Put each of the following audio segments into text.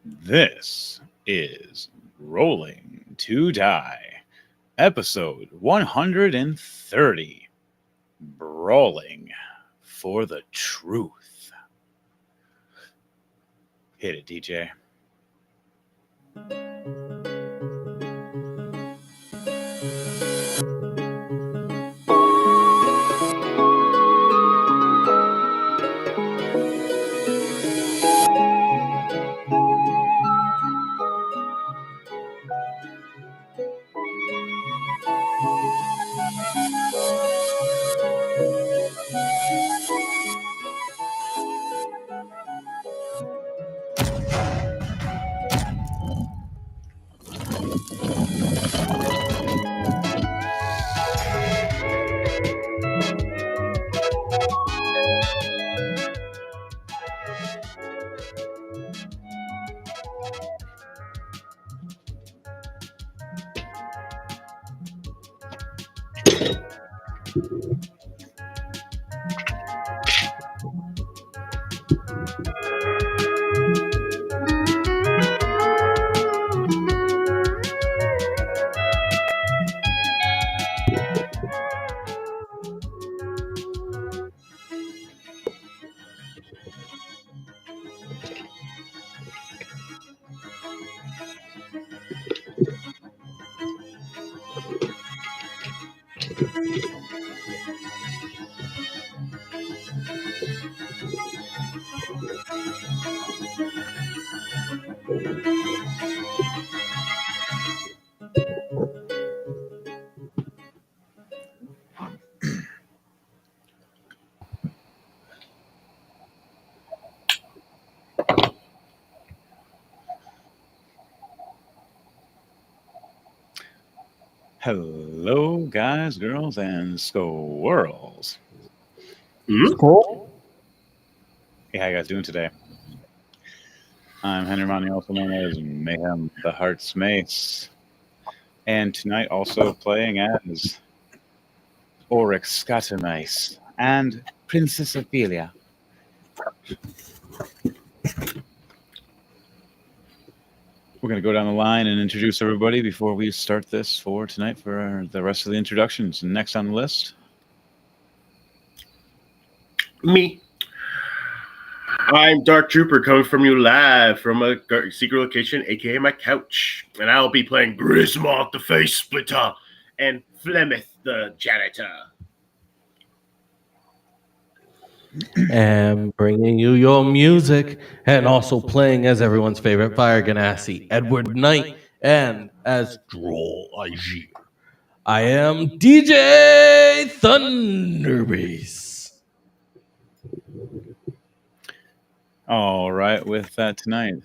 This is Rolling to Die, episode 130 Brawling for the Truth. Hit it, DJ. Hello, guys, girls, and squirrels. Cool. Hey, how you guys doing today? I'm Henry Monty, also known as Mayhem the Heart's Mace. And tonight also playing as Oryx Scattermace and Princess Ophelia. We're going to go down the line and introduce everybody before we start this for tonight for the rest of the introductions. Next on the list, Me. I'm Dark Trooper coming from you live from a secret location, aka my couch. And I'll be playing Grismark the Face Splitter and Flemeth the Janitor. And bringing you your music and also playing as everyone's favorite Fire Ganassi, Edward Knight, and as Droll IG. I am DJ Thunderbeast. all right, with that tonight,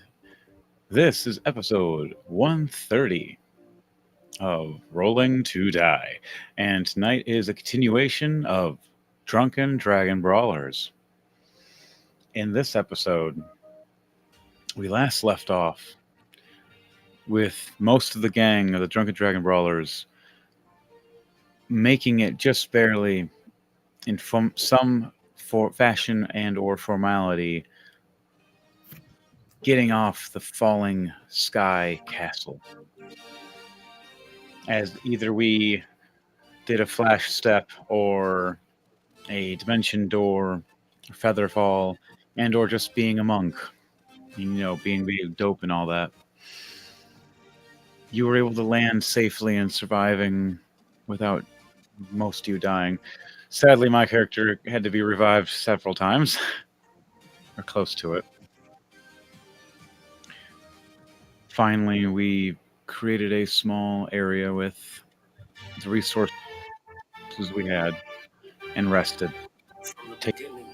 this is episode 130 of Rolling to Die. And tonight is a continuation of Drunken Dragon Brawlers. In this episode, we last left off with most of the gang of the Drunken Dragon Brawlers making it just barely in some fashion and or formality getting off the falling sky castle. As either we did a flash step or a dimension door, feather fall, and or just being a monk, being dope and all that. You were able to land safely and surviving without most of you dying. Sadly, my character had to be revived several times, or close to it. Finally, we created a small area with the resources we had and rested. From the beginning,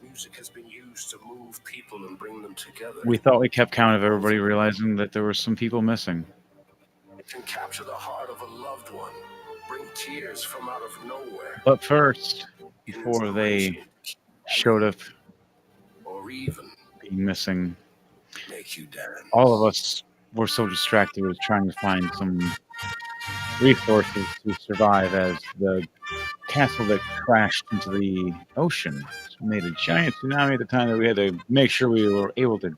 music has been used to move people and bring them together. We thought we kept count of everybody, realizing that there were some people missing. It can capture the heart of a loved one, bring tears from out of nowhere. But first, before they showed up or even being missing, make you dance. all of us were so distracted with trying to find some resources to survive as the castle that crashed into the ocean made a giant tsunami at the time that we had to make sure we were able to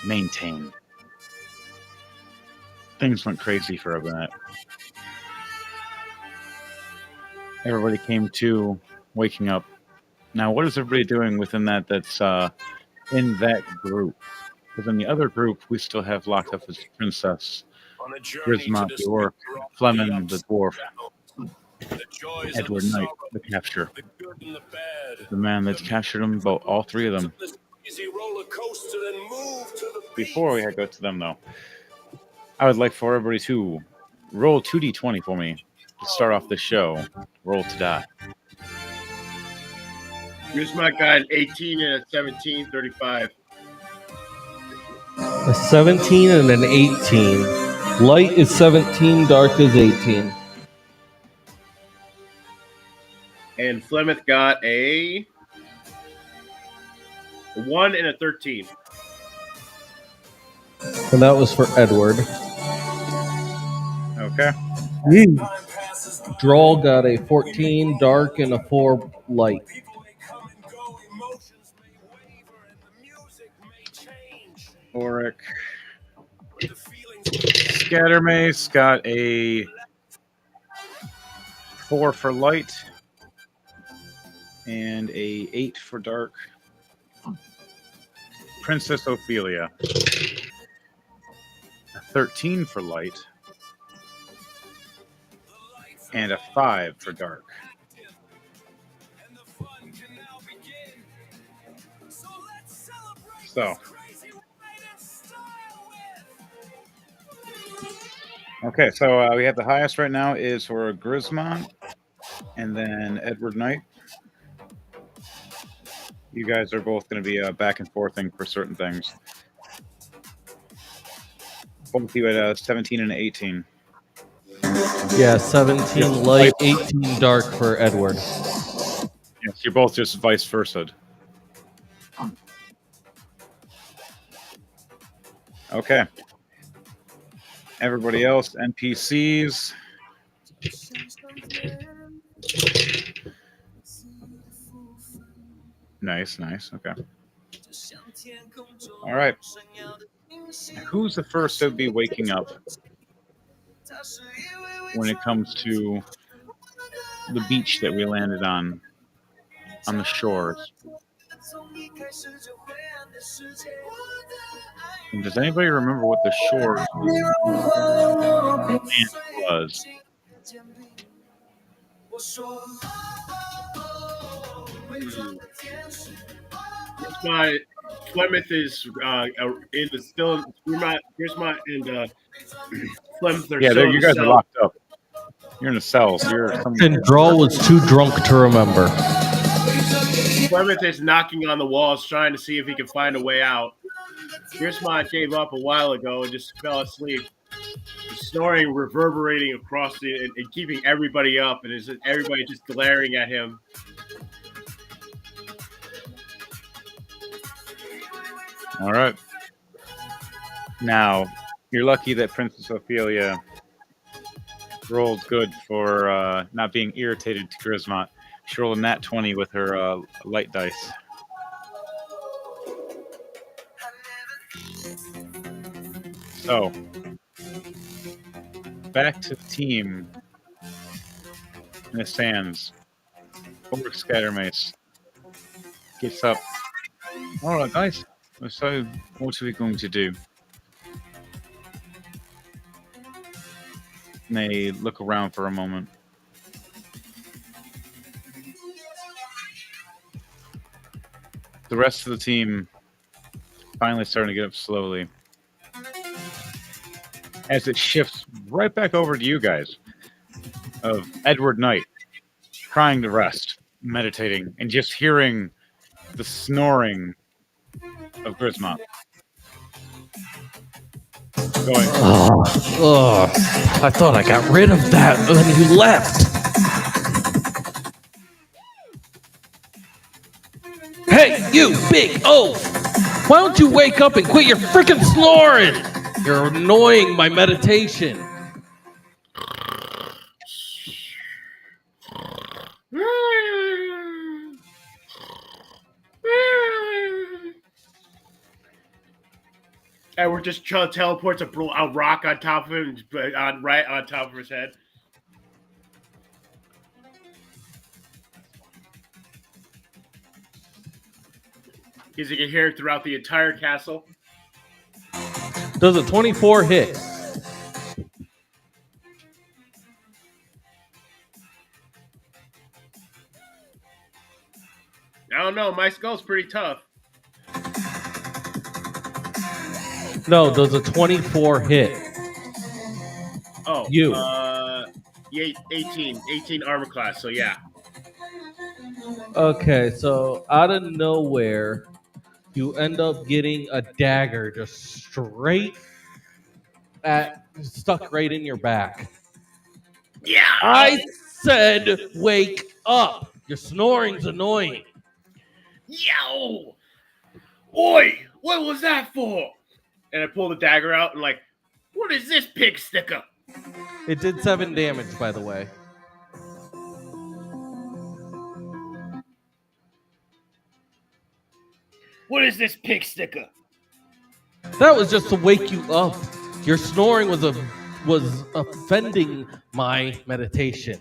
maintain. Things went crazy for a minute. Everybody came to waking up. Now, what is everybody doing within that's in that group? Because in the other group, we still have locked up as Princess, On a journey to Grismont the discover Orc, all Fleming the ups Dwarf, and downs, the joys and Edward the Knight, sorrows, the capture, the good and the bad. the man that's captured them, all three of them. This crazy roller coaster and move to the Before we beat. go to them, though, I would like for everybody to roll 2d20 for me to start off the show. Roll to die. Grismont got an 18 and a 17, 35. A 17 and an 18. Light is 17, dark is 18. And Flemeth got a 1 and a 13. And that was for Edward. Okay. Droll got a 14 dark and a 4 light. People may come and go, emotions may waver, and the music may change. Auric. But the feelings Scattermace got a 4 for light and a 8 for dark. Princess Ophelia, a 13 for light and a 5 for dark. and the fun can now begin. So let's celebrate So. this crazy ride in style with. Okay, so we have the highest right now is for Grismont and then Edward Knight. You guys are both going to be back and forthing for certain things. Both of you at 17 and 18. Yeah, 17 light, 18 dark for Edward. Yes, you're both just vice versa. Okay. Everybody else, NPCs. Nice. Okay. All right. Who's the first to be waking up when it comes to the beach that we landed on the shores? And does anybody remember what the shores was? Flemeth is in the still Grismont and Flemeth are Yeah, still in you the guys cell. are locked up. You're in the cells. You're And Droll was too drunk to remember. Flemeth is knocking on the walls trying to see if he can find a way out. Grismont gave up a while ago and just fell asleep. He's snoring reverberating across and keeping everybody up, and everybody just glaring at him. All right. Now, you're lucky that Princess Ophelia rolled good for not being irritated to Grismont. She rolled a nat 20 with her light dice. So, back to the team. Miss Sands. Over Scattermace. Gets up. All right, guys. So, what are we going to do? And they look around for a moment. The rest of the team finally starting to get up slowly. As it shifts right back over to you guys of Edward Knight trying to rest, meditating, and just hearing the snoring of Grismont. Going, I thought I got rid of that when you left. Hey, you big oaf! Why don't you wake up and quit your freaking snoring? You're annoying my meditation. Edward just teleports a rock on top of him, right on top of his head. Because you can hear it throughout the entire castle. Does a 24 hit? I don't know. My skull's pretty tough. No, does a 24 hit? Oh, You. 18 armor class. So yeah. Okay, so out of nowhere, you end up getting a dagger just straight stuck right in your back. Yeah. I said, wake up. Your snoring's annoying. Yo! Oi! What was that for? And I pull the dagger out and like, what is this pig sticker? It did 7 damage, by the way. What is this pig sticker? That was just to wake you up. Your snoring was offending my meditation.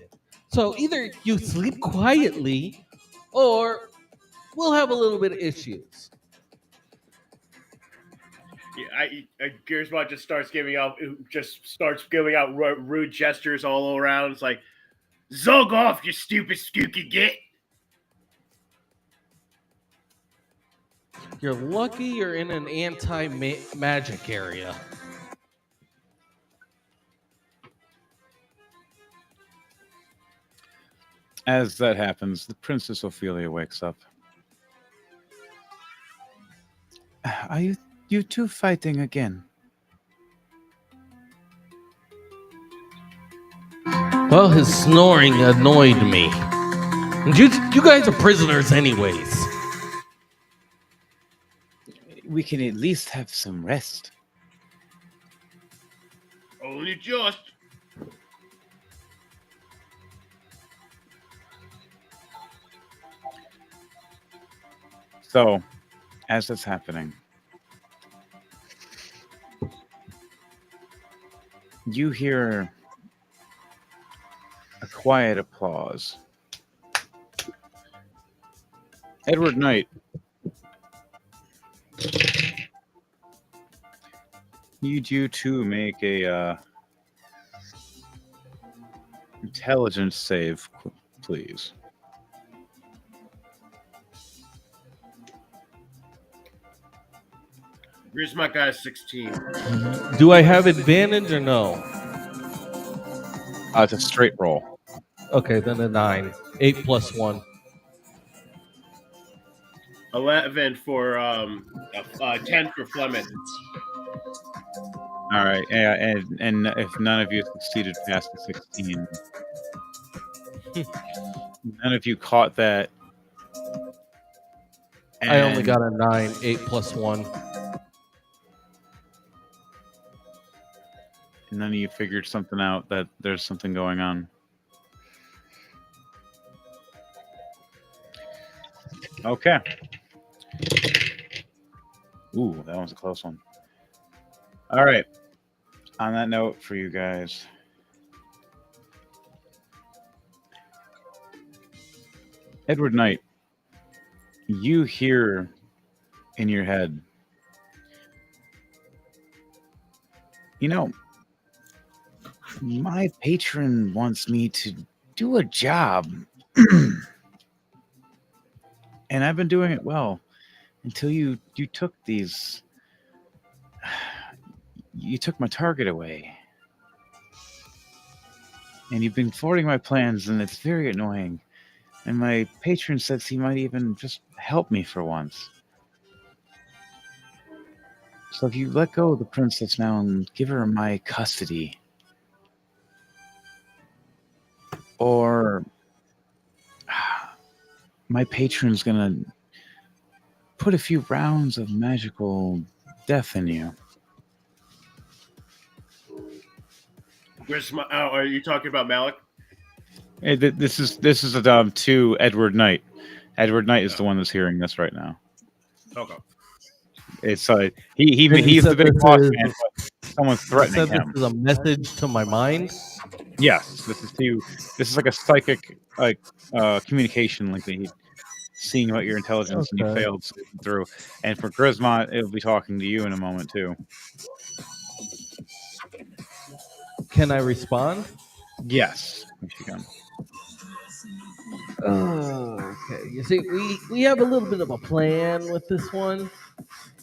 So either you sleep quietly, or we'll have a little bit of issues. Yeah, Gearsbot just starts giving out rude gestures all around. It's like, zog off, you stupid skooky git. You're lucky you're in an anti-magic area. As that happens, the Princess Ophelia wakes up. Are you two fighting again? Well, his snoring annoyed me. And you guys are prisoners anyways. We can at least have some rest. Only just. So, as that's happening, you hear a quiet applause. Edward Knight, need you to make a intelligence save, please. Here's my guy 16. Do I have advantage or no? It's a straight roll. Okay, then a 9. 8 plus 1. 11 for 10 for Fleming. All right, yeah, and if none of you succeeded past the 16, none of you caught that. I only and- got a 9. 8 plus 1. And none of you figured something out, that there's something going on. Okay. Ooh, that was a close one. All right. On that note for you guys, Edward Knight, you hear in your head, you know, my patron wants me to do a job. And I've been doing it well until you took these. You took my target away. And you've been thwarting my plans, and it's very annoying. And my patron says he might even just help me for once. So if you let go of the princess now and give her my custody, or my patron's gonna put a few rounds of magical death in you. Where's my? Oh, are you talking about Malik? Hey, this is a to Edward Knight. Edward Knight is the one that's hearing this right now. Okay. It's he's the said big this boss is- man, but someone's You threatening said this him. is a message to my mind. Yes, this is to you. This is like a psychic communication link that he's seeing about your intelligence and you Okay. failed through. And for Grismont, it'll be talking to you in a moment too. Can I respond? Yes, yes, you can. Okay. You see, we have a little bit of a plan with this one.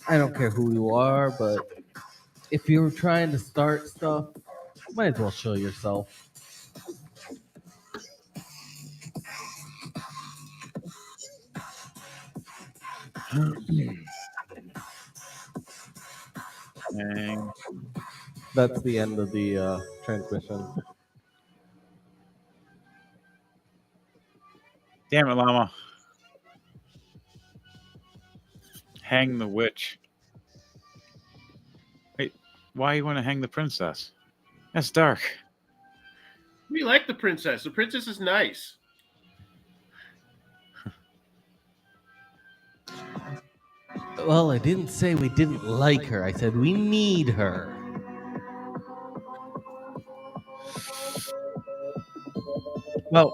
I don't care who you are, but if you're trying to start stuff, might as well show yourself. Dang. That's the end of the transmission. Damn it, Llama. Hang the witch. Wait, why you want to hang the princess? That's dark. We like the princess. The princess is nice. Well, I didn't say we didn't like her. I said we need her. Well,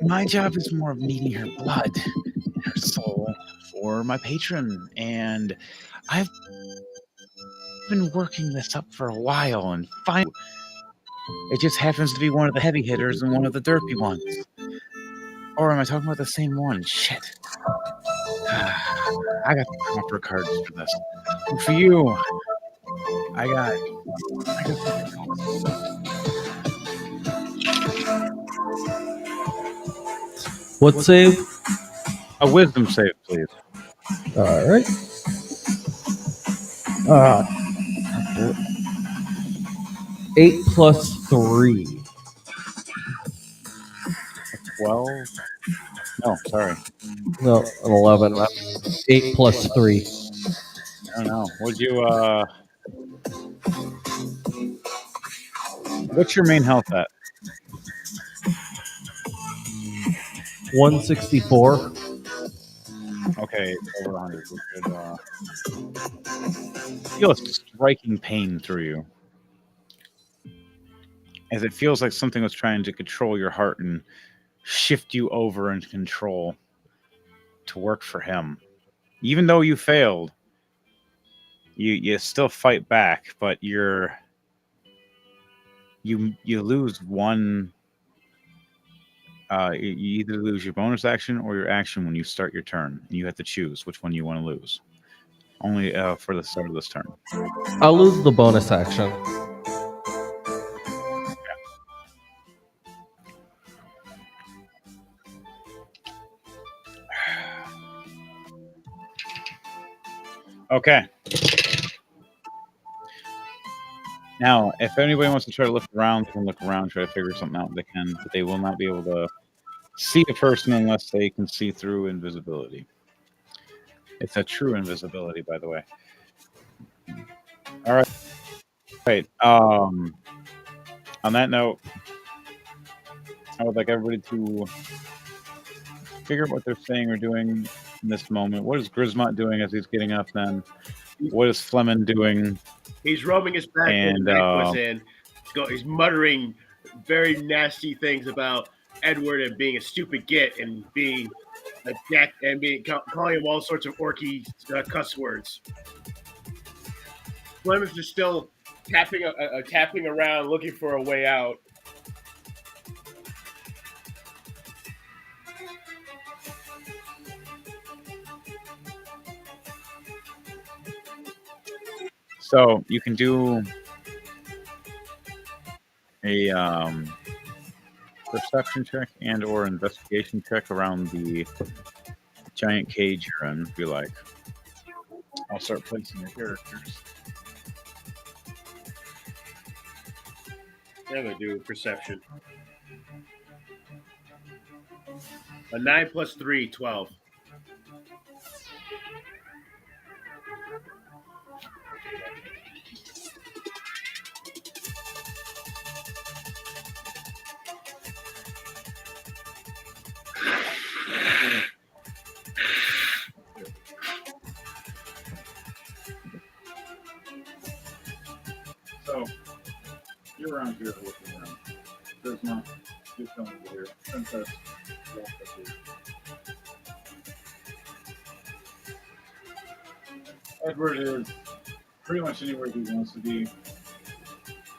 my job is more of needing her blood and her soul for my patron, and I've been working this up for a while, and finally, it just happens to be one of the heavy hitters and one of the derpy ones. Or am I talking about the same one? Shit. I got the proper cards for this. And for you, I got What save? a wisdom save, please. All right. 8 plus 3. 12. No, sorry. No, an 11. 8 plus 3. I don't know. Would you what's your main health at? 164. Okay, it's over 100. We should feel a striking pain through you. As it feels like something was trying to control your heart and shift you over into control to work for him. Even though you failed, you still fight back, but you lose one. You either lose your bonus action or your action when you start your turn, and you have to choose which one you want to lose. Only for the start of this turn. I'll lose the bonus action. Okay. Now, if anybody wants to try to look around, they can look around, try to figure something out. They can, but they will not be able to see a person unless they can see through invisibility. It's a true invisibility, by the way. All right. Right. On that note, I would like everybody to figure out what they're saying or doing in this moment. What is Grismont doing as he's getting up then? What is Fleming doing? He's rubbing his back where the And, knife was in. He's muttering very nasty things about Edward and being a stupid git and being a jack and calling him all sorts of orky cuss words. Fleming's just still tapping around looking for a way out. So you can do a perception check and or investigation check around the giant cage you're in, if you like. I'll start placing your characters. I'm gonna do perception. A 9 plus 3, 12. So you're around here looking around. There's not. You come over here. Princess. walk up here. Edward is pretty much anywhere he wants to be.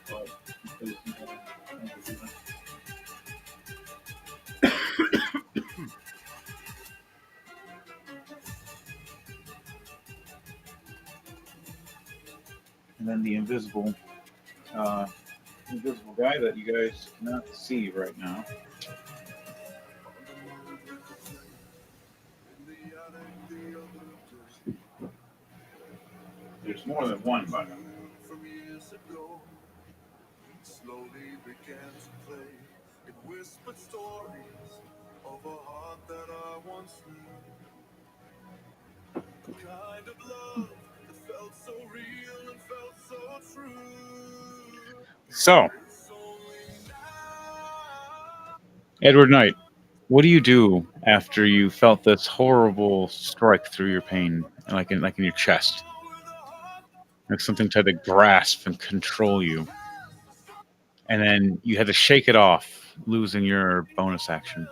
But because he wants to be. And then the invisible guy that you guys cannot see right now. There's more than one, by the way. Slowly began to play. It whispered stories of a heart that I once knew. The kind of love that felt so real and felt so true. So, Edward Knight, what do you do after you felt this horrible strike through your pain, like in your chest? Like something tried to grasp and control you. And then you had to shake it off, losing your bonus action.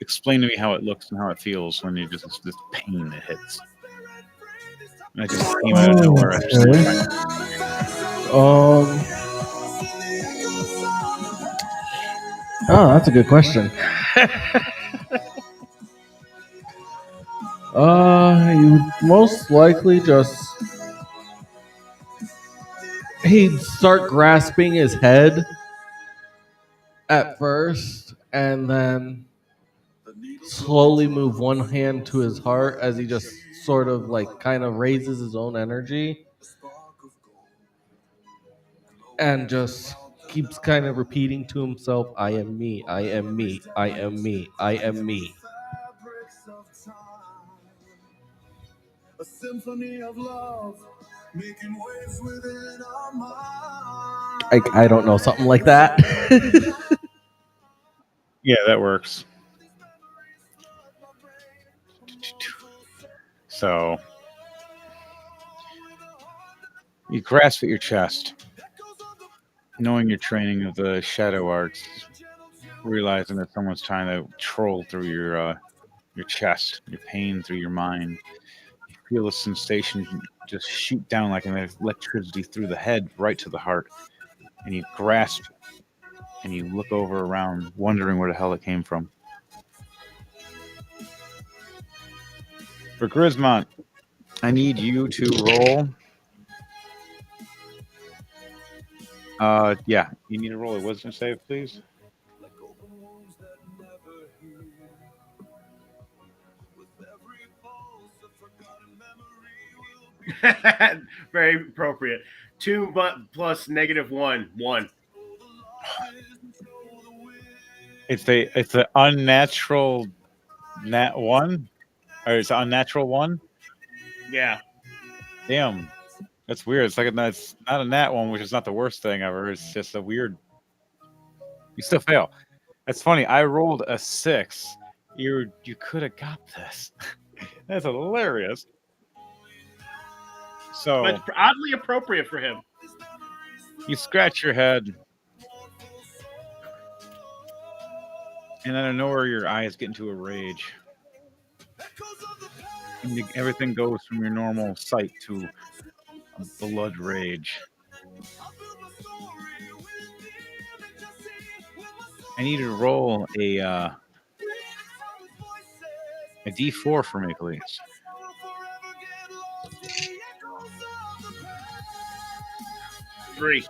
Explain to me how it looks and how it feels when you just this pain that hits. And it just came out of nowhere. Oh, that's a good question. You most likely he'd start grasping his head at first, and then slowly move one hand to his heart as he just sort of like kind of raises his own energy and just keeps kind of repeating to himself, I am me, I am me, I am me, I am me. A symphony of love making waves within our mind. I don't know, something like that. Yeah, that works. So you grasp at your chest, knowing your training of the shadow arts, realizing that someone's trying to troll through your chest, your pain through your mind. You feel the sensation just shoot down like an electricity through the head, right to the heart, and you grasp and you look over around, wondering where the hell it came from. For Grismont, I need you to roll. Yeah, you need to roll a wisdom save, please. Very appropriate. 2 plus -1. 1. It's the unnatural nat 1, or it's an unnatural 1. Yeah. Damn, that's weird. It's it's not a nat 1, which is not the worst thing ever. It's just a weird. You still fail. That's funny. I rolled a 6. You could have got this. That's hilarious. So, but it's oddly appropriate for him. You scratch your head, and out of nowhere, your eyes get into a rage. And everything goes from your normal sight to a blood rage. I need to roll a D4 for me, please. Three.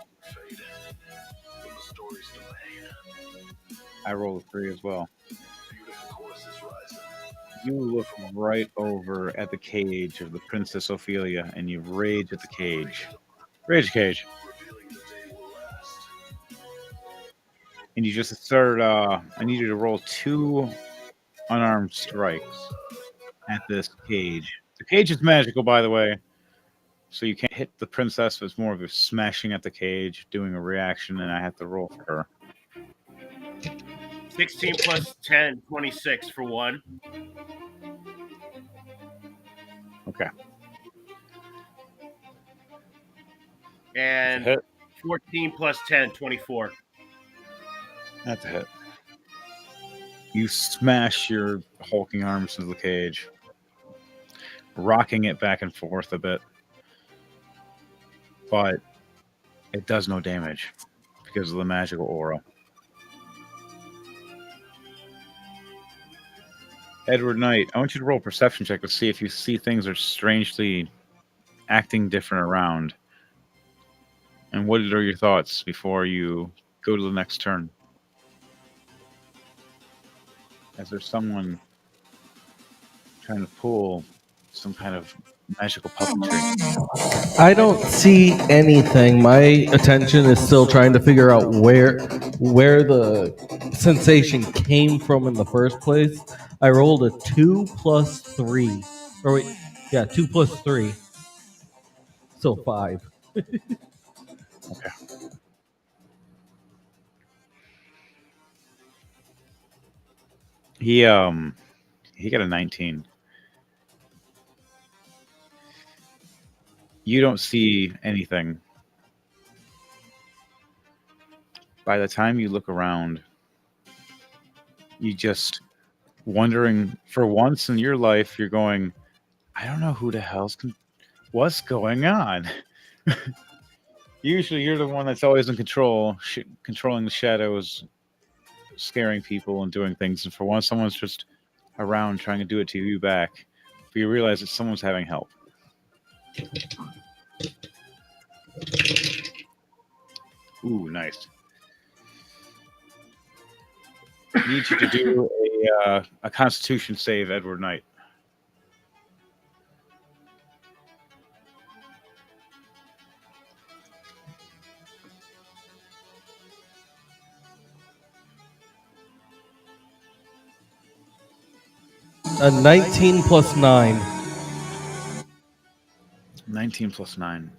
I rolled a 3 as well. You look right over at the cage of the Princess Ophelia, and you rage at the cage. Rage cage. And you just start, I need you to roll 2 unarmed strikes at this cage. The cage is magical, by the way, so you can't hit the princess. It's more of a smashing at the cage, doing a reaction, and I have to roll for her. 16 plus 10, 26 for 1. Okay. And hit. 14 plus 10, 24. That's a hit. You smash your hulking arms into the cage, rocking it back and forth a bit, but it does no damage because of the magical aura. Edward Knight, I want you to roll a perception check to see if you see things are strangely acting different around. And what are your thoughts before you go to the next turn? Is there someone trying to pull some kind of magical puppetry? I don't see anything. My attention is still trying to figure out where the sensation came from in the first place. I rolled a 2 plus 3. Or wait, yeah, 2 plus 3. So 5. Okay. He got a 19. You don't see anything. By the time you look around, you just wondering for once in your life, you're going, I don't know who the hell's what's going on. Usually you're the one that's always in control, controlling the shadows, scaring people and doing things. And for once, someone's just around trying to do it to you back. But you realize that someone's having help. Ooh, nice. I need you to do a Constitution save, Edward Knight. A 19 plus 9. 19 plus 9.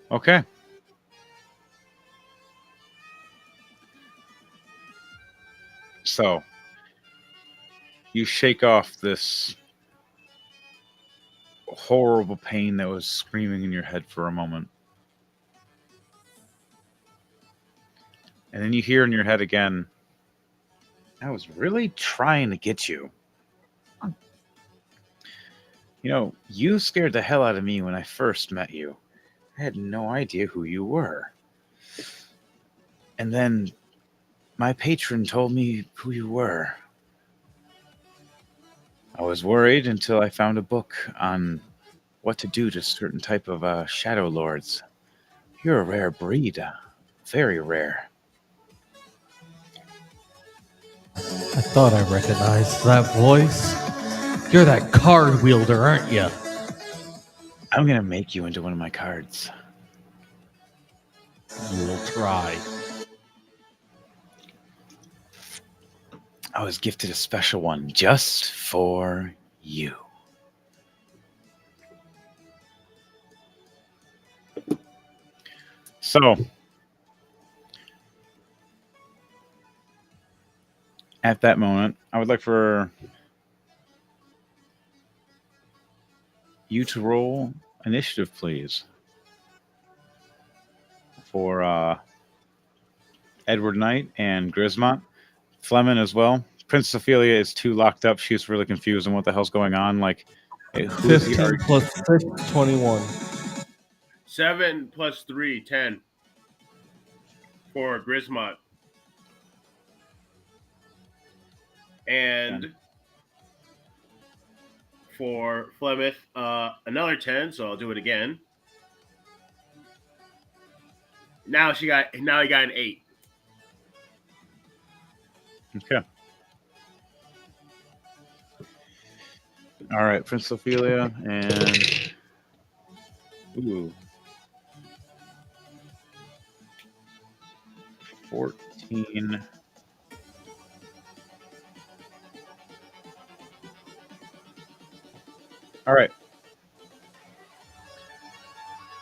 Okay. So, you shake off this horrible pain that was screaming in your head for a moment. And then you hear in your head again, I was really trying to get you. You know, you scared the hell out of me when I first met you. I had no idea who you were. And then my patron told me who you were. I was worried until I found a book on what to do to certain type of shadow lords. You're a rare breed. Very rare. I thought I recognized that voice. You're that card wielder, aren't you? I'm going to make you into one of my cards. You will try. I was gifted a special one just for you. So, at that moment, I would like for you to roll initiative, please, for Edward Knight and Grismont. Fleming as well. Princess Ophelia is too locked up. She's really confused on what the hell's going on. Like, who's 15 plus 6, 21. 7 plus 3, 10. For Grismont. And for Flemeth, another 10, so I'll do it again. Now he got an 8. Okay. All right, Princess Ophelia and ooh, 14. All right,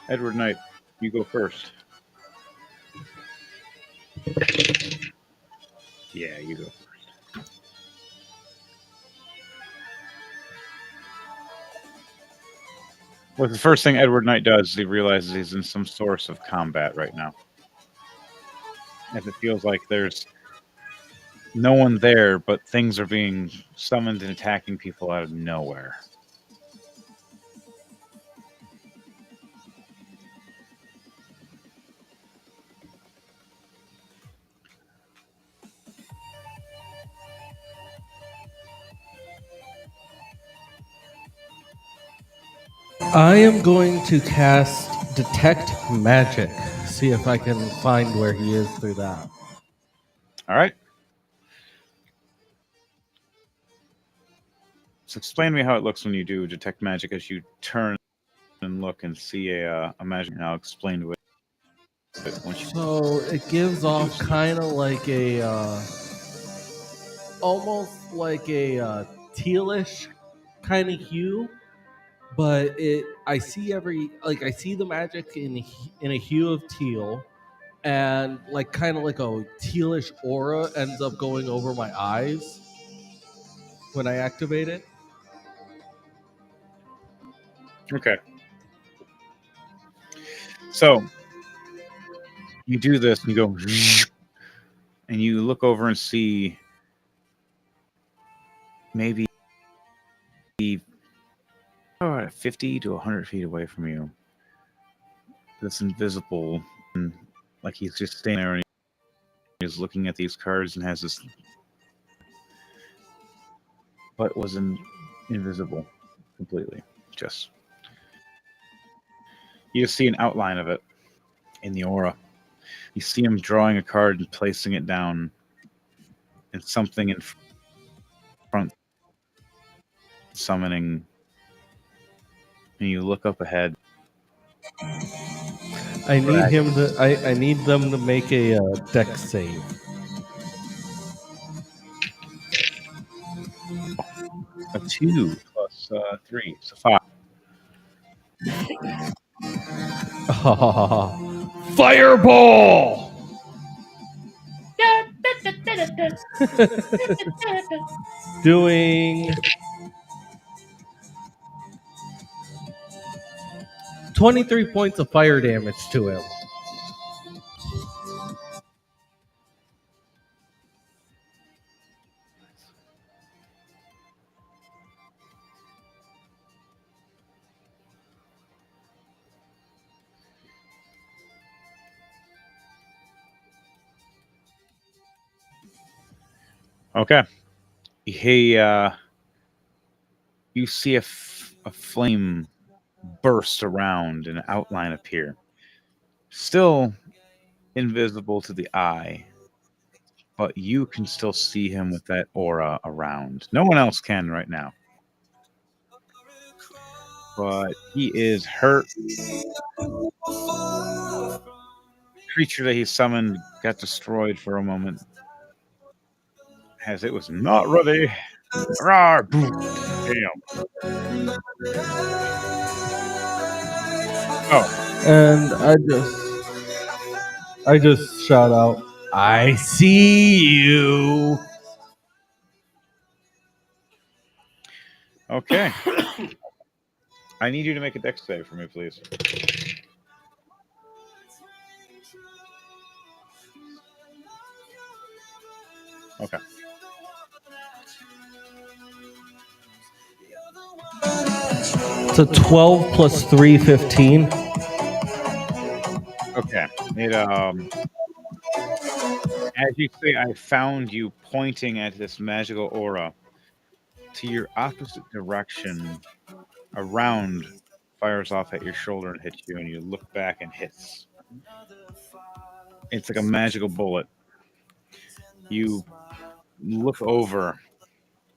Edward Knight, you go first. Yeah, you go first. Well, the first thing Edward Knight does is he realizes he's in some source of combat right now. As it feels like there's no one there, but things are being summoned and attacking people out of nowhere. I am going to cast Detect Magic. See if I can find where he is through that. All right. So explain to me how it looks when you do detect magic as you turn and look and see a magic. And I'll explain to it once you. So it gives off kind of like a, almost like a tealish kind of hue, but I see I see the magic in a hue of teal, and like kind of like a tealish aura ends up going over my eyes when I activate it. Okay. So you do this and you go, and you look over and see maybe 50 to 100 feet away from you. This invisible, like he's just standing there and he's looking at these cards and has this, but was invisible completely. Just you just see an outline of it in the aura. You see him drawing a card and placing it down, and something in front summoning. And you look up ahead. I need him to. I need them to make a dex save. A 2 plus 3, so 5. Fireball! Doing 23 points of fire damage to him. Okay. He, you see a flame burst around and an outline appear. Still invisible to the eye, but you can still see him with that aura around. No one else can right now. But he is hurt. Creature that he summoned got destroyed for a moment as it was not ready. Rawr, boom, damn. Oh, And I just shout out, I see you. okay. I need you to make a dex save for me, please. Okay. It's a 12 plus 3, 15. Okay. It as you say, I found you pointing at this magical aura to your opposite direction. A round fires off at your shoulder and hits you, and you look back and hits. It's like a magical bullet. You look over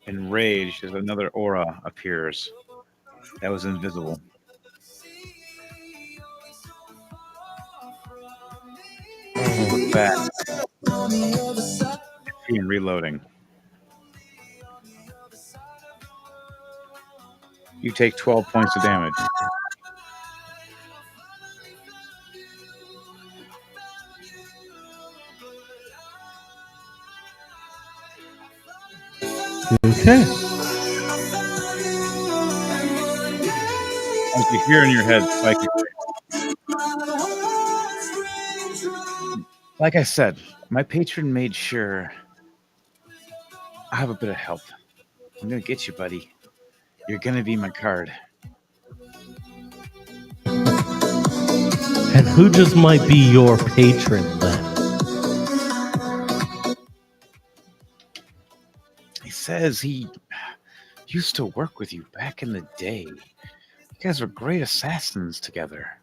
in rage as another aura appears that was invisible. Look back and reloading. You take 12 points of damage. Okay. As you hear in your head, like I said, my patron made sure I have a bit of help. I'm gonna get you, buddy. You're gonna be my card. And who just might be your patron then? He says he used to work with you back in the day. You guys were great assassins together.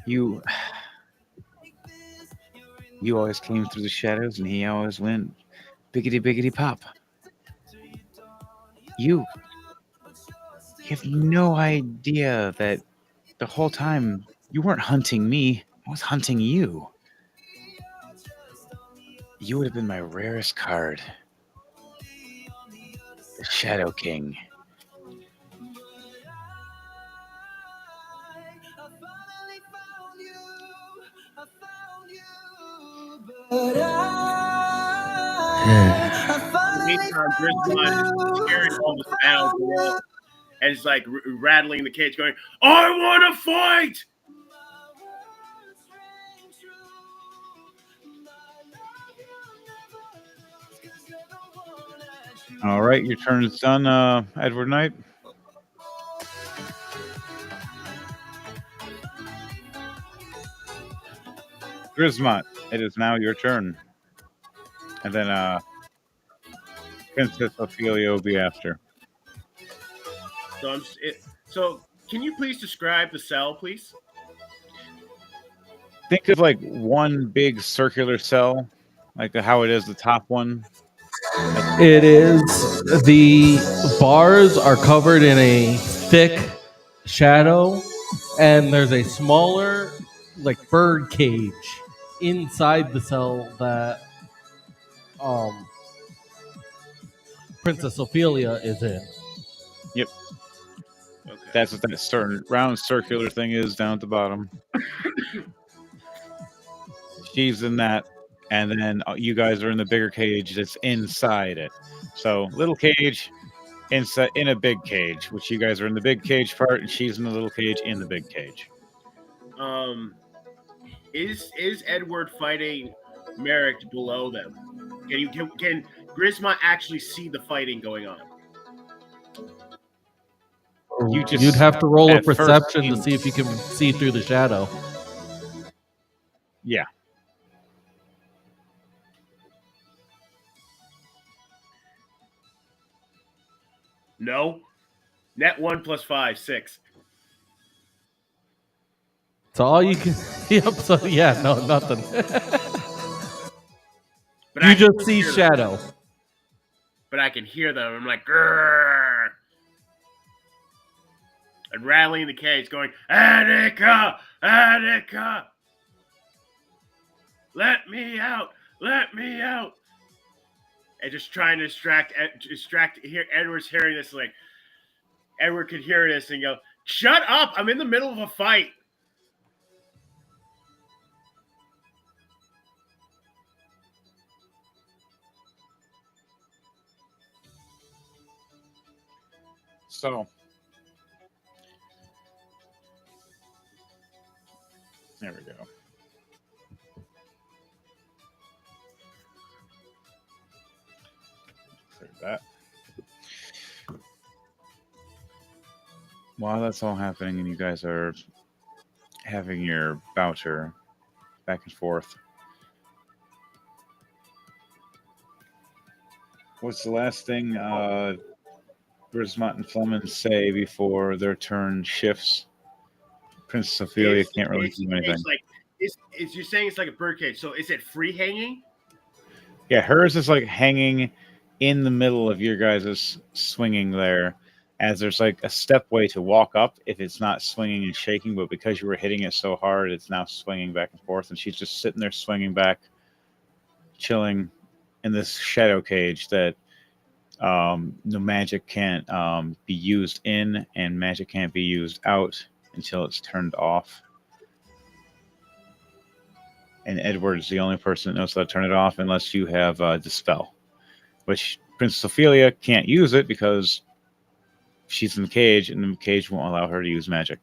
You always came through the shadows, and he always went biggity biggity pop. You have no idea that the whole time you weren't hunting me, I was hunting you. You would have been my rarest card. The Shadow King. Meantime, Griswold is scaring all the battle and is like rattling the cage, going, "I want to fight!" All right, your turn is done, Edward Knight. Grismont, it is now your turn. And then Princess Ophelia will be after. So can you please describe the cell, please? Think of like one big circular cell, like how it is the top one. It is. The bars are covered in a thick shadow, and there's a smaller, like, bird cage inside the cell that Princess Ophelia is in. Yep. Okay. That's what that certain round circular thing is down at the bottom. She's in that, and then you guys are in the bigger cage that's inside it. So little cage inside in a big cage, which you guys are in the big cage part, and she's in the little cage in the big cage. Is Edward fighting Merrick below them? Can Grisma actually see the fighting going on? You'd have to roll a at first perception to see if you can see through the shadow. Yeah. No. Net 1 + 5, 6. It's all you can. Yep. So yeah, no, nothing. But You I can just see hear them. shadow. But I can hear them. I'm like, grrr. And rattling the cage, going, Annika, Annika, let me out, let me out. And just trying to distract. Here, Edward's hearing this, like, Edward could hear this and go, shut up, I'm in the middle of a fight. So there we go. Clear that. While that's all happening and you guys are having your voucher back and forth, what's the last thing Grismont and Fleming say before their turn shifts? Princess Ophelia can't really do anything. You're saying it's like a birdcage, so is it free hanging? Yeah, hers is like hanging in the middle of your guys' swinging there, as there's like a stepway to walk up if it's not swinging and shaking, but because you were hitting it so hard, it's now swinging back and forth, and she's just sitting there swinging back, chilling in this shadow cage that no magic can't be used in, and magic can't be used out until it's turned off. And Edward's the only person that knows how to turn it off unless you have Dispel, which Princess Ophelia can't use it because she's in the cage, and the cage won't allow her to use magic.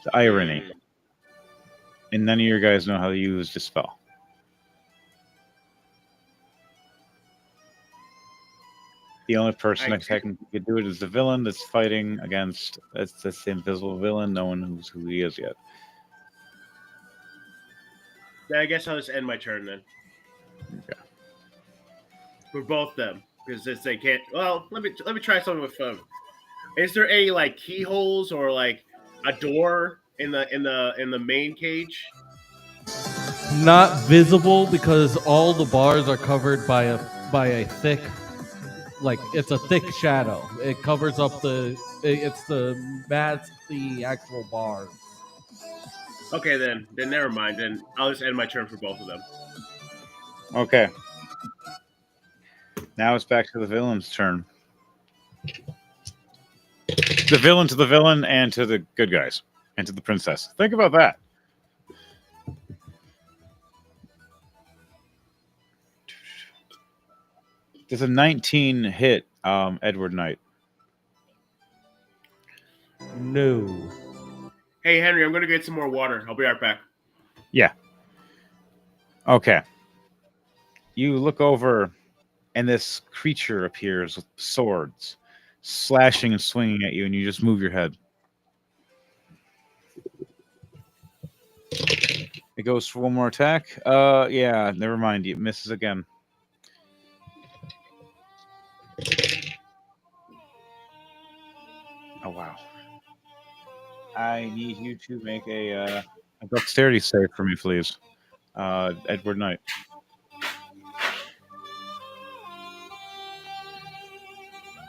The irony. And none of your guys know how to use Dispel. The only person that technically could do it is the villain that's fighting against. That's the invisible villain. No one knows who he is yet. I guess I'll just end my turn then. Okay. For both them, because they can't. Well, let me try something with them. Is there any like keyholes or like a door in the main cage? Not visible because all the bars are covered by a thick, like it's a thick shadow. It covers up the actual bars. Okay, then never mind. Then I'll just end my turn for both of them. Okay. Now it's back to the villain's turn. The villain to the villain and to the good guys and to the princess. Think about that. Does a 19 hit Edward Knight? No. Hey, Henry, I'm going to get some more water. I'll be right back. Yeah. Okay. You look over, and this creature appears with swords, slashing and swinging at you, and you just move your head. It goes for one more attack. Yeah, never mind. It misses again. Oh, wow. I need you to make a dexterity save for me, please. Edward Knight.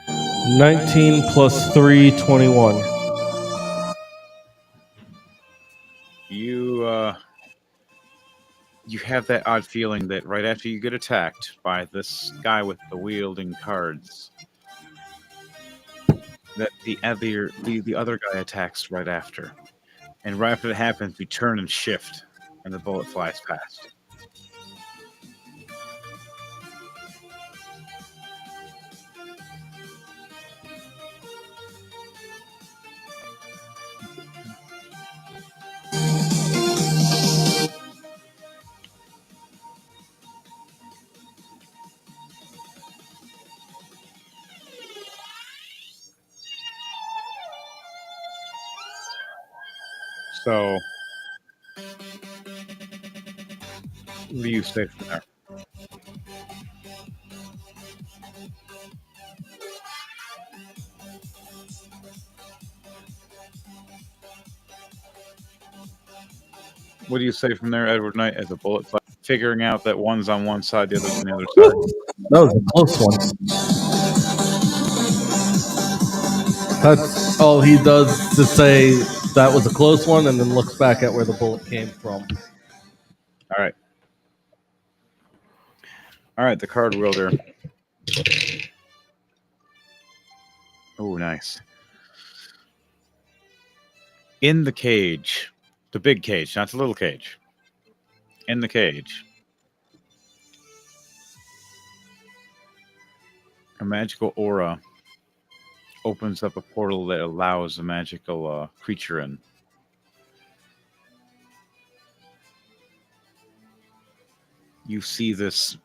$19 plus 3, 21. You have that odd feeling that right after you get attacked by this guy with the wielding cards, that the other guy attacks right after. And right after that happens, you turn and shift, and the bullet flies past. So, what do you say from there? What do you say from there, Edward Knight, as a bullet flies? Figuring out that one's on one side, the other's on the other side. That was a close one. That's all he does to say that was a close one, and then looks back at where the bullet came from. All right, the card wielder. Oh, nice. In the cage, the big cage, not the little cage. In the cage, a magical aura opens up a portal that allows a magical creature in. You see this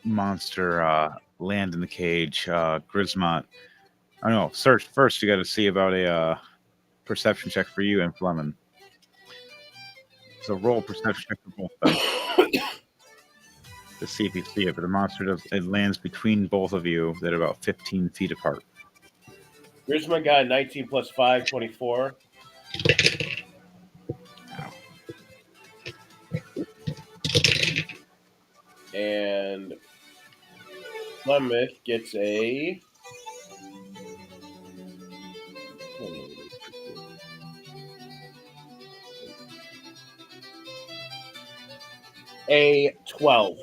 monster land in the cage. Grismont. I know. Search first. You got to see about a perception check for you and Fleming. So roll a perception check for both of them to see if you see it. But the monster it lands between both of you. That are about 15 feet apart. Here's my guy, 19 plus 5, 24. And Plymouth gets a 12.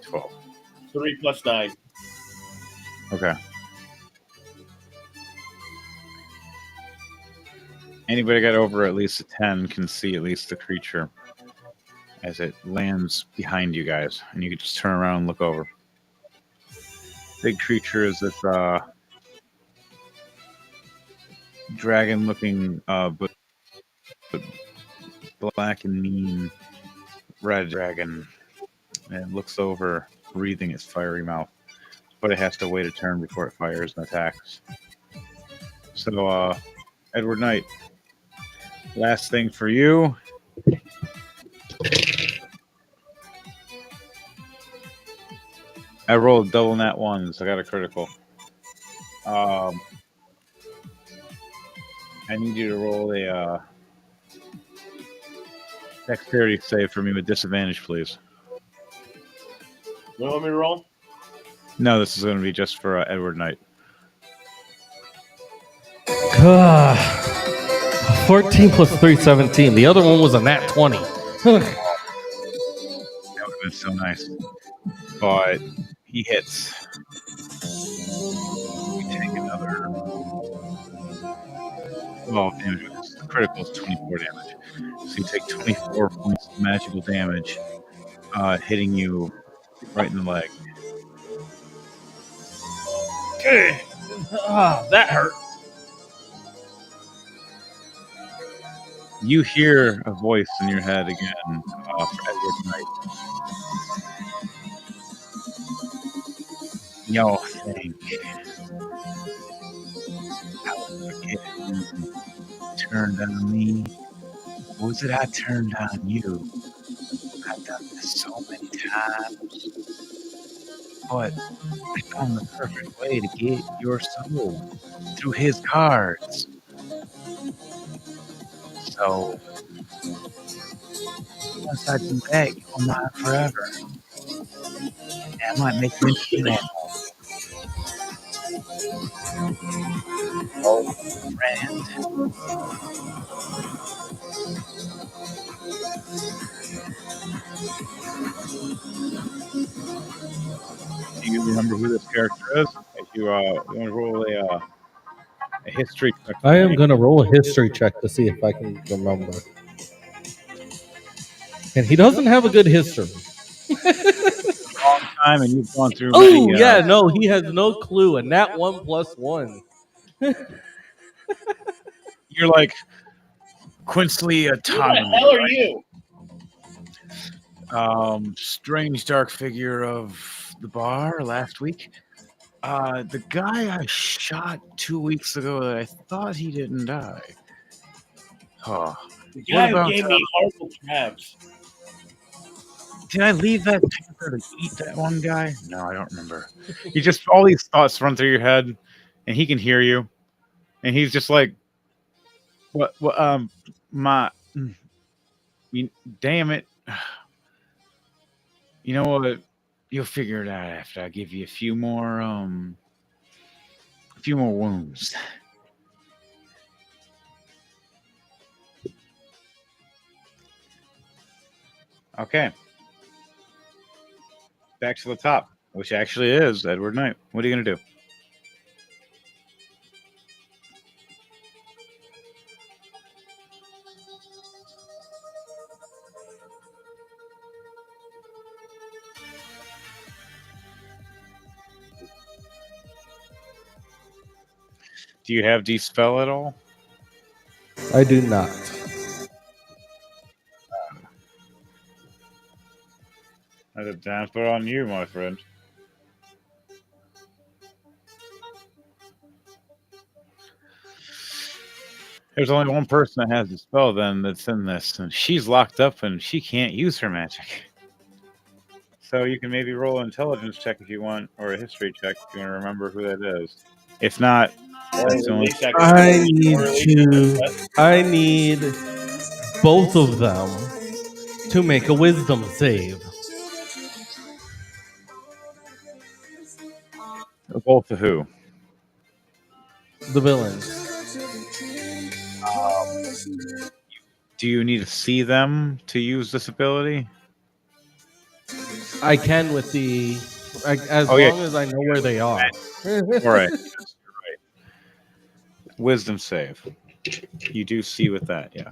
12. 3 plus 9. Okay. Anybody got over at least a 10 can see at least the creature as it lands behind you guys, and you can just turn around and look over. big creature is this dragon-looking, but black and mean red dragon, and it looks over, breathing its fiery mouth. But it has to wait a turn before it fires and attacks. So, Edward Knight, last thing for you. I rolled double nat ones. I got a critical. I need you to roll a dexterity save for me with disadvantage, please. You want me to roll? No, this is going to be just for Edward Knight. 14 plus 3, 17. The other one was a nat 20. That would have been so nice. But he hits. You take another 12 damage. The critical is 24 damage. So you take 24 points of magical damage, hitting you right in the leg. Okay. That hurt. You hear a voice in your head again for Edward Knight. Y'all think I'll forget you turned on me? Or was it I turned on you? I've done this so many times. But I found the perfect way to get your soul through his cards. So once I do that, you're mine forever. And I might make you into an animal. Oh, friend. Do you remember who this character is? If you want to roll a history check. I am going to roll a history check to see if I can remember. And he doesn't have a good history. Long time, and you've gone through. Oh, many, yeah, no, he has no clue. And that 1 plus 1. You're like Quincy Who the Autonomy. hell are you? Strange dark figure of the bar last week. The guy I shot 2 weeks ago that I thought he didn't die. Huh. The What guy about, who gave me horrible crabs. Did I leave that panther to eat that one guy? No, I don't remember. You just all these thoughts run through your head, and he can hear you, and he's just like, "What? Damn it! You know what? You'll figure it out after I give you a few more wounds." Okay. Back to the top, which actually is Edward Knight. What are you going to do? Do you have Dispel at all? I do not. I did not put on you, my friend. There's only one person that has the spell then that's in this, and she's locked up and she can't use her magic. So you can maybe roll an intelligence check if you want, or a history check if you want to remember who that is. If not, that's the only. I need both of them to make a wisdom save. Both of who? The villains. Do you need to see them to use this ability? I can with the as long as I know where they are. All right. You're right. Wisdom save. You do see with that, yeah.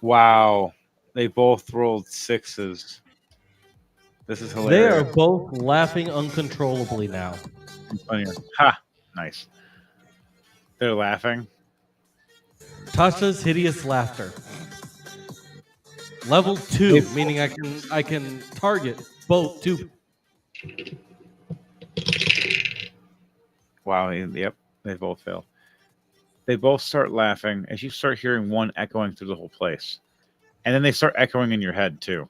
Wow. They both rolled 6s. This is They hilarious. are both laughing uncontrollably now. Funnier. Ha! Nice. They're laughing. Tasha's hideous laughter. Level 2, meaning I can target both two. Wow. Yep. They both fail. They both start laughing as you start hearing one echoing through the whole place, and then they start echoing in your head too.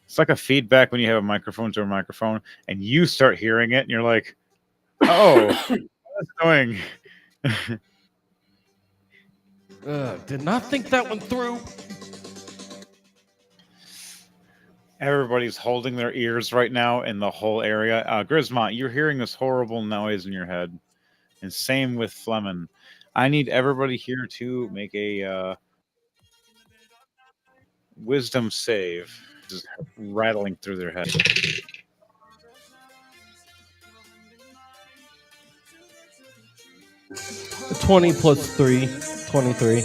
It's like a feedback when you have a microphone to a microphone, and you start hearing it, and you're like, "Oh, that's annoying." Did not think that one through. Everybody's holding their ears right now in the whole area. Grismont, you're hearing this horrible noise in your head, and same with Fleming. I need everybody here to make a wisdom save. Just rattling through their head. 20 plus 3, 23.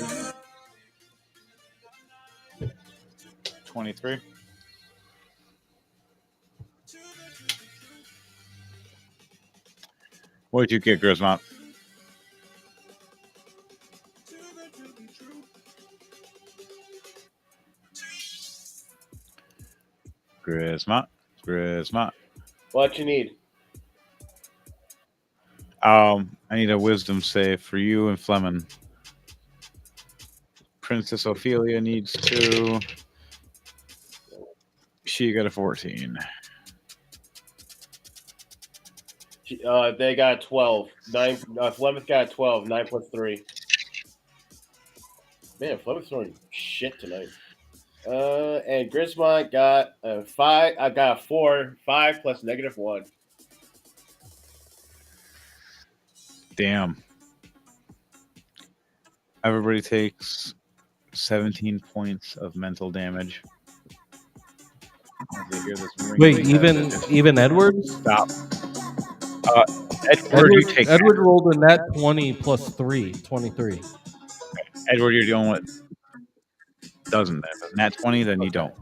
23. What did you get, Grismont? Grismont. What you need? I need a wisdom save for you and Fleming. Princess Ophelia needs to. She got a 14. They got 12. 9. Flemeth got 12. 9 plus 3. Man, Flemeth's throwing shit tonight. And Grismont got a 5. I got a 4. 5 plus -1. Damn. Everybody takes 17 points of mental damage. As they hear this Wait, ringing even Edwards? Stop. Edward, you take Edward rolled a nat 20 plus 3, 23. Edward, you're the only one that doesn't. If nat 20, then you don't.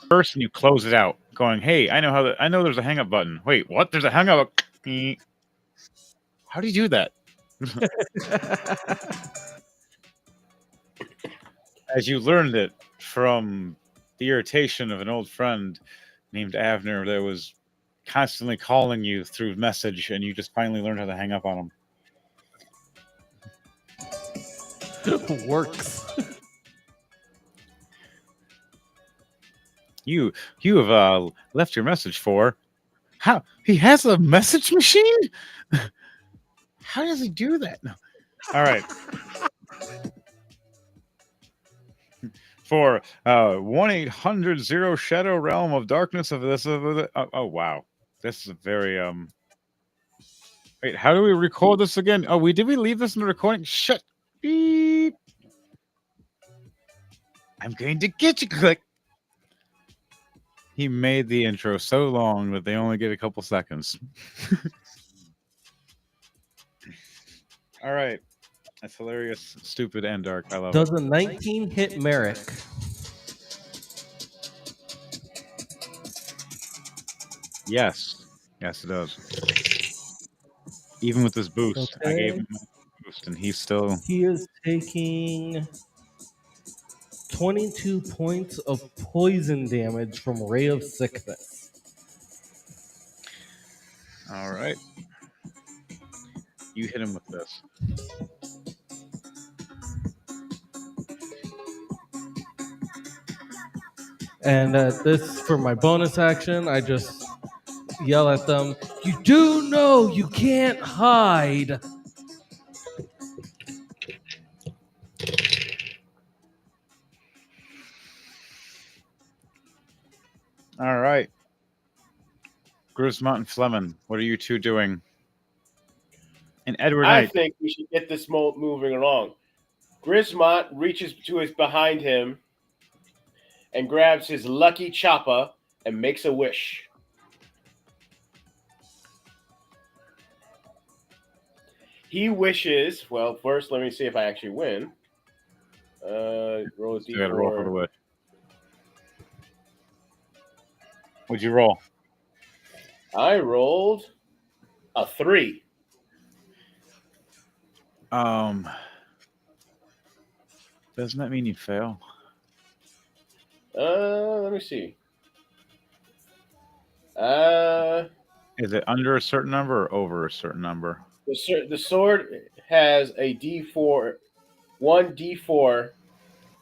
First, and you close it out, going, "Hey, I know there's a hang up button. Wait, what? There's a hang up. How do you do that?" As you learned it from the irritation of an old friend named Avner that was constantly calling you through message, and you just finally learned how to hang up on him. Works. You have left your message for. How he has a message machine? How does he do that? No. All right. For 1-800 Shadow Realm of Darkness of this. Oh wow, this is a very Wait, how do we record this again? Oh, did we leave this in the recording? Shut. Beep. I'm going to get you. Click. He made the intro so long that they only get a couple seconds. All right. That's hilarious, stupid, and dark. I love Does it. a 19 hit Merrick? Yes. Yes, it does. Even with this boost. I gave him a boost, and he's still... He is taking 22 points of poison damage from Ray of Sickness. All right. You hit him with this. And this, for my bonus action, I just yell at them, "You do know you can't hide." All right. Grismont and Fleming, what are you two doing? And Edward I Knight. think we should get this moving along. Grismont reaches to his behind him and grabs his lucky chopper and makes a wish. He wishes. Well, first, let me see if I actually win. Roll a You gotta roll for the d4. wish. What'd you roll? I rolled a 3. Doesn't that mean you fail? Let me see. Is it under a certain number or over a certain number? The sword has a D4, 1d4,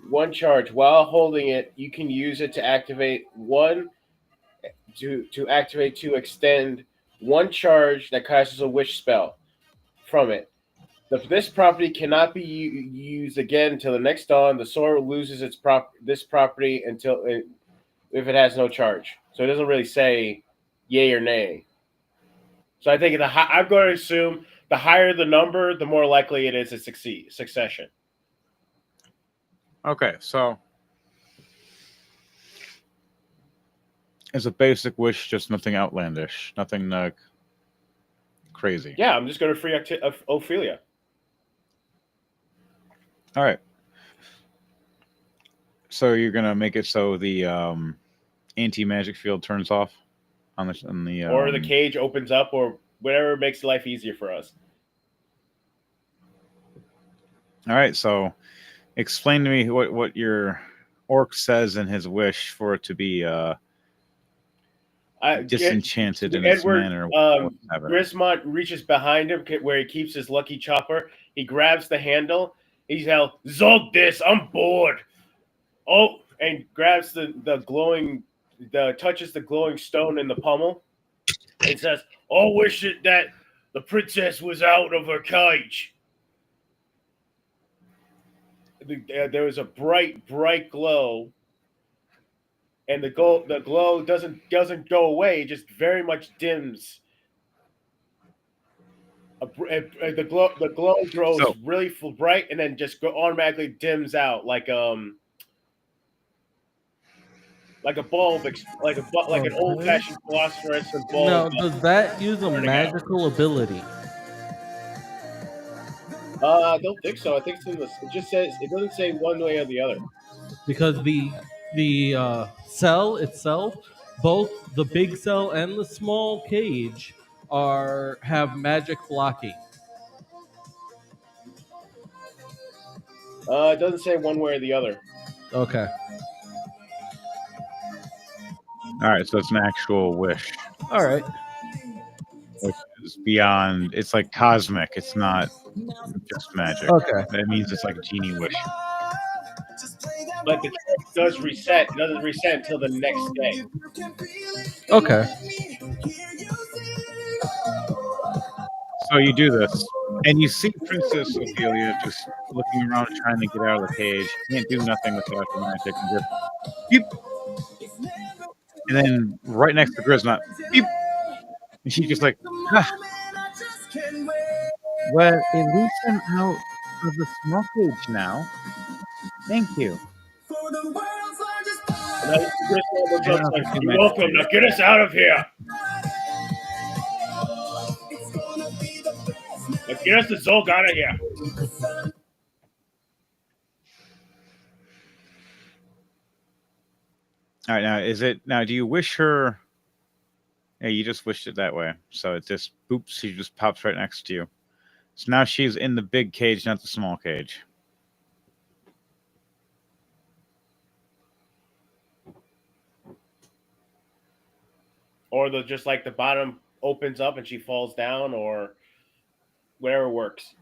1 charge. While holding it, you can use it to activate to extend 1 charge that casts a wish spell from it. This property cannot be used again until the next dawn. The sword loses this property until if it has no charge. So it doesn't really say yay or nay. So I think I'm going to assume the higher the number, the more likely it is to succession. Okay, so it's a basic wish, just nothing outlandish, nothing crazy. Yeah, I'm just going to free Ophelia. All right. So you're gonna make it so the anti-magic field turns off on the or the cage opens up, or whatever makes life easier for us. All right. So explain to me what your orc says in his wish for it to be disenchanted in its manner. Grismont reaches behind him where he keeps his lucky chopper. He grabs the handle. He's yelled, "Zog this! I'm bored." Oh, and grabs touches the glowing stone in the pommel. It says, "I wish that the princess was out of her cage." There was a bright bright glow, and the glow doesn't go away; it just very much dims. The glow grows really bright, and then just automatically dims out like a bulb, like an old-fashioned phosphorescent bulb. Now, does that use a magical ability? I don't think so. I think it just says, it doesn't say one way or the other. Because the cell itself, both the big cell and the small cage, have magic blocking. It doesn't say one way or the other. Okay. All right, so it's an actual wish. All right. Which is beyond. It's like cosmic. It's not just magic. Okay. That means it's like a genie wish. But the charge does reset. It doesn't reset until the next day. Okay. So you do this, and you see Princess Ophelia just looking around, trying to get out of the cage. Can't do nothing without her magic. And just beep. And then right next to Grismont, beep. And she's just like, ah. Well, at least I'm out of the small cage now. Thank you. You're welcome. Now get us out of here. Now get us the Zog out of here. All right, now do you wish her? Yeah, you just wished it that way. So it just boops, she just pops right next to you. So now she's in the big cage, not the small cage. Or just like the bottom opens up and she falls down, or whatever works.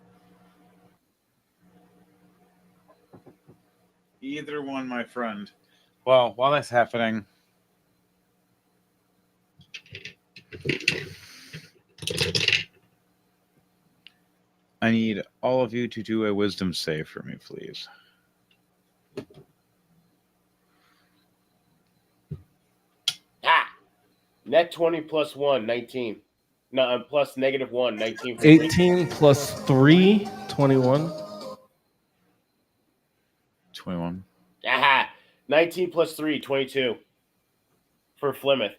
Either one, my friend. Well, while that's happening, I need all of you to do a wisdom save for me, please. Net 20 plus 1, 19. No, plus -1, 19. 18 plus 3, 21. 21. Aha! 19 plus 3, 22. For Plymouth.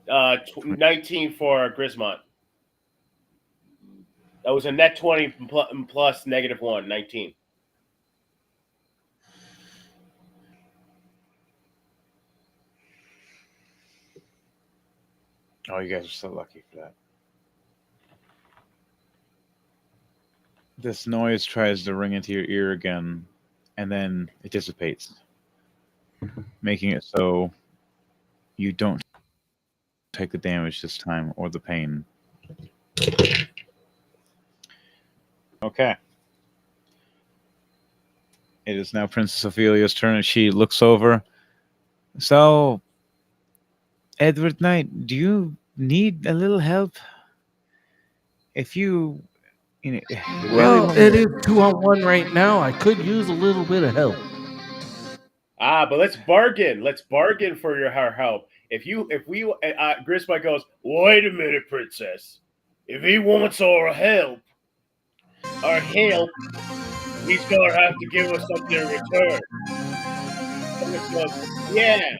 19 for Grismont. That was a net 20 plus -1, 19. Oh, you guys are so lucky for that. This noise tries to ring into your ear again, and then it dissipates, making it so you don't take the damage this time or the pain. Okay. It is now Princess Ophelia's turn, and she looks over. So, Edward Knight, do you need a little help? If you, really Well, want it is 2-on-1 right now. I could use a little bit of help. But let's bargain. Let's bargain for our help. Grisma goes, wait a minute, princess. If he wants our help, he's gonna have to give us something in return. And it goes, yeah.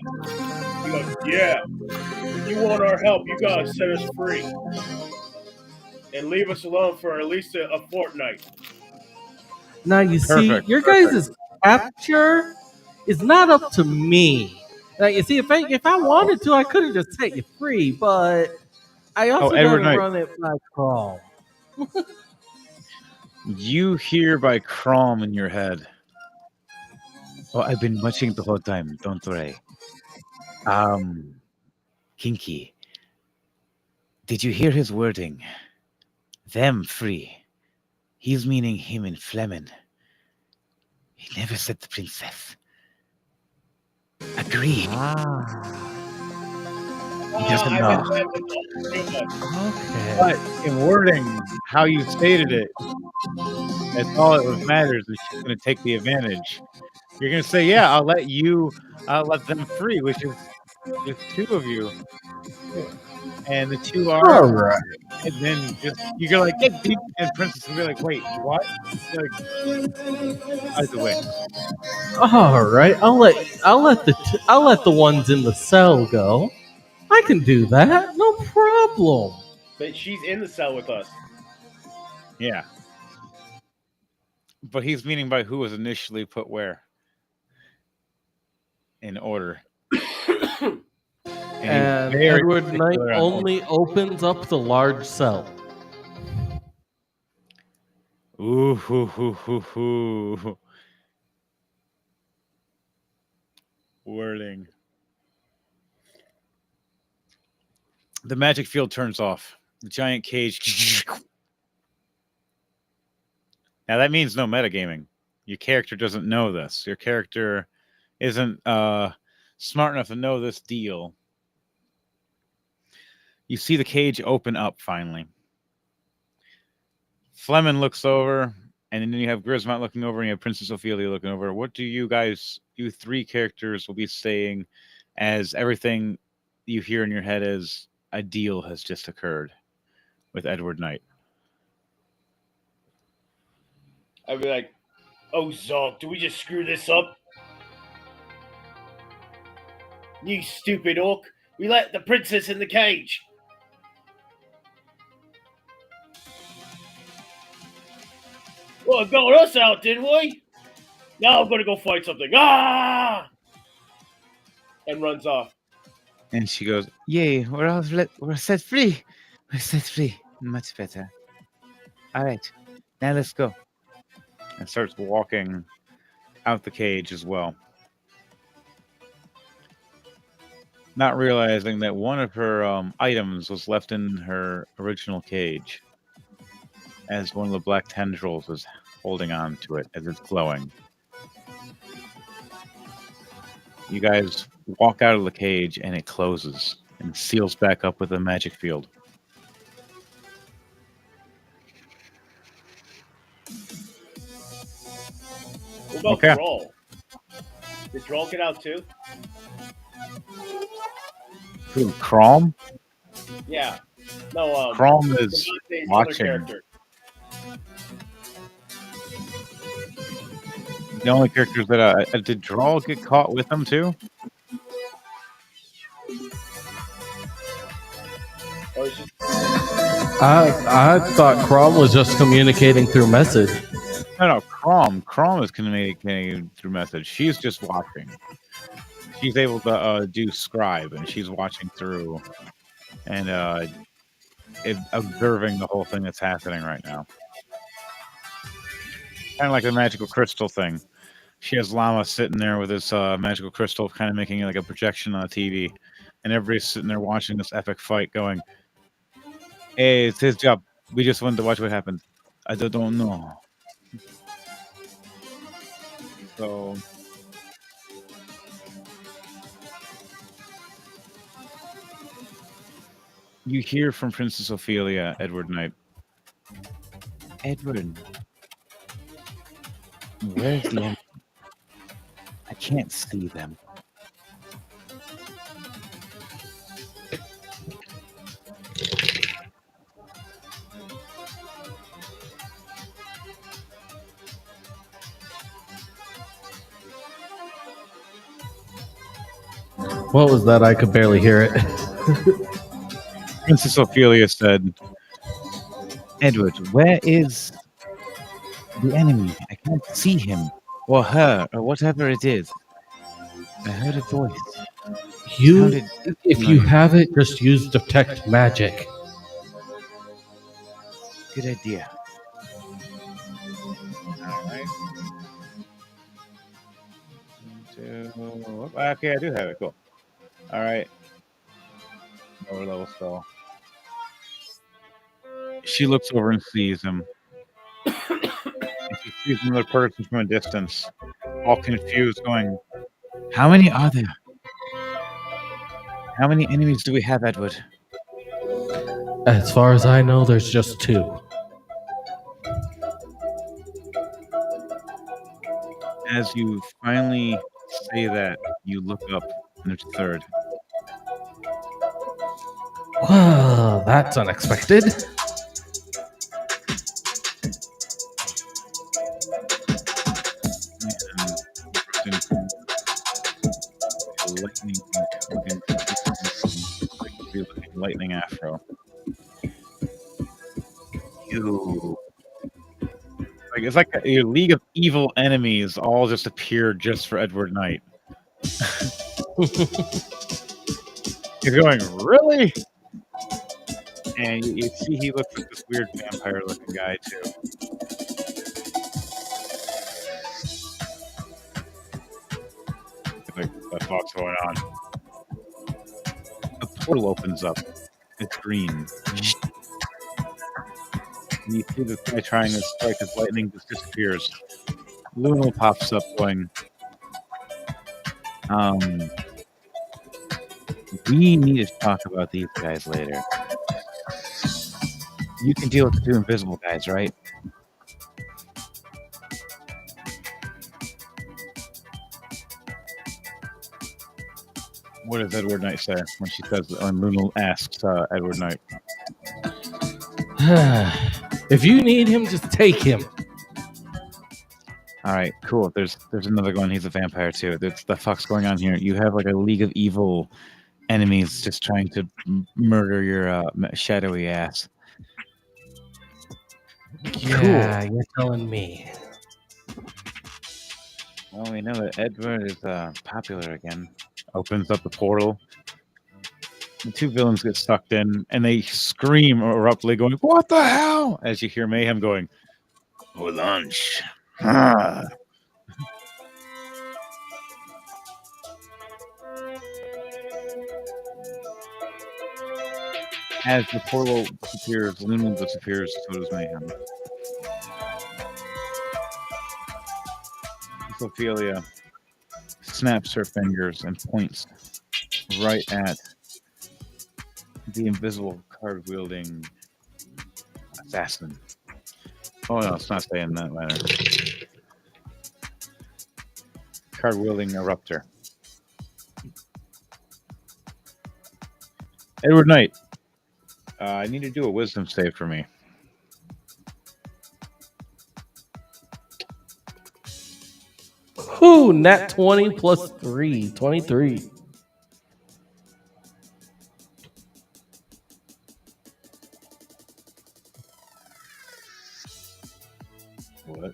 He goes, yeah. If you want our help, you gotta set us free and leave us alone for at least a fortnight. Now, you see, Perfect, your perfect. guys' capture is not up to me. Now, you see, if I wanted to, I could have just set you free, but I also Edward gotta Knight. run it by Crawl. You hear by Crom in your head. Oh, I've been watching the whole time. Don't worry. Kinky. Did you hear his wording? Them free. He's meaning him and Fleming. He never said the princess. Agreed. He doesn't know. Okay. But in wording, how you stated it, that's all that matters. Is she's going to take the advantage. You're going to say, "Yeah, I'll let them free," which is just two of you, and the two All are, right. and then just you go like, "Get deep," and Princess will be like, "Wait, what?" Like, either way, All right. I'll let the ones in the cell go. I can do that. No problem. But she's in the cell with us. yeah. But he's meaning by who was initially put where in order. And very Edward Knight particular on only opens up the large cell. Ooh, hoo, hoo, hoo, hoo. Wording. The magic field turns off. The giant cage. Now that means no metagaming. Your character doesn't know this. Your character isn't smart enough to know this deal. You see the cage open up finally. Fleming looks over, and then you have Grismont looking over, and you have Princess Ophelia looking over. What do you three characters, will be saying as everything you hear in your head is a deal has just occurred with Edward Knight? I'd be like, oh, Zog, do we just screw this up? You stupid orc. We let the princess in the cage. Well, it got us out, didn't we? Now I'm going to go fight something. Ah! And runs off. And she goes, "Yay, we're set free. We're set free. Much better. All right, now let's go." And starts walking out the cage as well. Not realizing that one of her items was left in her original cage, as one of the black tendrils is holding on to it as it's glowing. You guys walk out of the cage and it closes and seals back up with a magic field. What about Okay. Drawl? Did Drawl get out too? Who, Crom? Yeah. No, Crom is Devante's watching. other character. The only characters that did Drawl get caught with them too? Or is it I thought Crom was just communicating through message. No, Crom. Crom is communicating through message. She's just watching. She's able to do scribe, and she's watching through and observing the whole thing that's happening right now. Kind of like the magical crystal thing. She has Llama sitting there with this magical crystal, kind of making like a projection on the TV, and everybody's sitting there watching this epic fight, going, "Hey, it's his job. We just wanted to watch what happens. I don't know." So you hear from Princess Ophelia, Edward Knight. Edward, where's the enemy? I can't see them. What was that? I could barely hear it. Princess Ophelia said, Edward, where is the enemy? I can't see him or her or whatever it is. I heard a voice. If you have it, just use detect magic. Good idea. All right. Okay, I do have it. Cool. All right. Lower level spell. She looks over and sees him. And she sees another person from a distance, all confused, going, "How many are there? How many enemies do we have, Edward?" As far as I know, there's just 2. As you finally say that, you look up, and there's a third. Well, that's unexpected. Lightning afro. You. Like it's like a league of evil enemies all just appeared just for Edward Knight. You're going, really? And you see he looks like this weird vampire-looking guy too. Like the fuck's going on? A portal opens up. It's green. And you see this guy trying to strike his lightning just disappears. Luna pops up going, we need to talk about these guys later. You can deal with the 2 invisible guys, right? What does Edward Knight say when she says when Luna asks Edward Knight? If you need him, just take him. All right, cool. There's another one. He's a vampire too. That's the fuck's going on here. You have like a league of evil enemies just trying to murder your shadowy ass. Yeah, you're telling me. Well, we know that Edward is popular again. Opens up the portal. The 2 villains get sucked in, and they scream abruptly, going, "What the hell?" As you hear Mayhem going, "For lunch." As the portal disappears, Luna disappears, so does Mayhem. Ophelia snaps her fingers and points right at the invisible card-wielding assassin. Oh no, it's not saying that matter. Card-wielding eruptor. Edward Knight, I need to do a wisdom save for me. Ooh, nat 20 plus 3, 23. What?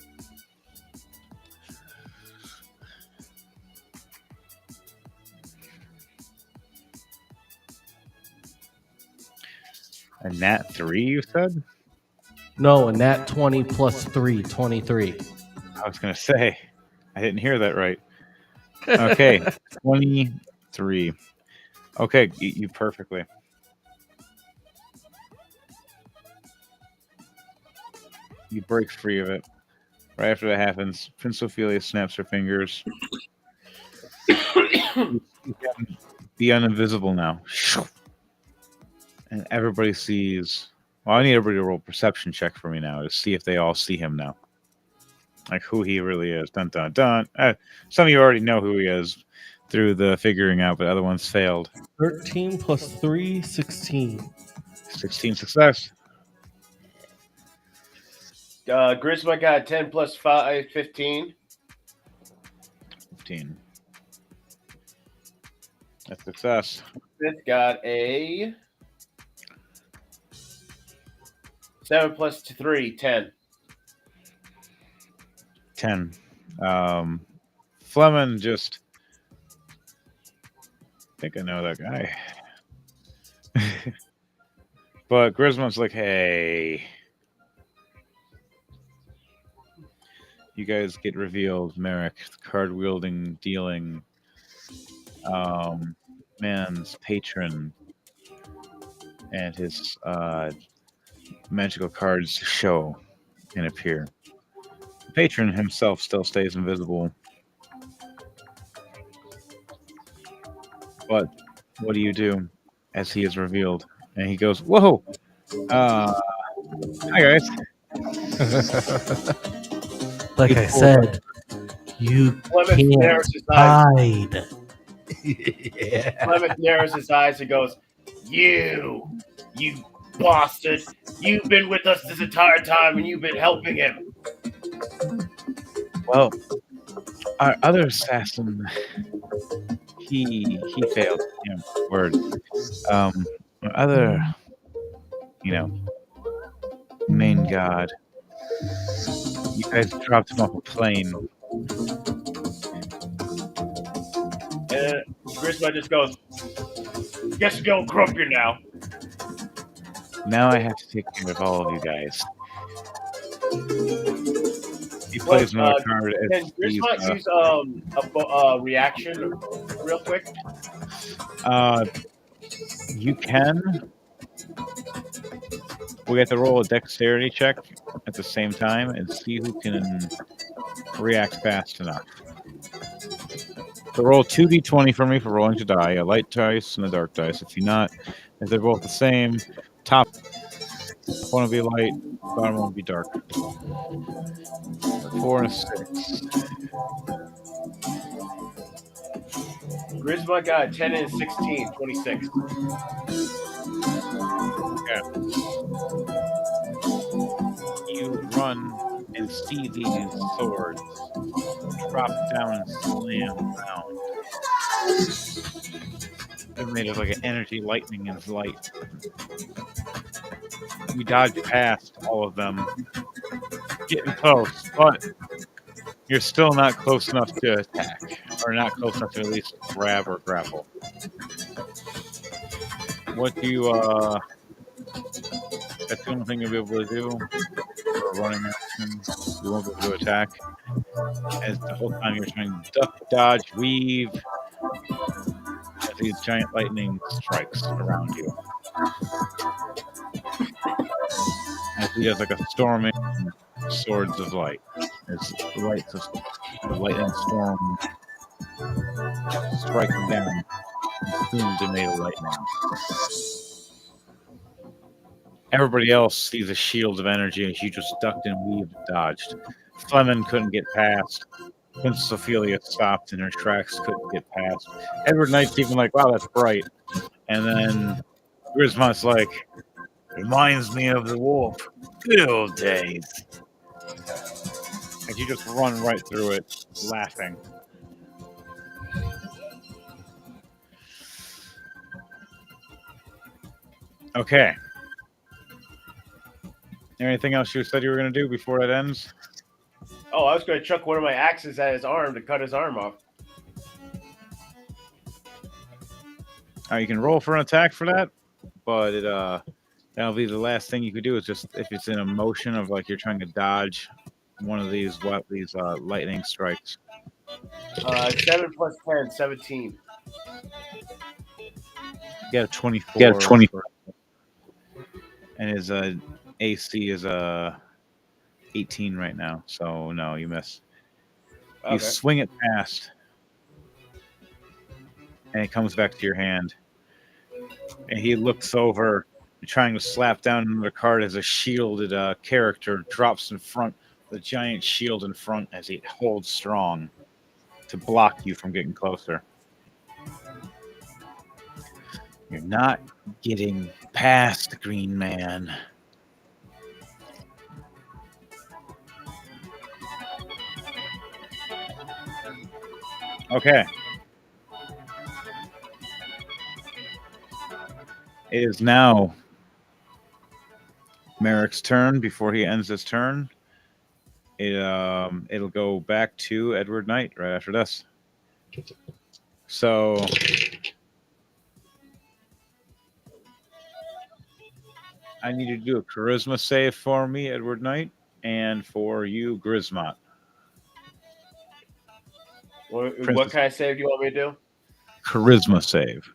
A nat 3, you said? No, a nat 20 plus 3, 23. I was going to say, I didn't hear that right. Okay, 23. Okay, you perfectly. You break free of it. Right after that happens, Prince Ophelia snaps her fingers. You can be uninvisible now. And everybody sees. Well, I need everybody to roll a perception check for me now to see if they all see him now. Like who he really is. Dun dun dun. Some of you already know who he is through the figuring out, but other ones failed. 13 plus 3, 16. 16 success. Grisma got 10 plus 5, 15. 15. That's success. Fifth got a 7 plus 3, 10. 10. Fleming just. I think I know that guy. But Grisman's like, hey. You guys get revealed. Merrick, card wielding, dealing, man's patron, and his magical cards show and appear. The patron himself still stays invisible. But what do you do as he is revealed? And he goes, whoa! Hi, guys. Like I said, you Clement can't narrows his eyes. hide. Yeah. Clement narrows his eyes and goes, You bastard. You've been with us this entire time and you've been helping him. Well, our other assassin, he failed. You know, word. Our other, main god. You guys dropped him off a plane. And Grisma just goes, Guess you're going crumpier now. Now I have to take care of all of you guys. He plays another card. Can Grisma use a reaction real quick? You can. We have to roll a dexterity check at the same time and see who can react fast enough. So roll 2d20 for me for rolling to die, a light dice and a dark dice. If they're both the same, top one will be light, bottom one will be dark. 4 and a 6. Grisma got 10 and 16, 26. Okay. You run and see these swords drop down and slam down. They're made of like an energy lightning and light. You dodge past all of them, getting close, but you're still not close enough to attack, or not close enough to at least grab or grapple. What do you, that's the only thing you'll be able to do for a running action. You won't be able to attack. As the whole time you're trying to duck, dodge, weave, as these giant lightning strikes around you. As he does like a storming swords of light. As the lightning storm striking down, consumed and made of lightning. Everybody else sees a shield of energy as you just ducked and weaved and dodged. Fleming couldn't get past. Princess Ophelia stopped in her tracks, couldn't get past. Edward Knight's even like, wow, that's bright. And then Grisma's like, reminds me of the wolf. Good old days. And you just run right through it, laughing. Okay. Anything else you said you were going to do before that ends? Oh, I was going to chuck one of my axes at his arm to cut his arm off. You can roll for an attack for that, but That'll be the last thing you could do. Is just if it's in a motion of like you're trying to dodge one of these lightning strikes. 7 plus 10, 17. You got a 24. And his AC is 18 right now. So no, you miss. Okay. You swing it past, and it comes back to your hand. And he looks over, trying to slap down another card as a shielded character drops in front, the giant shield in front as it holds strong to block you from getting closer. You're not getting past the Green Man. Okay. It is now Merrick's turn. Before he ends his turn, it'll go back to Edward Knight right after this. So I need you to do a charisma save for me, Edward Knight, and for you, Grismot. What kind of save do you want me to do? Charisma save.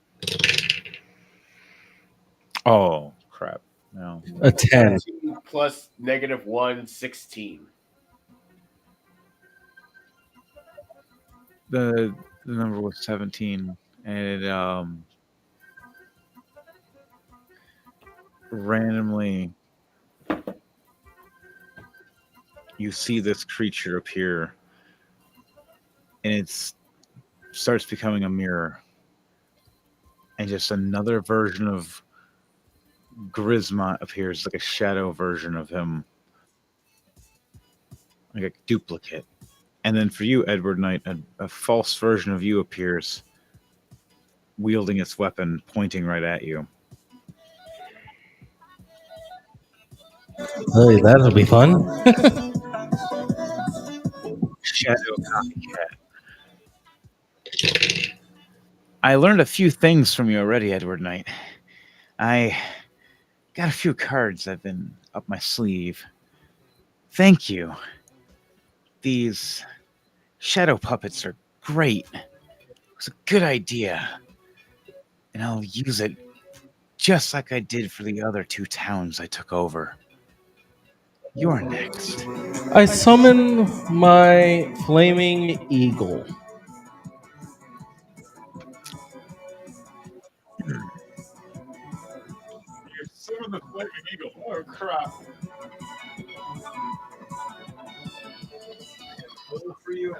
Oh, crap. No. A 10. Plus -1, 16. The number was 17, and it randomly you see this creature appear, and it starts becoming a mirror, and just another version of Grismot appears, like a shadow version of him, like a duplicate. And then for you, Edward Knight, a false version of you appears, wielding its weapon, pointing right at you. Hey, that'll be fun. Shadow copycat. I learned a few things from you already, Edward Knight. I got a few cards I've been up my sleeve. Thank you. These shadow puppets are great. It was a good idea. And I'll use it just like I did for the other 2 towns I took over. You're next. I summon my flaming eagle. You summon the flaming eagle. Oh, crap. For you.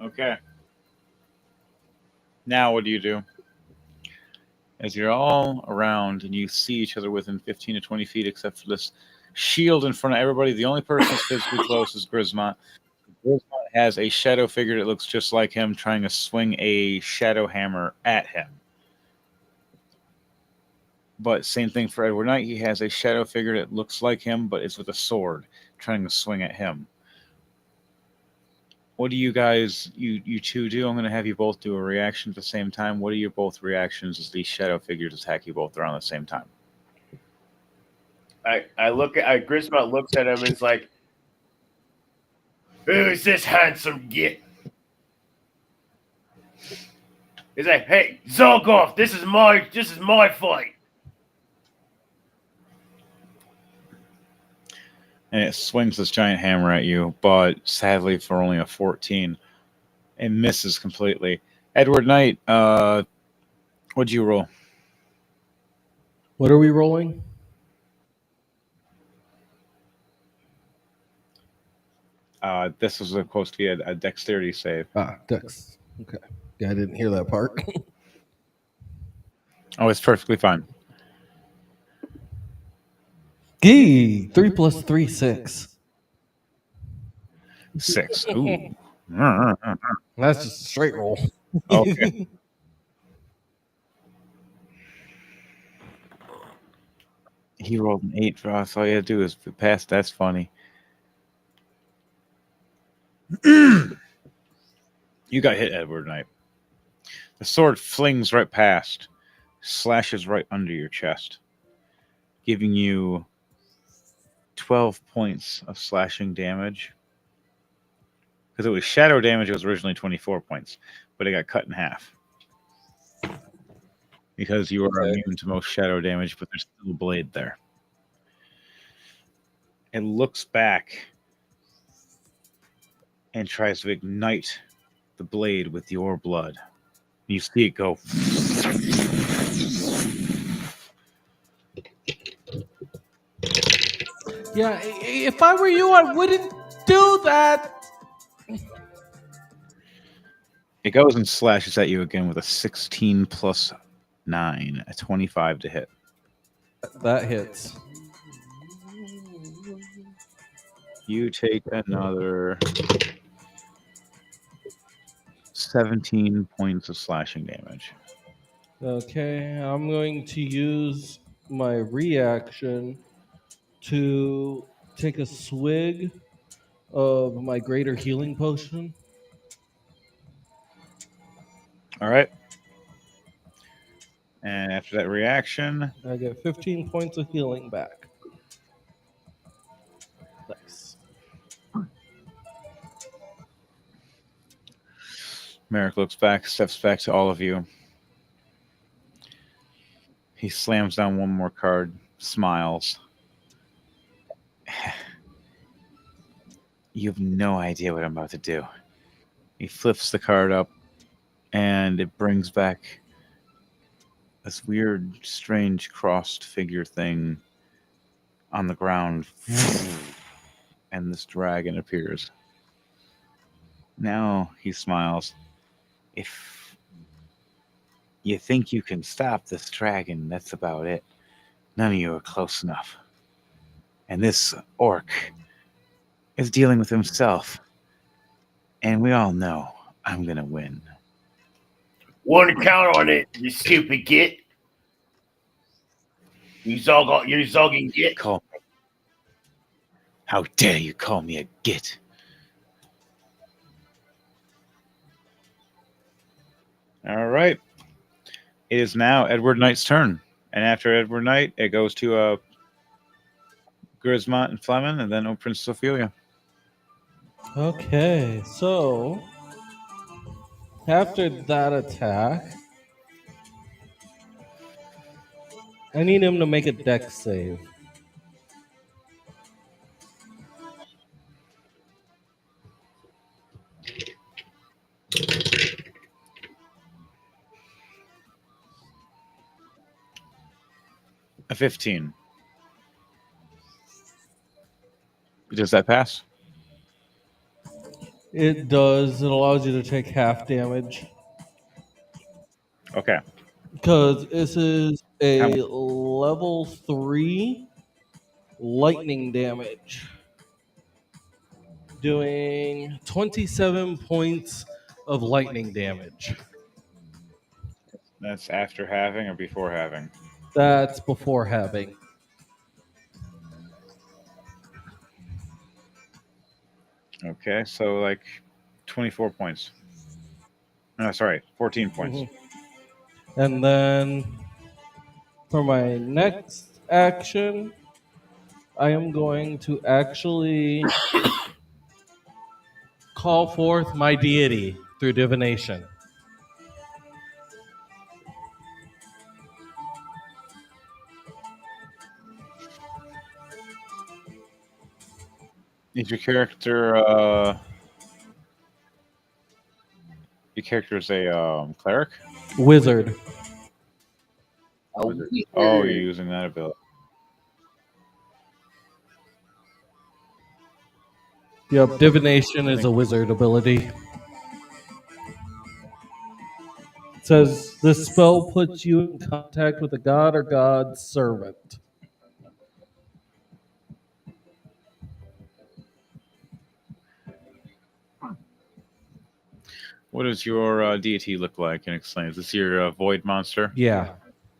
Okay. Now what do you do? As you're all around and you see each other within 15 to 20 feet, except for this shield in front of everybody, the only person that's physically close is Grismot. Grismot has a shadow figure that looks just like him, trying to swing a shadow hammer at him. But same thing for Edward Knight. He has a shadow figure that looks like him, but it's with a sword, trying to swing at him. What do you guys, you two do? I'm going to have you both do a reaction at the same time. What are your both reactions as these shadow figures attack you both around the same time? Grismot looks at him and is like, "Who's this handsome git?" He's like, "Hey, Zolgoth, this is my fight." And it swings this giant hammer at you, but sadly for only a 14, it misses completely. Edward Knight, what'd you roll? What are we rolling? This was supposed to be a dexterity save. Dex. Okay. Yeah, I didn't hear that part. Oh, it's perfectly fine. Gee, 3 plus 3, 6. 6. Ooh. That's just a straight roll. Okay. He rolled an 8 for us. All you had to do is pass. That's funny. You got hit, Edward Knight. The sword flings right past, slashes right under your chest, giving you 12 points of slashing damage. Because it was shadow damage, it was originally 24 points, but it got cut in half. Because you are immune to most shadow damage, but there's still a blade there. It looks back and tries to ignite the blade with your blood. You see it go. Yeah, if I were you, I wouldn't do that. It goes and slashes at you again with a 16 plus 9, a 25 to hit. That hits. You take another 17 points of slashing damage. Okay, I'm going to use my reaction to take a swig of my greater healing potion. All right. And after that reaction, I get 15 points of healing back. Nice. Merrick looks back, steps back to all of you. He slams down one more card, smiles. You have no idea what I'm about to do. He flips the card up, and it brings back this weird, strange crossed figure thing on the ground. And this dragon appears. Now he smiles. If you think you can stop this dragon, that's about it. None of you are close enough. And this orc is dealing with himself. And we all know I'm going to win. Wouldn't count on it, you stupid git. You zogging git. Call me. How dare you call me a git? All right. It is now Edward Knight's turn. And after Edward Knight, it goes to Grismont and Fleming, and then Princess Ophelia. Okay, so after that attack, I need him to make a dex save. A 15. Does that pass? It does. It allows you to take half damage. Okay. Because this is a How- level 3 lightning damage. Doing 27 points of lightning damage. That's after having or before having? That's before having. Okay, so like 24 points. No, sorry, 14 points. And then for my next action, I am going to actually call forth my deity through divination. Is your character is a cleric? Wizard. Oh, Oh, you're using that ability. Yep, divination is a wizard ability. says this spell puts you in contact with a god or god's servant. What does your deity look like? And explain. Is this your void monster? Yeah.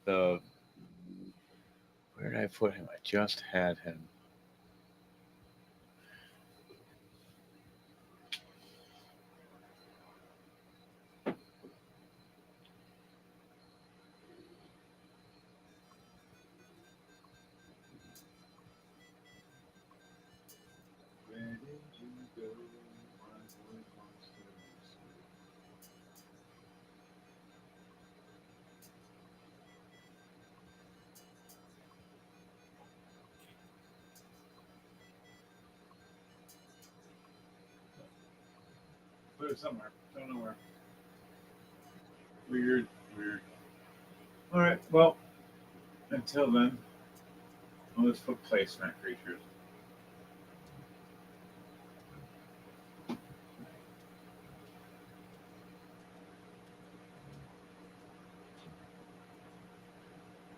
The Where did I put him? I just had him. Where did you go, my void monster? Put it somewhere. Don't know where. Weird. All right. Well, until then, let's put placement creatures.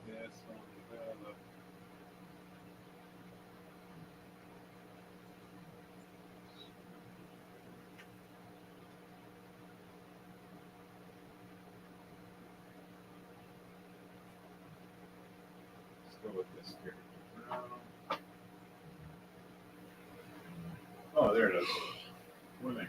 Yes. Let's go with this here. Oh, there it is. Winning.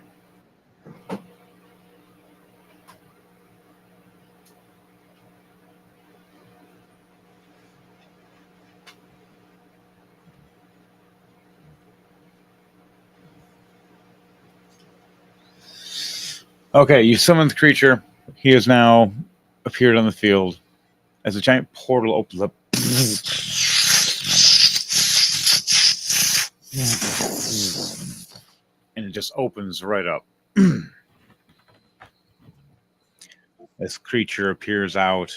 Okay, you summoned the creature. He has now appeared on the field as a giant portal opens up. And it just opens right up. This creature appears out,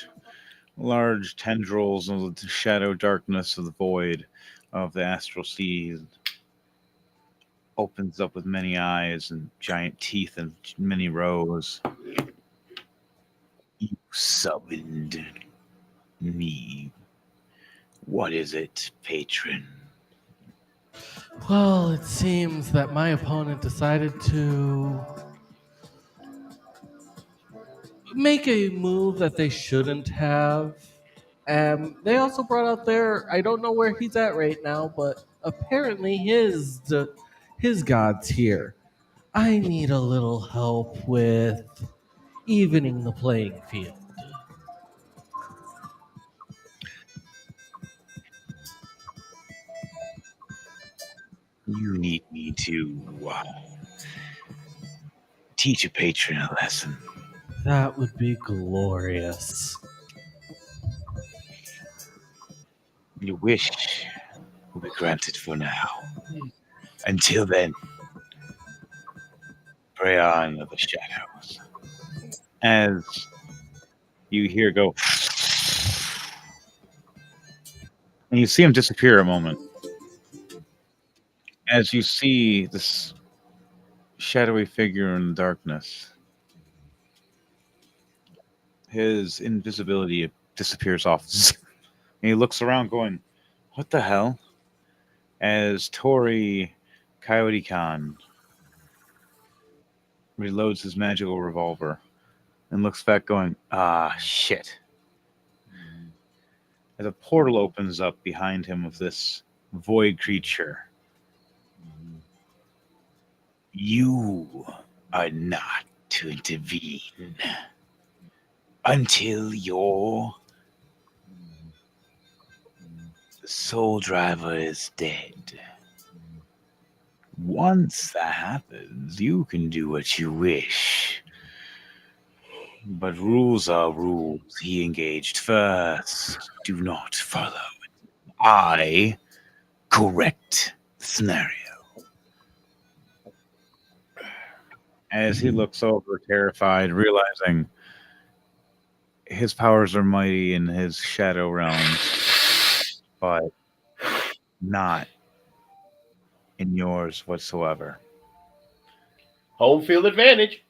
large tendrils of the shadow darkness of the void of the astral seas. Opens up with many eyes and giant teeth and many rows. You summoned me. What is it, patron? Well, it seems that my opponent decided to make a move that they shouldn't have. They also brought out I don't know where he's at right now, but apparently his god's here. I need a little help with evening the playing field. You need me to teach a patron a lesson. That would be glorious. Your wish will be granted for now. Until then, pray on of the shadows. As you hear go, and you see him disappear a moment. As you see this shadowy figure in the darkness, his invisibility disappears off. And he looks around going, what the hell? As Tori Coyote Khan reloads his magical revolver and looks back going, shit. As a portal opens up behind him of this void creature. You are not to intervene until your soul driver is dead. Once that happens, you can do what you wish. But rules are rules. He engaged first. Do not follow. I correct the scenario. As he looks over, terrified, realizing his powers are mighty in his shadow realms, but not in yours whatsoever. Home field advantage.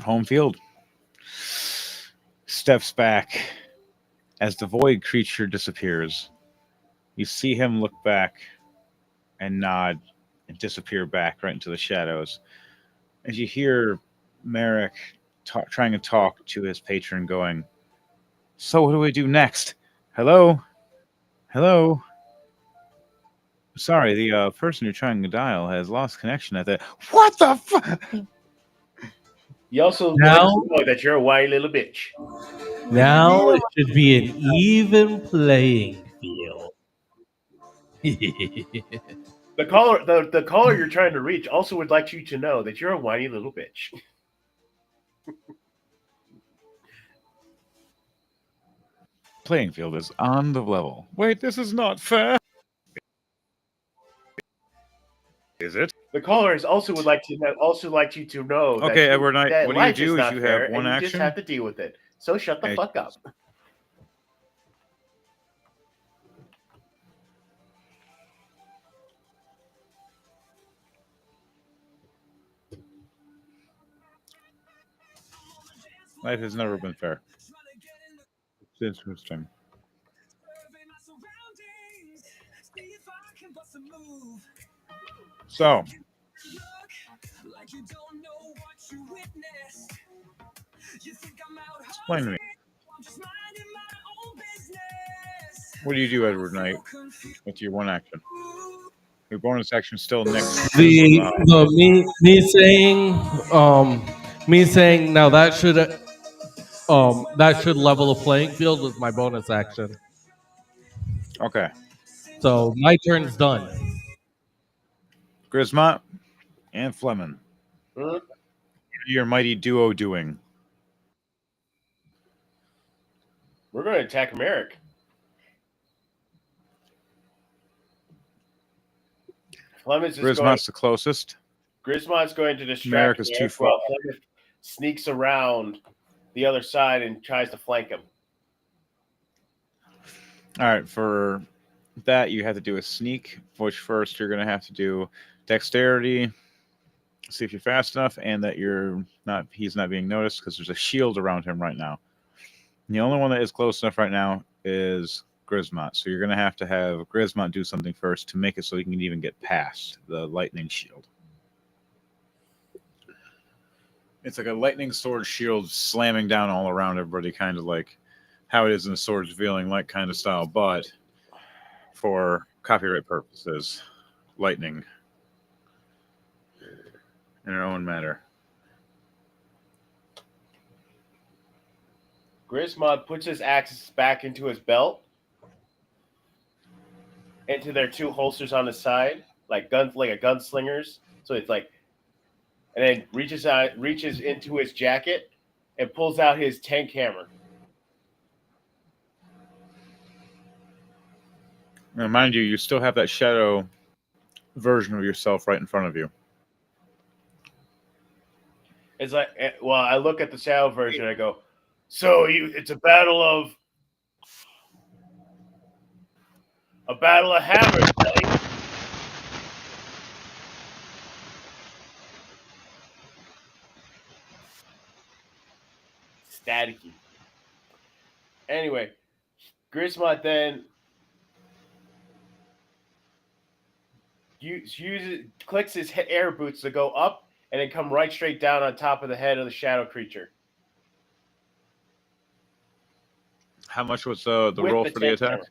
Home field. Steps back as the void creature disappears. You see him look back and nod and disappear back right into the shadows. As you hear Merrick trying to talk to his patron, going, "So, what do we do next? Hello? Hello? Sorry, the person you're trying to dial has lost connection at the. What the fuck? He also Now- lets you know that you're a whiny little bitch. Now it should be an even playing field. The caller you're trying to reach also would like you to know that you're a whiny little bitch. Playing field is on the level. Wait, this is not fair. Is it? The caller is also would like to you to know that, Okay, Edward Knight, that what do you life do is is not you fair have one and you just action? have to deal with it. So shut the Hey. fuck up. Life has never been fair. It's interesting. So, explain to me. What do you do, Edward Knight, with your one action? Your bonus action still next. Me saying now that should level the playing field with my bonus action. Okay. So my turn's done. Grismont and Fleming. Hmm? What are your mighty duo doing? We're going to attack Merrick. Fleming's Grismont's the closest. Grismont's going to distract Merrick is too far. while Fleming sneaks around the other side and tries to flank him. All right, for that you have to do a sneak, which first you're going to have to do dexterity, see if you're fast enough, and that he's not being noticed because there's a shield around him right now. And the only one that is close enough right now is Grismont. So you're going to have Grismont do something first to make it so he can even get past the lightning shield. It's like a lightning sword shield slamming down all around everybody, kind of like how it is in the Swords of Revealing Light kind of style, but for copyright purposes, lightning in our own matter. Grismont puts his axes back into his belt, into their two holsters on his side, like a gunslinger's. So it's like, and then reaches into his jacket and pulls out his tank hammer. Now, mind you, you still have that shadow version of yourself right in front of you. It's like, well, I look at the shadow version and I go, so it's a battle of hammers, buddy. Staticky. Anyway, Grismont then clicks his air boots to go up and then come right straight down on top of the head of the shadow creature. How much was the With roll for the tank attack? hammer.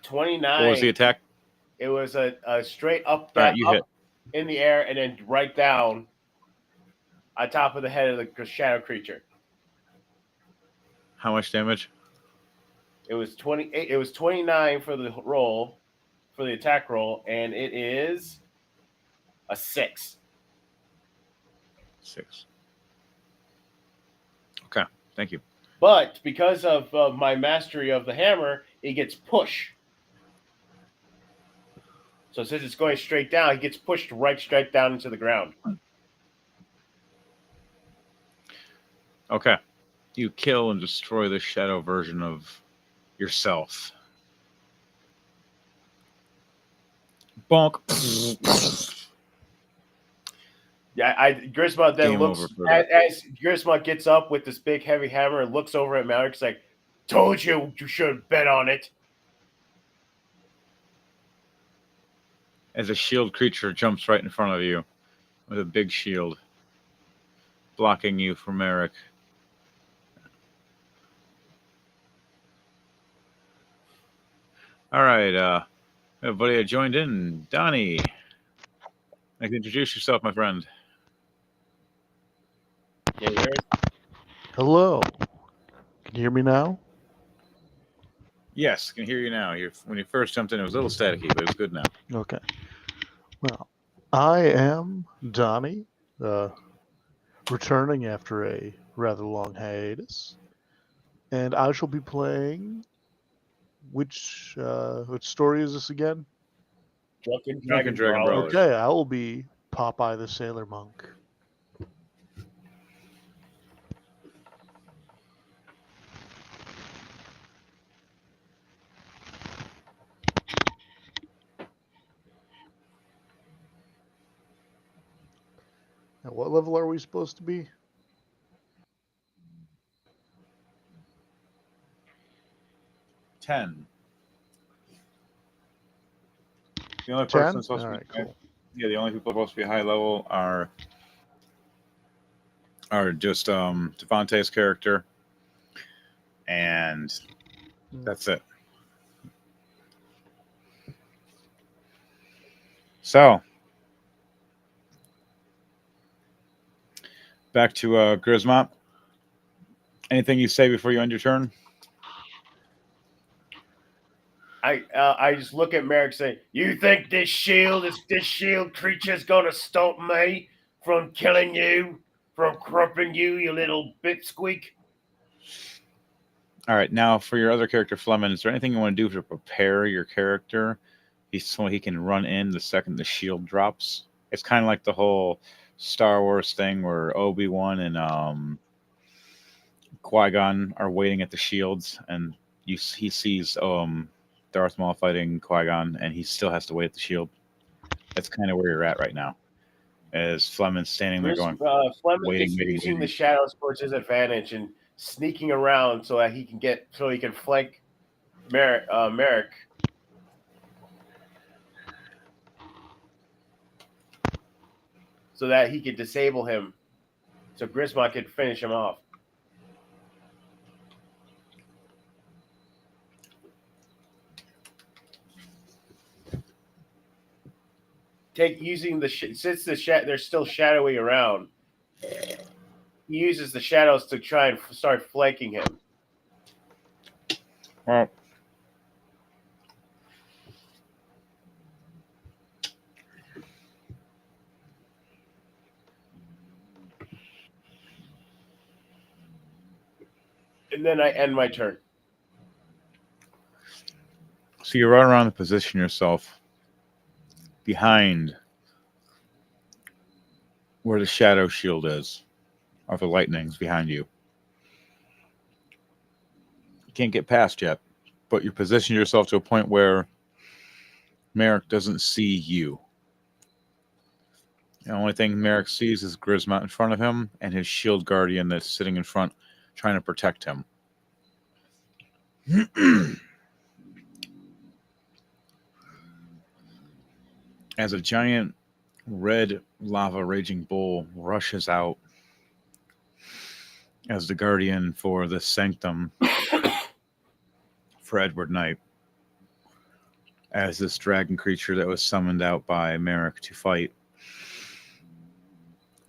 29. What was the attack? It was a straight up, All right, you up hit. in the air and then right down on top of the head of the shadow creature. How much damage? It was 28. It was 29 for the roll, for the attack roll, and it is a 6. 6. Okay, thank you. But because of my mastery of the hammer, it gets push. So since it's going straight down, he gets pushed right straight down into the ground. Okay. You kill and destroy the shadow version of yourself. Bonk. Yeah, Grisma then Game looks over for that. as Grisma gets up with this big heavy hammer and looks over at Merrick's like, "Told you should bet on it." As a shield creature jumps right in front of you with a big shield, blocking you from Merrick. All right, everybody that joined in. Donnie, I can introduce yourself, my friend. Yeah, you hear it? Hello. Can you hear me now? Yes, can hear you now. When you first jumped in, it was a little staticky, but it's good now. Okay. Well, I am Donnie, returning after a rather long hiatus, and I shall be playing. Which story is this again? Drunken Drunken Dragon Dragon Brawlers. Brawlers. Okay, I will be Popeye the Sailor Monk. Now, what level are we supposed to be? 10. The only 10? person supposed All to right, be cool. yeah, the only people supposed to be high level are just Devontae's character, and that's it. So back to Grismont. Anything you say before you end your turn? I just look at Merrick saying, "You think this shield creature's gonna stop me from killing you, from crumping you, you little bitsqueak?" All right, now for your other character, Fleming, is there anything you want to do to prepare your character so he can run in the second the shield drops? It's kind of like the whole Star Wars thing where Obi-Wan and Qui-Gon are waiting at the shields, and he sees Darth Maul fighting Qui-Gon, and he still has to wait at the shield. That's kind of where you're at right now, as Fleming's standing there going, Fleming waiting, is waiting, using the waiting. shadows towards his advantage and sneaking around so that he can flank Merrick. So that he could disable him, so Grisma could finish him off. Since they're still shadowy around, he uses the shadows to try and start flanking him. Well, And then I end my turn. so you run around and position yourself behind where the shadow shield is, or the lightning's behind you. You can't get past yet, but you position yourself to a point where Merrick doesn't see you. The only thing Merrick sees is Grismont in front of him and his shield guardian that's sitting in front trying to protect him. As a giant red lava raging bull rushes out as the guardian for the sanctum for Edward Knight, as this dragon creature that was summoned out by Merrick to fight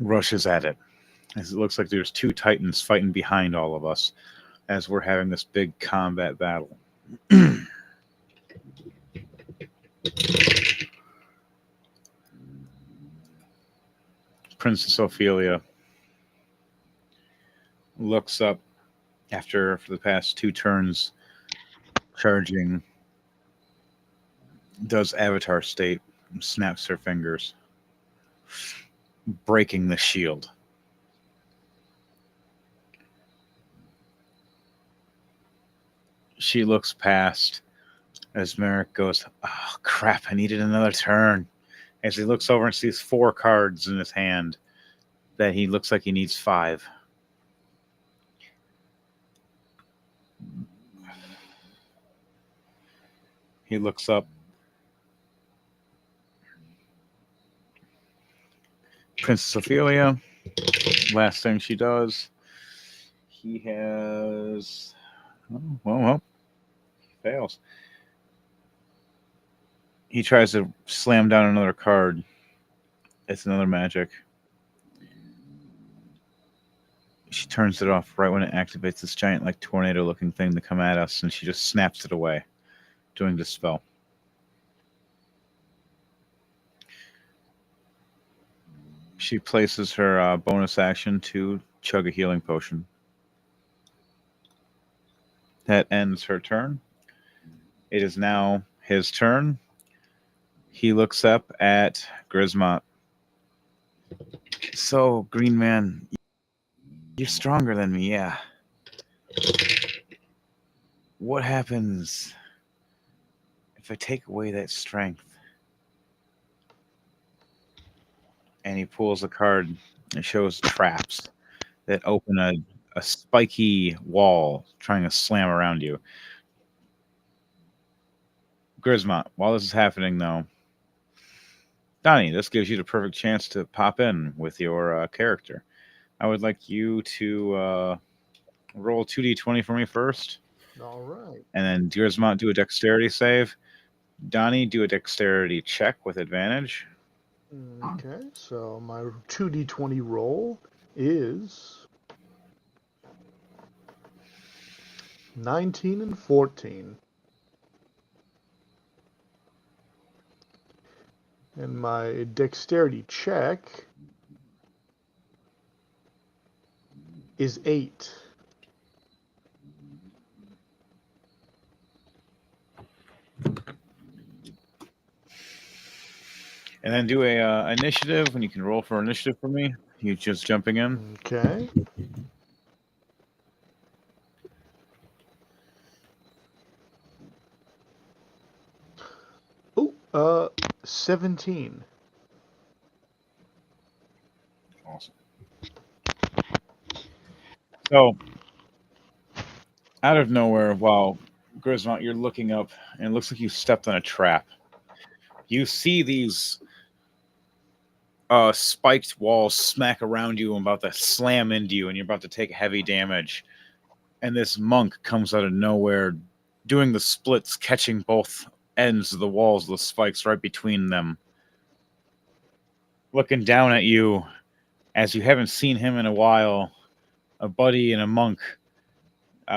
rushes at it, as it looks like there's two titans fighting behind all of us as we're having this big combat battle. Princess Ophelia looks up for the past 2 turns charging, does Avatar State, snaps her fingers, breaking the shield. She looks past as Merrick goes, "Oh, crap, I needed another turn." As he looks over and sees 4 cards in his hand, that he looks like he needs 5. He looks up. Princess Ophelia, last thing she does, he has. Well, he fails. He tries to slam down another card. It's another magic. She turns it off right when it activates this giant, like, tornado-looking thing to come at us, and she just snaps it away, doing the spell. She places her bonus action to chug a healing potion. That ends her turn. It is now his turn. He looks up at Grismont. So, Green Man, you're stronger than me, yeah. What happens if I take away that strength? And he pulls a card and shows traps that open a spiky wall trying to slam around you. Grismont, while this is happening, though, Donnie, this gives you the perfect chance to pop in with your character. I would like you to roll 2d20 for me first. All right. And then Grismont, do a dexterity save. Donnie, do a dexterity check with advantage. Okay, so my 2d20 roll is 19 and 14. And my dexterity check is 8. And then do a initiative. When you can roll for initiative for me. You just jumping in. Okay. Oh, 17. Awesome. So, out of nowhere, while Grismont, you're looking up, and it looks like you stepped on a trap. You see these spiked walls smack around you and about to slam into you, and you're about to take heavy damage. And this monk comes out of nowhere, doing the splits, catching both ends of the walls, the spikes right between them, looking down at you as you haven't seen him in a while. A buddy and a monk. You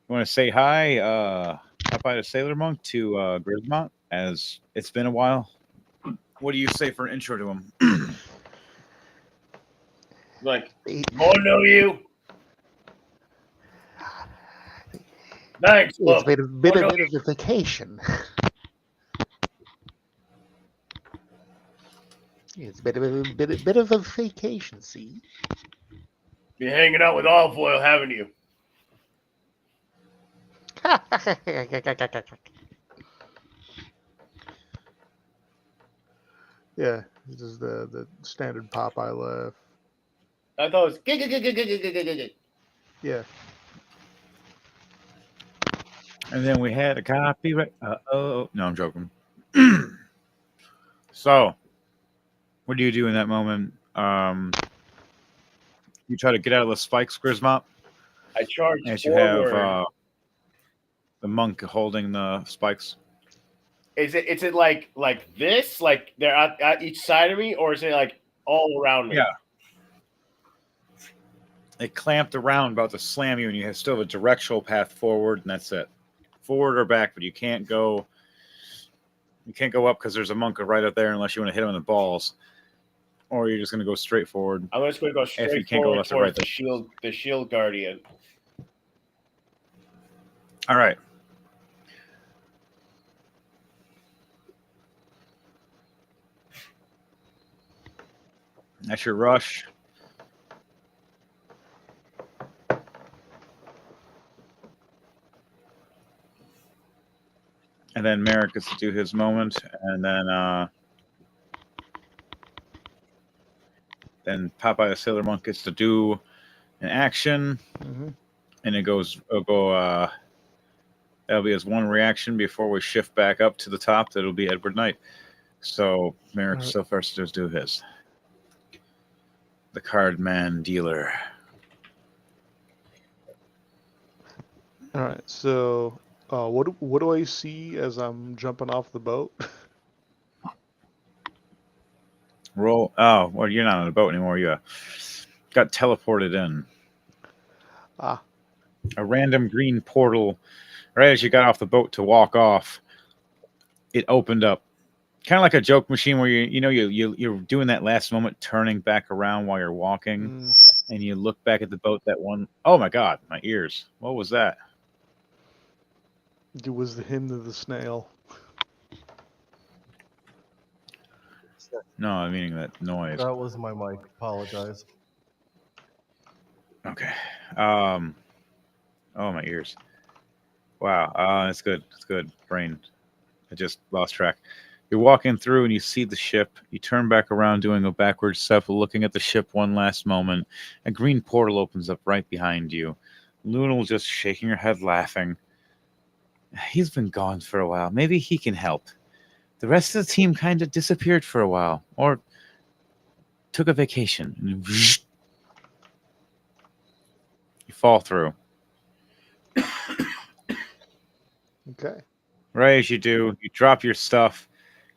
want to say hi? Hi to Sailor Monk to Grismont, as it's been a while. What do you say for an intro to him? Like, oh no, you. Thanks. It's Look, been a bit no, of a vacation. It's been a bit of a vacation, see? been hanging out with Olive Oil, haven't you? Yeah, this is the standard Popeye laugh. I thought it was. Yeah. And then we had a copyright. No, I'm joking. So, what do you do in that moment? You try to get out of the spikes, Grismont, I charged as you forward. have the monk holding the spikes. Is it like this? Like they're at each side of me, or is it like all around me? Yeah. They clamped around, about to slam you, and you still have a directional path forward, and that's it. Forward or back, but you can't go. You can't go up because there's a monk right up there, unless you want to hit him in the balls, or you're just going to go straight forward. I'm just going to go straight If you can't go forward left or right, towards the shield guardian. All right. That's your rush. And then Merrick gets to do his moment, and then then Popeye the Sailor Monk gets to do an action, Mm-hmm. and it'll go. That'll be his one reaction before we shift back up to the top. That'll be Edward Knight. So Merrick Alright. still first does do his. The card man dealer. All right. So, what do I see as I'm jumping off the boat? Roll. Oh, well, you're not on a boat anymore. You got teleported in. Ah. A random green portal. Right as you got off the boat to walk off, it opened up. Kind of like a joke machine where you're doing that last moment turning back around while you're walking, Mm, and you look back at the boat. That one, oh my God, my ears! What was that? it was the hymn of the snail. No, I'm meaning that noise. That was my mic. Apologize. Okay. Oh, my ears. Wow. That's good. It's good. Brain. I just lost track. You're walking through and you see the ship. You turn back around doing a backward step, looking at the ship one last moment. A green portal opens up right behind you. Lunal just shaking her head laughing. He's been gone for a while. Maybe he can help. The rest of the team kind of disappeared for a while. Or took a vacation. And you fall through. Okay. Right as you do, you drop your stuff.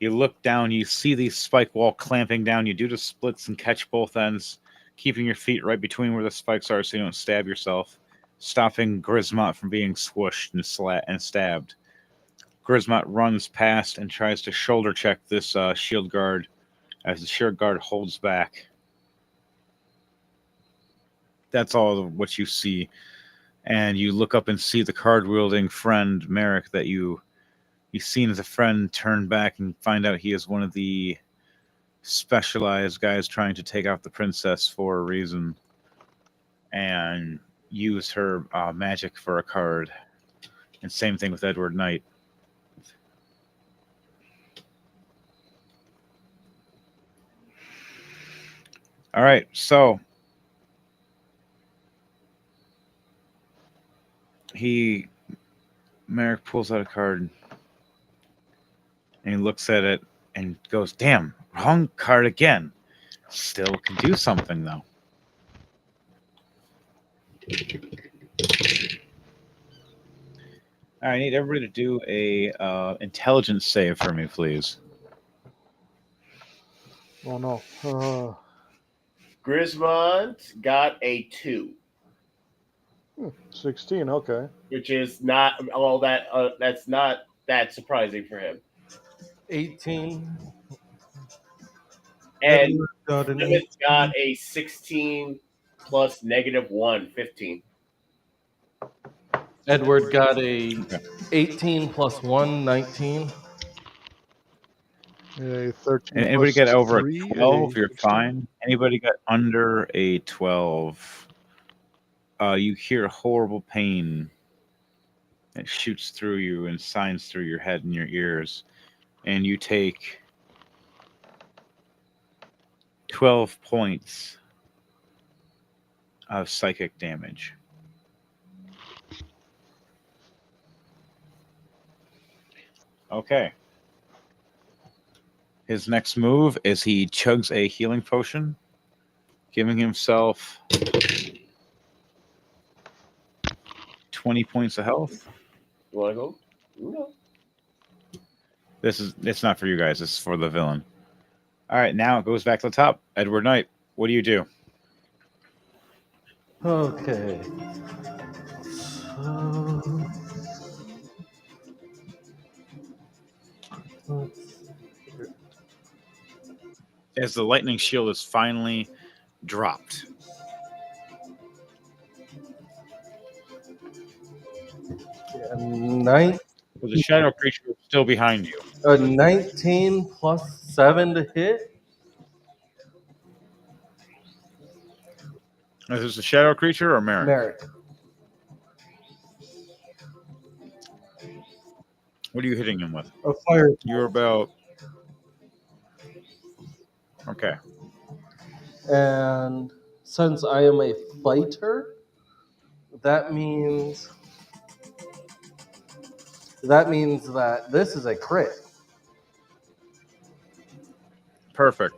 You look down, you see the spike wall clamping down. You do the splits and catch both ends, keeping your feet right between where the spikes are so you don't stab yourself, stopping Grismont from being squished and stabbed. Grismont runs past and tries to shoulder check this shield guard as the shield guard holds back. That's all of what you see. And you look up and see the card-wielding friend, Merrick, that you've seen as a friend turn back and find out he is one of the specialized guys trying to take out the princess for a reason and use her magic for a card. And same thing with Edward Knight. All right, so Merrick pulls out a card and he looks at it and goes, "Damn, wrong card again. Still can do something though." All right, I need everybody to do a intelligence save for me, please. Oh no. Grismont got a 2, 16. Okay. which is not all that. That's not that surprising for him. 18. And Edward got an Plymouth 18. got a 16 plus -1, 15. Edward got a 18 plus 1, 19. A 13. And anybody plus get over 3, a 12, you're 16. fine. Anybody got under a 12, you hear horrible pain that shoots through you and signs through your head and your ears. And you take 12 points of psychic damage. Okay. His next move is he chugs a healing potion, giving himself 20 points of health. You want to go? No. It's not for you guys, this is for the villain. All right, now it goes back to the top. Edward Knight, what do you do? Okay. So, As the lightning shield is finally dropped. nine, But the shadow creature is still behind you. 19 plus 7 to hit. Is this a shadow creature or Merrick? Merrick. What are you hitting him with? A fire. You're about... Okay. And since I am a fighter, that means that this is a crit. Perfect.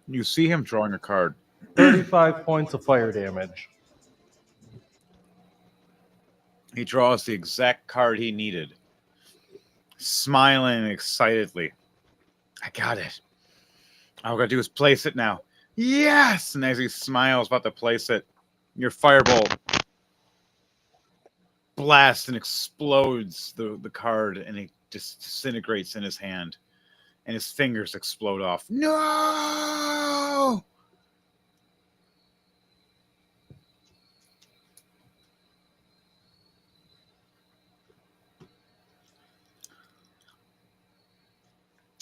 You see him drawing a card. 35 points of fire damage. He draws the exact card he needed. Smiling excitedly. I got it. All I gotta do is place it now. Yes! And as he smiles about to place it, your firebolt blasts and explodes the card, and it just disintegrates in his hand. And his fingers explode off. No!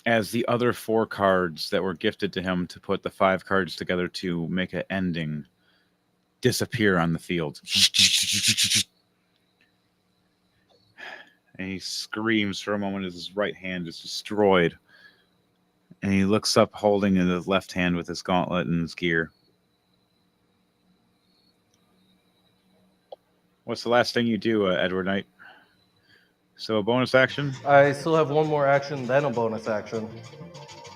As the other 4 cards that were gifted to him to put the 5 cards together to make an ending disappear on the field. And he screams for a moment as his right hand is destroyed. And he looks up holding in his left hand with his gauntlet and his gear. What's the last thing you do, Edward Knight? So a bonus action? I still have one more action, then a bonus action.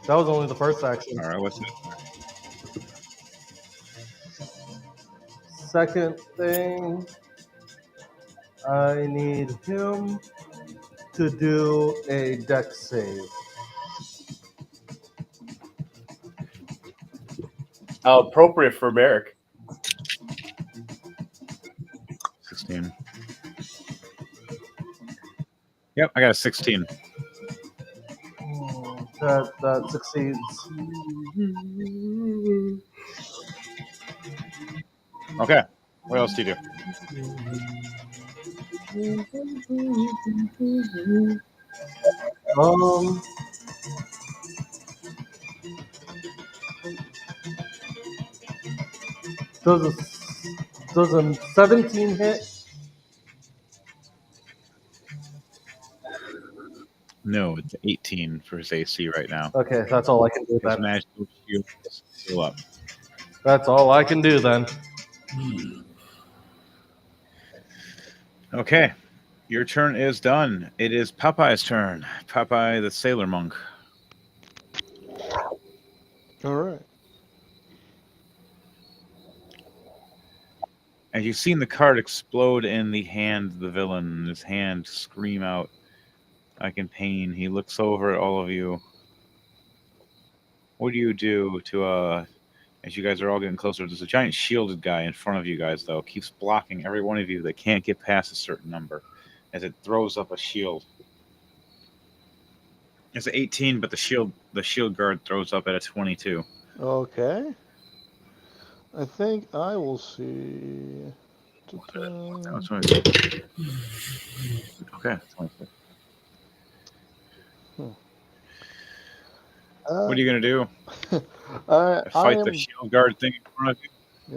That was only the first action. All right, what's it? Second thing, I need him to do a dex save. Appropriate for Merrick. 16. Yep, I got a 16. That succeeds. Okay. What else do you do? Does a 17 hit? No, it's 18 for his AC right now. Okay, that's all I can do His then. magical shield is still up. That's all I can do then. Okay. Your turn is done. It is Popeye's turn. Popeye the Sailor Monk. All right. As you've seen the card explode in the hand of the villain, and his hand scream out like in pain, he looks over at all of you. What do you do to, as you guys are all getting closer? There's a giant shielded guy in front of you guys, though. Keeps blocking every one of you that can't get past a certain number as it throws up a shield. It's an 18, but the shield guard throws up at a 22. Okay. I think I will see. That was 22. Okay, 26. What are you going to do? Fight the shield guard thing in front of you?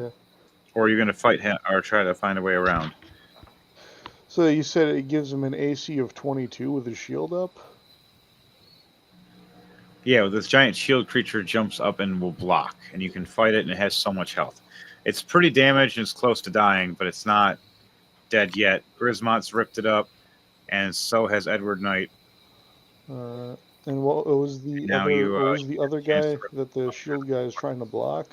Yeah. Or are you going to fight him or try to find a way around? So you said it gives him an AC of 22 with his shield up? Yeah, well, this giant shield creature jumps up and will block, and you can fight it, and it has so much health. It's pretty damaged and it's close to dying, but it's not dead yet. Grismont's ripped it up, and so has Edward Knight. And what was the Now other? you, What was the other chance guy to rip- that the shield guy is trying to block?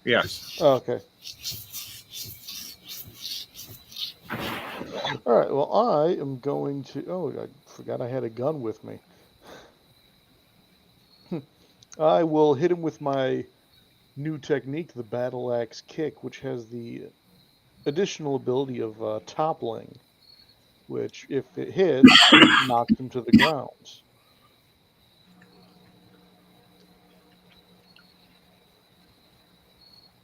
Yes. Oh, okay. All right. Well, I am going to. Oh, I forgot I had a gun with me. I will hit him with my new technique, the Battle Axe Kick, which has the additional ability of toppling, which, if it hits, knocks him to the ground.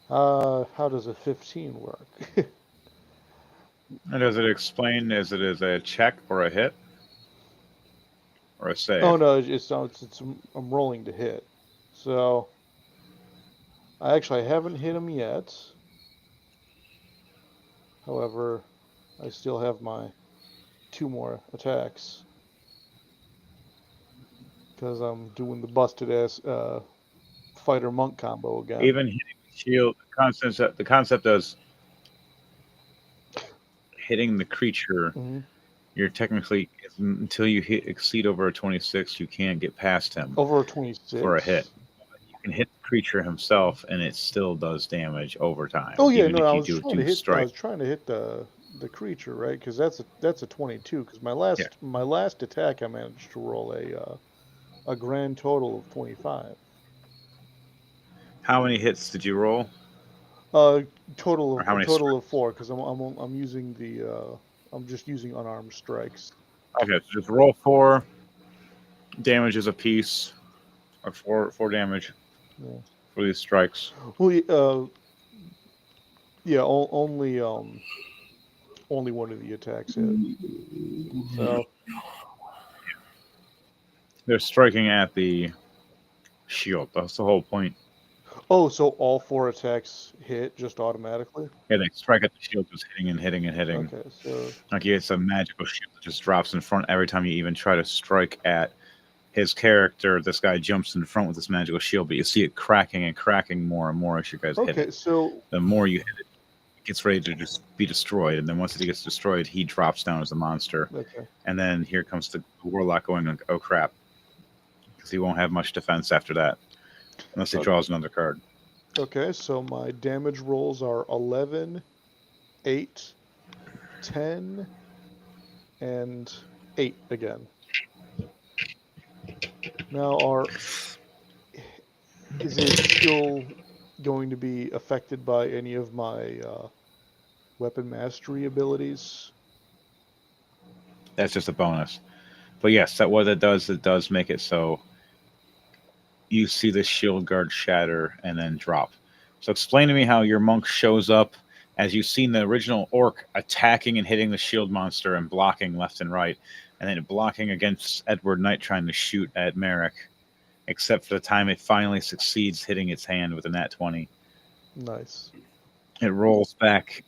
How does a 15 work? And does it explain as it is a check or a hit? Or a save? Oh no, I'm rolling to hit. So I haven't hit him yet. However, I still have my 2 more attacks. because I'm doing the busted ass fighter monk combo again. Even hitting the shield, the concept is hitting the creature. Mhm. You're technically, until you exceed over a 26, you can't get past him Over a 26 for a hit. You can hit the creature himself, and it still does damage over time. Oh yeah, even no, if I you was do trying to hit. I strike. was trying to hit the creature, right? Because that's a 22. Because my last attack, I managed to roll a grand total of 25. How many hits did you roll? Total Or of how a many total of 4. Because I'm using I'm just using unarmed strikes. Okay, so just roll 4 damages apiece, or four damage Yeah. for these strikes. Well, yeah, only one of the attacks hit. So They're striking at the shield. That's the whole point. so all 4 attacks hit just automatically. Yeah, they strike at the shield, just hitting and hitting and hitting. Okay, so Like it's a magical shield that just drops in front every time you even try to strike at his character. This guy jumps in front with this magical shield, but you see it cracking and cracking more and more as you guys hit okay, it. so The more you hit it, it gets ready to just be destroyed. And then once it gets destroyed, he drops down as a monster. okay. And then here comes the warlock going, oh crap. Because he won't have much defense after that. Unless he Okay. draws another card. Okay, so my damage rolls are 11, 8, 10, and 8 again. Now, is it still going to be affected by any of my weapon mastery abilities? That's just a bonus. But yes, that what it does make it so you see the shield guard shatter and then drop. So explain to me how your monk shows up as you've seen the original orc attacking and hitting the shield monster and blocking left and right, and then blocking against Edward Knight trying to shoot at Merrick, except for the time it finally succeeds hitting its hand with a nat 20. Nice. It rolls back,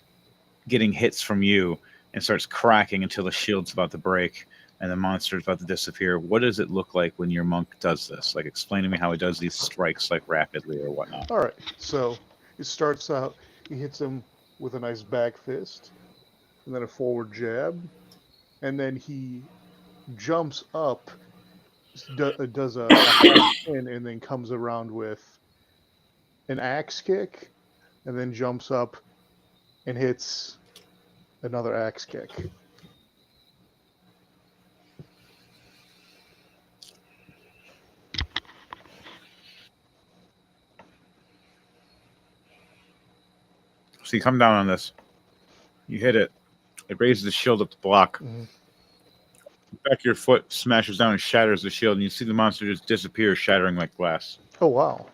getting hits from you, and starts cracking until the shield's about to break and the monster's about to disappear. What does it look like when your monk does this? Like, explain to me how he does these strikes like rapidly or whatnot. All right, so it starts out, he hits him with a nice back fist, and then a forward jab, and then he jumps up, does a half spin, and then comes around with an axe kick, and then jumps up and hits another axe kick. So you come down on this, you hit it, it raises the shield up to block. Mhm. Back of your foot smashes down and shatters the shield, and you see the monster just disappear, shattering like glass. Oh, wow.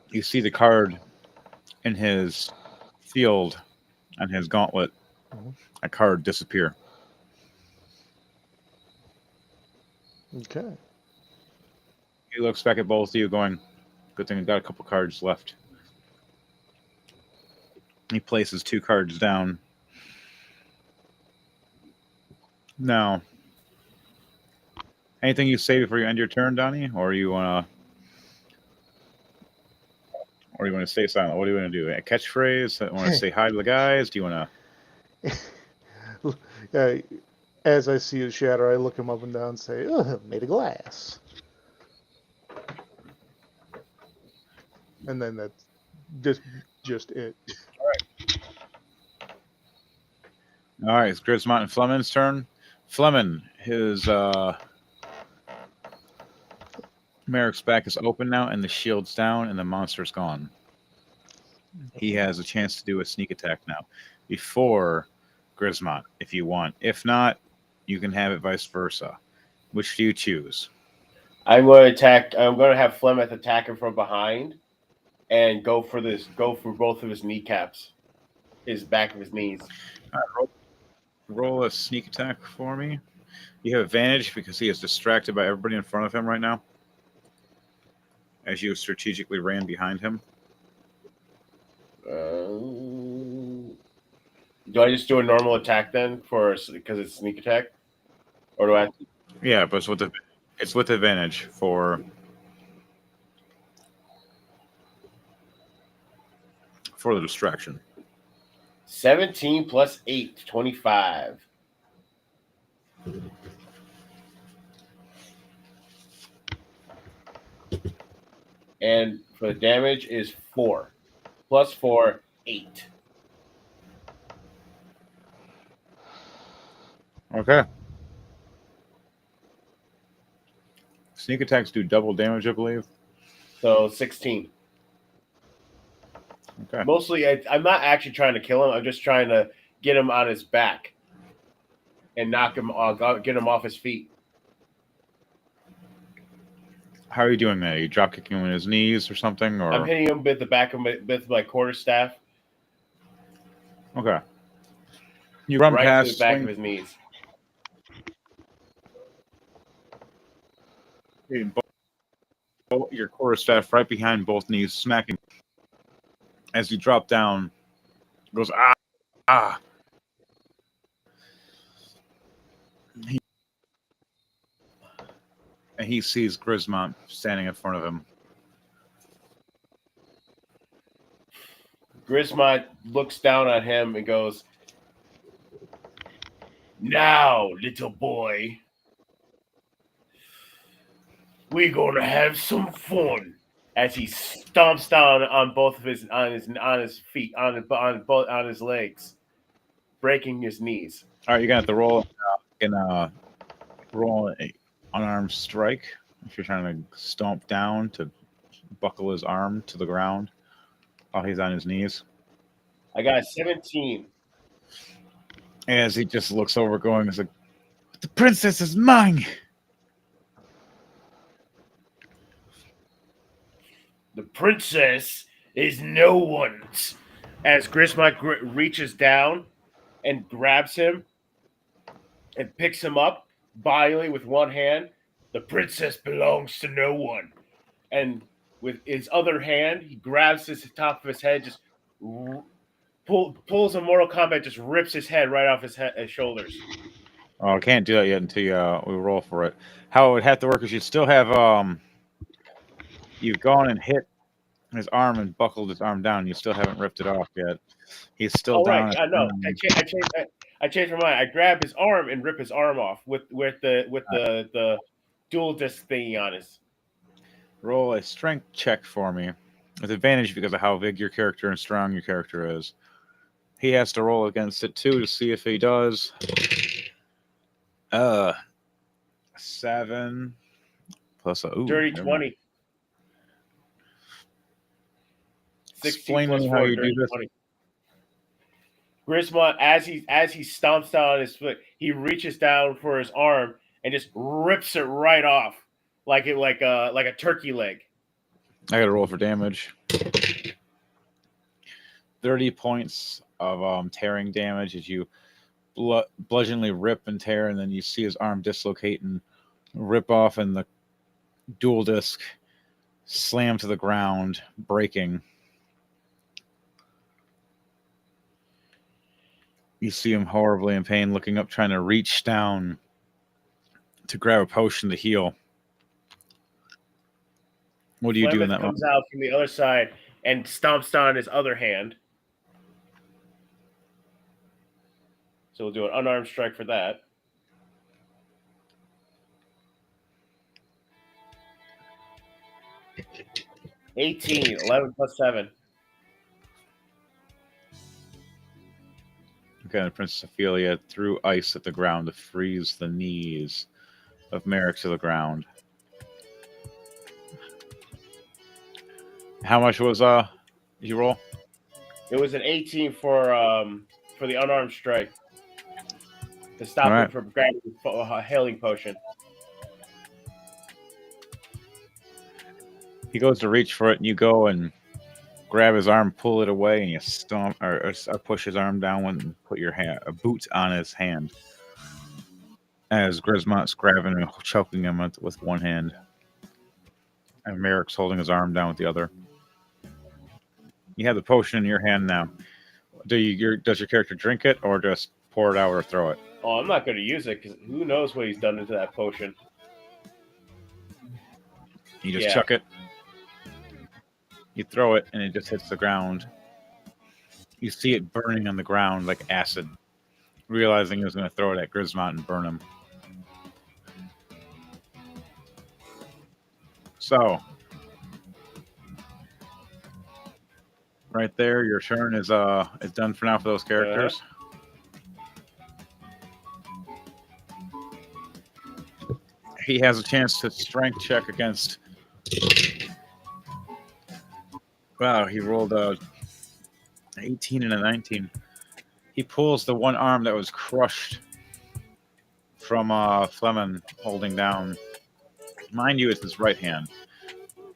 You see the card in his field and his gauntlet, Mhm. a card disappear. Okay. He looks back at both of you going, good thing I got a couple cards left. He places 2 cards down. Now, anything you say before you end your turn, Donnie? Or you want to stay silent? What do you want to do? A catchphrase? Want to say hi to the guys? Do you want to... As I see it shatter, I look him up and down and say, made of glass. And then that's just it. All right, it's Grismont and Fleming's turn. Fleming, his Merrick's back is open now, and the shield's down, and the monster's gone. He has a chance to do a sneak attack now before Grismont, if you want. If not, you can have it vice versa. Which do you choose? I'm going to attack. I'm going to have Flemeth attack him from behind, and go for both of his kneecaps, his back of his knees. Roll a sneak attack for me. You have advantage because he is distracted by everybody in front of him right now, as you strategically ran behind him. Do I just do a normal attack then, because it's sneak attack? Or do I have to? Yeah, but it's with advantage for the distraction. 17 plus 8, 25. And for the damage is 4. Plus 4, 8. Okay. Sneak attacks do double damage, I believe. So 16. Okay. Mostly, I'm not actually trying to kill him. I'm just trying to get him on his back and knock him off, get him off his feet. How are you doing that? Are you drop kicking him in his knees or something? Or I'm hitting him with the back of my quarterstaff. okay. You run right past, to the back swing of his knees. your quarterstaff right behind both knees, smacking. As you drop down, it goes ah. And he sees Grismont standing in front of him. Grismont looks down at him and goes, "Now, little boy, we're gonna have some fun." As he stomps down on both of his feet, on his legs, breaking his knees. All right, you're gonna have to roll roll an unarmed strike if you're trying to stomp down to buckle his arm to the ground while he's on his knees. I got a 17. As he just looks over, going, "Is like, the princess is mine." The princess is no one's. As Grismont reaches down and grabs him and picks him up violently with one hand. The princess belongs to no one. And with his other hand, he grabs his top of his head, just pulls a Mortal Kombat, just rips his head right off his shoulders. Oh, I can't do that yet until we roll for it. How it would have to work is you'd still have you've gone and hit his arm and buckled his arm down. You still haven't ripped it off yet. He's still down. Right. I know. I changed my mind. I grab his arm and rip his arm off with the dual disc thingy on his. Roll a strength check for me with advantage because of how big your character and strong your character is. He has to roll against it too to see if he does. 7 plus a dirty 20. 16 Explain plus me 4, how you do this. 20. Grismont, as he stomps down on his foot, he reaches down for his arm and just rips it right off, like a turkey leg. I got to roll for damage. 30 points of tearing damage as you bludgeoningly rip and tear, and then you see his arm dislocate and rip off, and the dual disc slam to the ground, breaking. You see him horribly in pain, looking up, trying to reach down to grab a potion to heal. What do you do in that moment? Comes out from the other side and stomps down his other hand. So we'll do an unarmed strike for that. $18, 11 plus 7. Okay, Princess Ophelia threw ice at the ground to freeze the knees of Merrick to the ground. How much was did you roll? It was an 18 for the unarmed strike to stop him from grabbing a healing potion. He goes to reach for it, and you go and grab his arm, pull it away, and you stomp or push his arm down and put your a boot on his hand. As Grismont's grabbing and choking him with one hand, and Merrick's holding his arm down with the other. You have the potion in your hand now. Does your character drink it or just pour it out or throw it? Oh, I'm not going to use it because who knows what he's done into that potion. You just Yeah. chuck it. You throw it, and it just hits the ground. You see it burning on the ground like acid, realizing he was going to throw it at Grismont and burn him. So, right there, your turn is done for now for those characters. He has a chance to strength check against. Wow, he rolled a 18 and a 19. He pulls the one arm that was crushed from Fleming holding down. Mind you, it's his right hand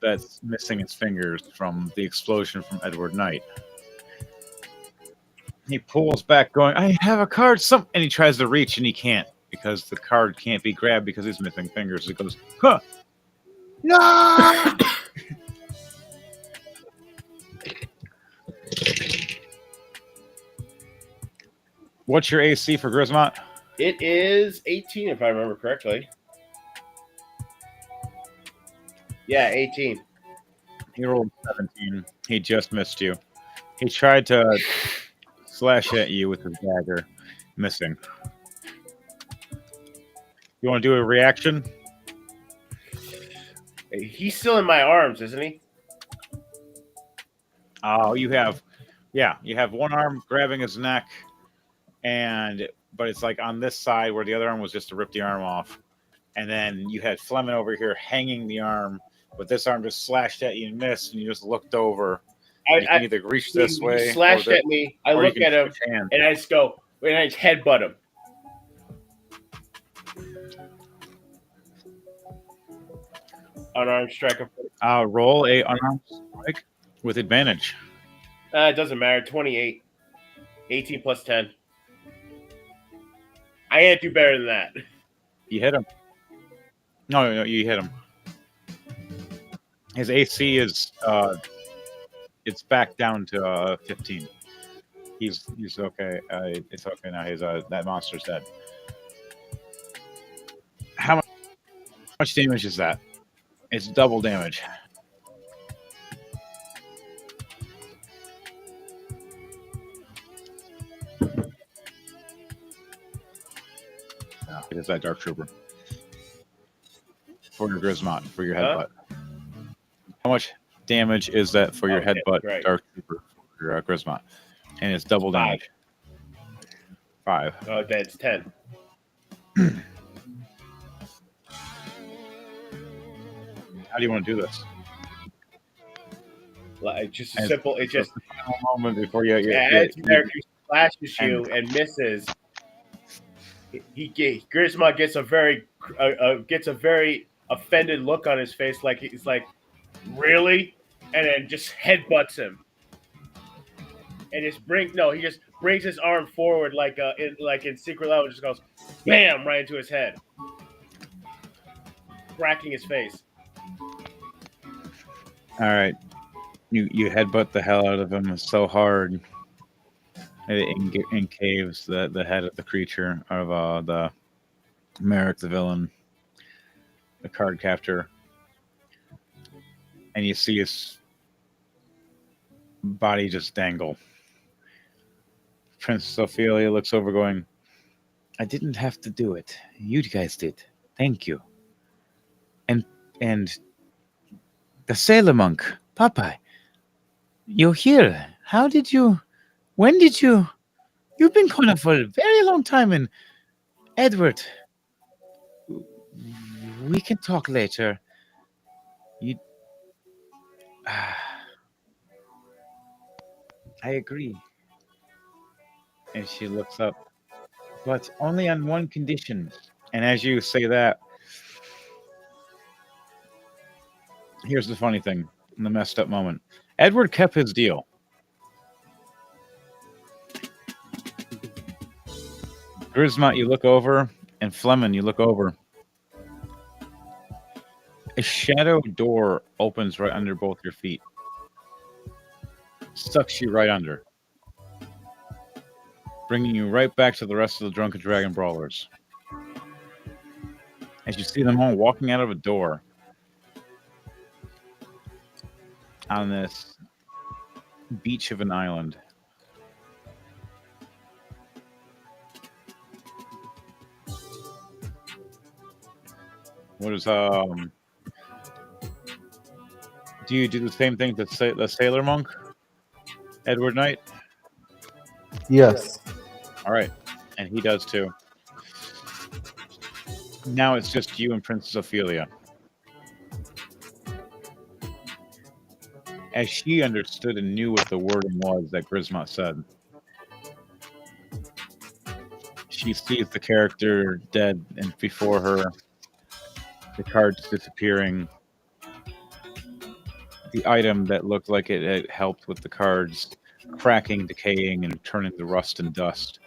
that's missing its fingers from the explosion from Edward Knight. He pulls back, going, "I have a card." And he tries to reach, and he can't because the card can't be grabbed because he's missing fingers. He goes, "Huh? No!" What's your AC for Grismont? It is 18, if I remember correctly. Yeah, 18. He rolled 17. He just missed you. He tried to slash at you with his dagger, missing. You want to do a reaction? He's still in my arms, isn't he? Oh, you have one arm grabbing his neck, but it's like on this side where the other arm was just to rip the arm off, and then you had Fleming over here hanging the arm, but this arm just slashed at you and missed, and you just looked over. You can either reach this way. He slashed at me. I look at him, and I just go, and I just headbutt him. Unarmed striker. Roll a unarmed strike with advantage. It doesn't matter. 28. 18 plus 10. I can't do better than that. You hit him. No, you hit him. His AC is it's back down to 15. He's okay. It's okay now. That monster's dead. How much damage is that? It's double damage. It is that Dark Trooper. For your Grismont, for your headbutt. How much damage is that for your headbutt, right. Dark Trooper, for your Grismont? And it's double damage. 5. Oh, that's 10. How do you want to do this? Like just a simple. It just the final moment before you. As character slashes you and misses. Grismont gets a very offended look on his face, like he's like, really, and then just headbutts him, and he just brings his arm forward like in Secret Level, just goes, bam, right into his head, cracking his face. All right, you headbutt the hell out of him so hard. It encaves the head of the creature of the Merrick, the villain, the card captor, and you see his body just dangle. Princess Ophelia looks over, going, "I didn't have to do it. You guys did. Thank you." And the sailor monk, Popeye, you're here. How did you? When did you? You've been gone for a very long time, and Edward, we can talk later. I agree. And she looks up, but only on one condition. And as you say that, here's the funny thing, the messed up moment. Edward kept his deal. Grismont, you look over, and Fleming, you look over. A shadow door opens right under both your feet. Sucks you right under. bringing you right back to the rest of the Drunken Dragon Brawlers. As you see them all walking out of a door on this beach of an island. What is do you do the same thing to the Sailor Monk, Edward Knight? Yes. All right, and he does too. Now it's just you and Princess Ophelia. As she understood and knew what the wording was that Grismot said, she sees the character dead, and before her, the cards disappearing. The item that looked like it had helped with the cards cracking, decaying, and turning to rust and dust.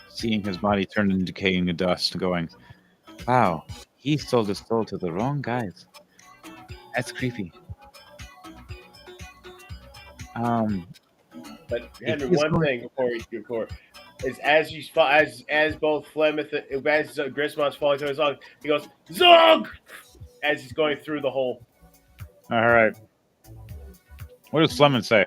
Seeing his body turn into decaying and dust, going, wow, he sold his soul to the wrong guys. That's creepy. But Henry, he's one going- thing before is as both Flemeth as Grismot's falling through his log, he goes Zog as he's going through the hole. All right. What does Flemeth say?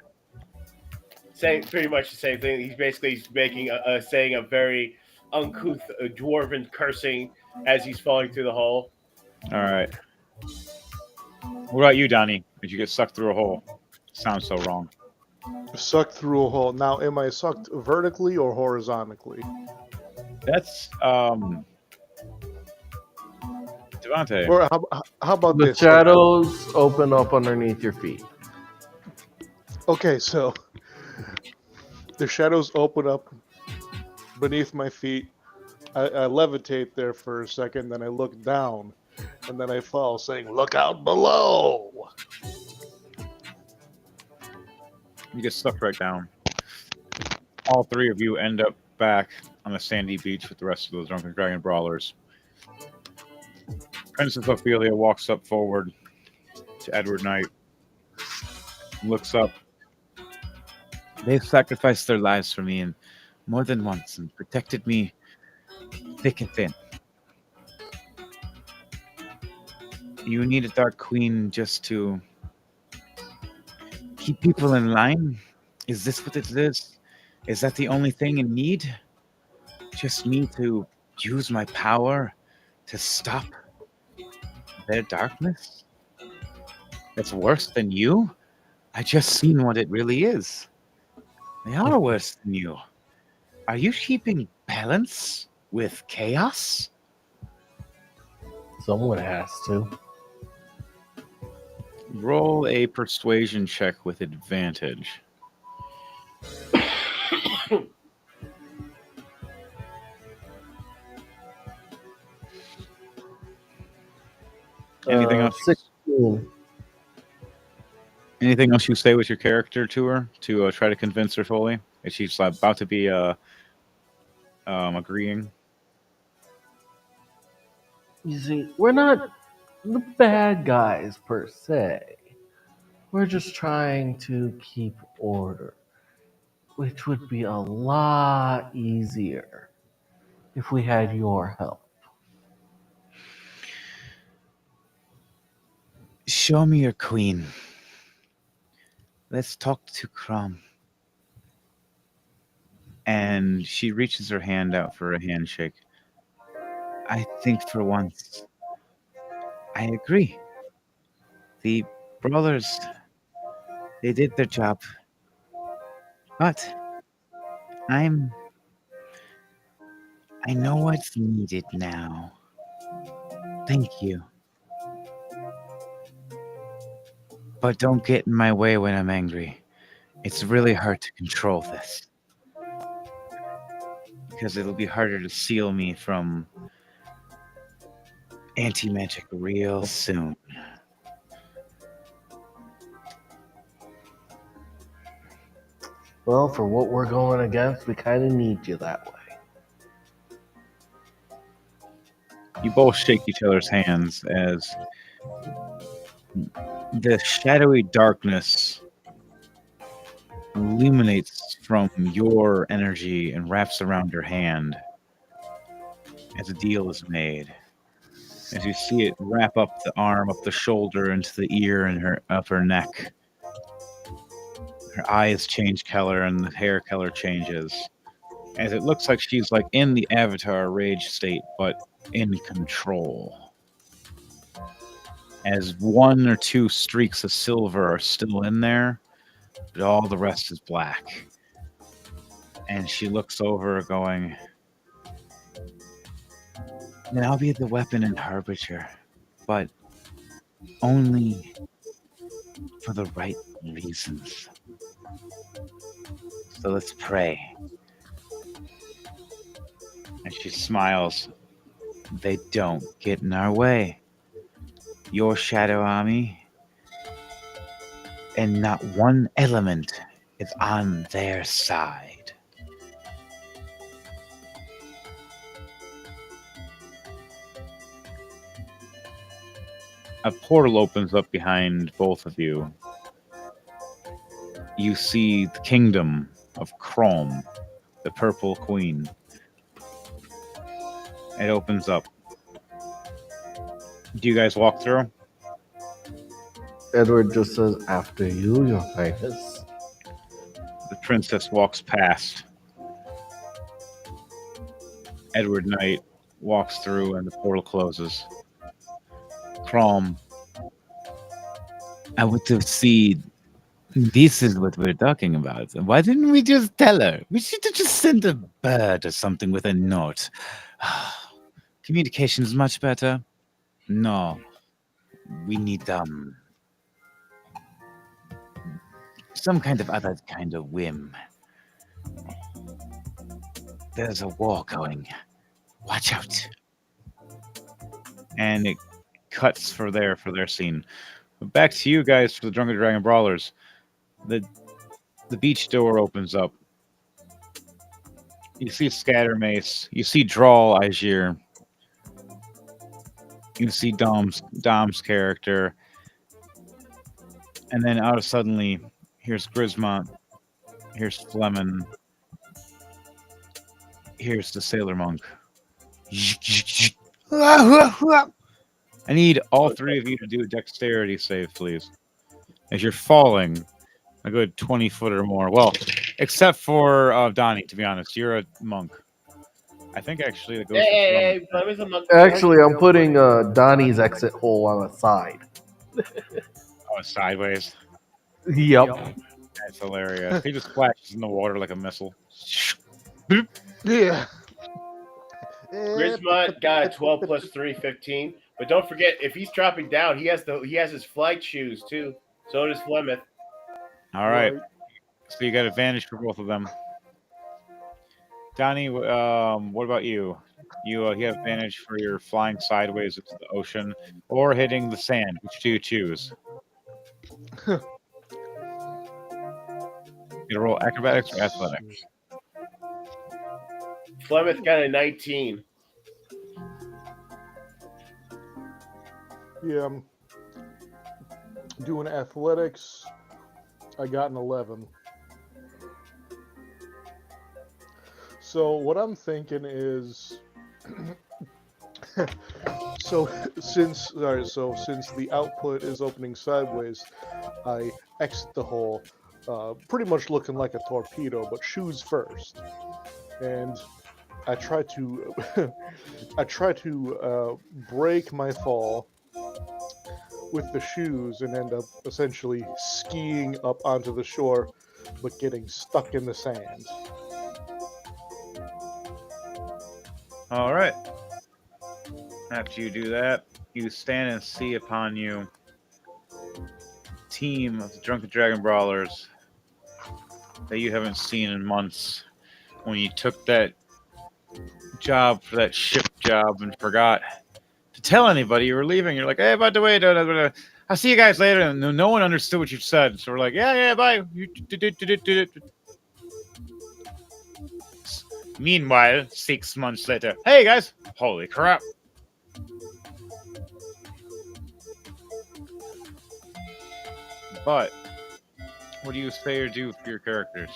Saying pretty much the same thing. He's basically making saying a very uncouth dwarven cursing as he's falling through the hole. All right. What about you, Donnie? Did you get sucked through a hole? Sounds so wrong. Sucked through a hole. Now, am I sucked vertically or horizontally? That's Devontae. Or how about The this? shadows open up underneath your feet. Okay, so the shadows open up beneath my feet. I levitate there for a second, then I look down, and then I fall, saying, "Look out below!" You get sucked right down. All three of you end up back on the sandy beach with the rest of those Drunken Dragon Brawlers. Princess Ophelia walks up forward to Edward Knight, looks up. They've sacrificed their lives for me and more than once and protected me thick and thin. You need a Dark Queen just to keep people in line? Is this what it is? Is that the only thing in need? Just me to use my power to stop their darkness? That's worse than you? I just seen what it really is. They are worse than you. Are you keeping balance with chaos? Someone has to. Roll a persuasion check with advantage. Anything else? 16. Anything else you say with your character to her to try to convince her fully? Is she about to be agreeing? You see, we're not the bad guys per se. We're just trying to keep order, which would be a lot easier if we had your help. Show me your queen. Let's talk to Crom. And she reaches her hand out for a handshake. I think for once, I agree. The brawlers, they did their job. But I know what's needed now. Thank you. But don't get in my way when I'm angry. It's really hard to control this. Because it'll be harder to seal me from anti-magic real soon. Well, for what we're going against, we kind of need you that way. You both shake each other's hands as the shadowy darkness illuminates from your energy and wraps around her hand as a deal is made. As you see it wrap up the arm, up the shoulder, into the ear and her up her neck. Her eyes change color and the hair color changes. As it looks like she's like in the Avatar rage state, but in control. As one or two streaks of silver are still in there, but all the rest is black. And she looks over going, then I'll be the weapon and harbinger, but only for the right reasons. So let's pray. And she smiles. They don't get in our way. Your shadow army, and not one element is on their side. A portal opens up behind both of you. You see the kingdom of Chrome, the Purple Queen. It opens up. Do you guys walk through? Edward just says, "After you, Your Highness." The princess walks past. Edward Knight walks through and the portal closes. Chrome. I would have seen. This is what we're talking about. Why didn't we just tell her? We should have just sent a bird or something with a note. Communication is much better. No. We need some kind of other kind of whim. There's a war going. Watch out. And it cuts for their scene. But back to you guys for the Drunken Dragon Brawlers. The beach door opens up. You see Scattermace. You see Drawl Aegir. You see Dom's character. And then out of suddenly, here's Grismont. Here's Fleming. Here's the Sailor Monk. I need all three of you to do a dexterity save, please. As you're falling a good 20 foot or more. Well, except for Donnie, to be honest. You're a monk. I think actually it goes Hey, Fleming's a monk. Actually, I'm putting Donnie's exit hole on the side. Sideways. Yep. That's hilarious. He just splashes in the water like a missile. Yeah. Grismont got a 12 plus 3, 15. But don't forget, if he's dropping down, he has his flight shoes too. So does Flemeth. All right. So you got advantage for both of them. Donnie, what about you? You have advantage for your flying sideways into the ocean or hitting the sand. Which do you choose? You gonna roll acrobatics or athletics? Flemeth got a 19. Yeah, I'm doing athletics. I got an 11. So what I'm thinking is, since the output is opening sideways, I exit the hole, pretty much looking like a torpedo, but shoes first, and I try to break my fall with the shoes and end up essentially skiing up onto the shore, but getting stuck in the sand. All right. After you do that, you stand and see upon you team of the Drunken Dragon Brawlers that you haven't seen in months. When you took that job for that ship job and forgot to tell anybody you were leaving, you're like, hey, by the way, I'll see you guys later. And no one understood what you said, so we're like, yeah, bye. Meanwhile, 6 months later, hey guys, holy crap. But what do you say or do for your characters?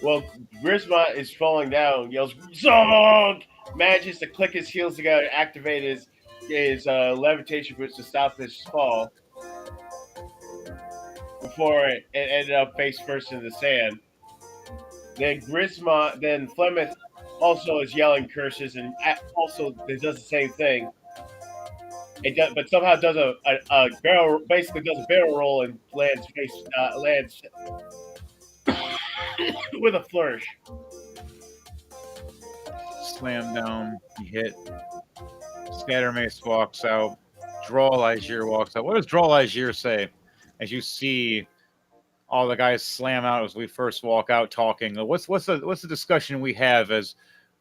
Well, Grisma is falling down, yells "Zog!" Manages to click his heels together, and activate his levitation boots to stop his fall before it ended up face first in the sand. Then Flemeth also is yelling curses and also does the same thing. But somehow does a barrel, basically does a barrel roll and lands with a flourish. Slam down. You hit. Scattermace walks out. Drawl Ligier walks out. What does Drawl Ligier say as you see all the guys slam out as we first walk out talking? What's the discussion we have as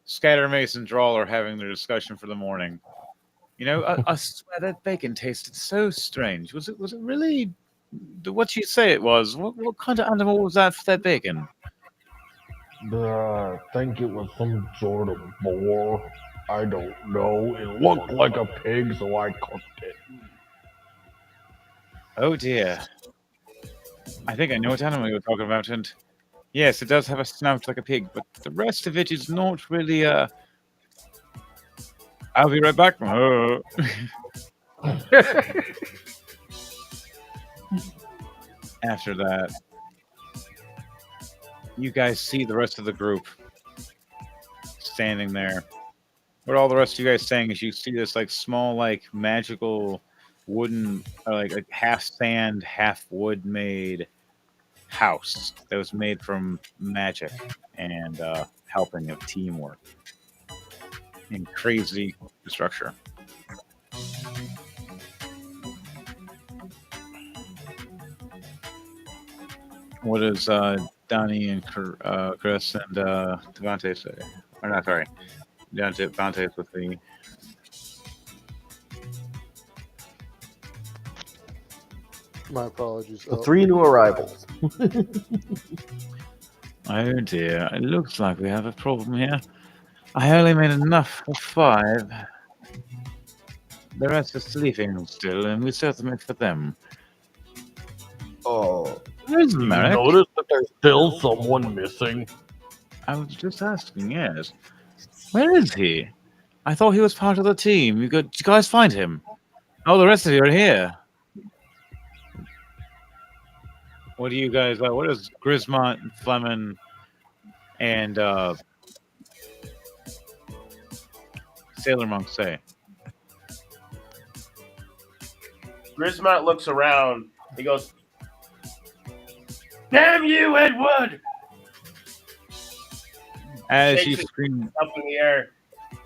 Scattermace and Drawl are having their discussion for the morning? You know, I swear that bacon tasted so strange. Was it really what you say it was? What kind of animal was that for that bacon? I think it was some sort of boar. I don't know. It looked like a pig, so I cooked it. Oh dear. I think I know what animal you're talking about, and yes, it does have a snout like a pig, but the rest of it is not really. I'll be right back. After that, you guys see the rest of the group standing there. What all the rest of you guys saying is you see this like small, like magical wooden, or like a half sand, half wood made house that was made from magic and helping of teamwork and crazy structure. What does Donnie and Chris and Devante say? Or not, sorry. Devante's with the... My apologies. The 3 new arrivals. Oh dear, it looks like we have a problem here. I only made enough for 5. The rest are sleeping still, and we serve them for them. Oh, Where's you Merrick? notice that there's still someone missing? I was just asking, yes. Where is he? I thought he was part of the team. Did you guys find him? Oh, the rest of you are here. What do you guys like? What does Grismont, Fleming, and Sailor Monk say? Grismont looks around. He goes, "Damn you, Edward!" As Shakes you his scream, up in the air,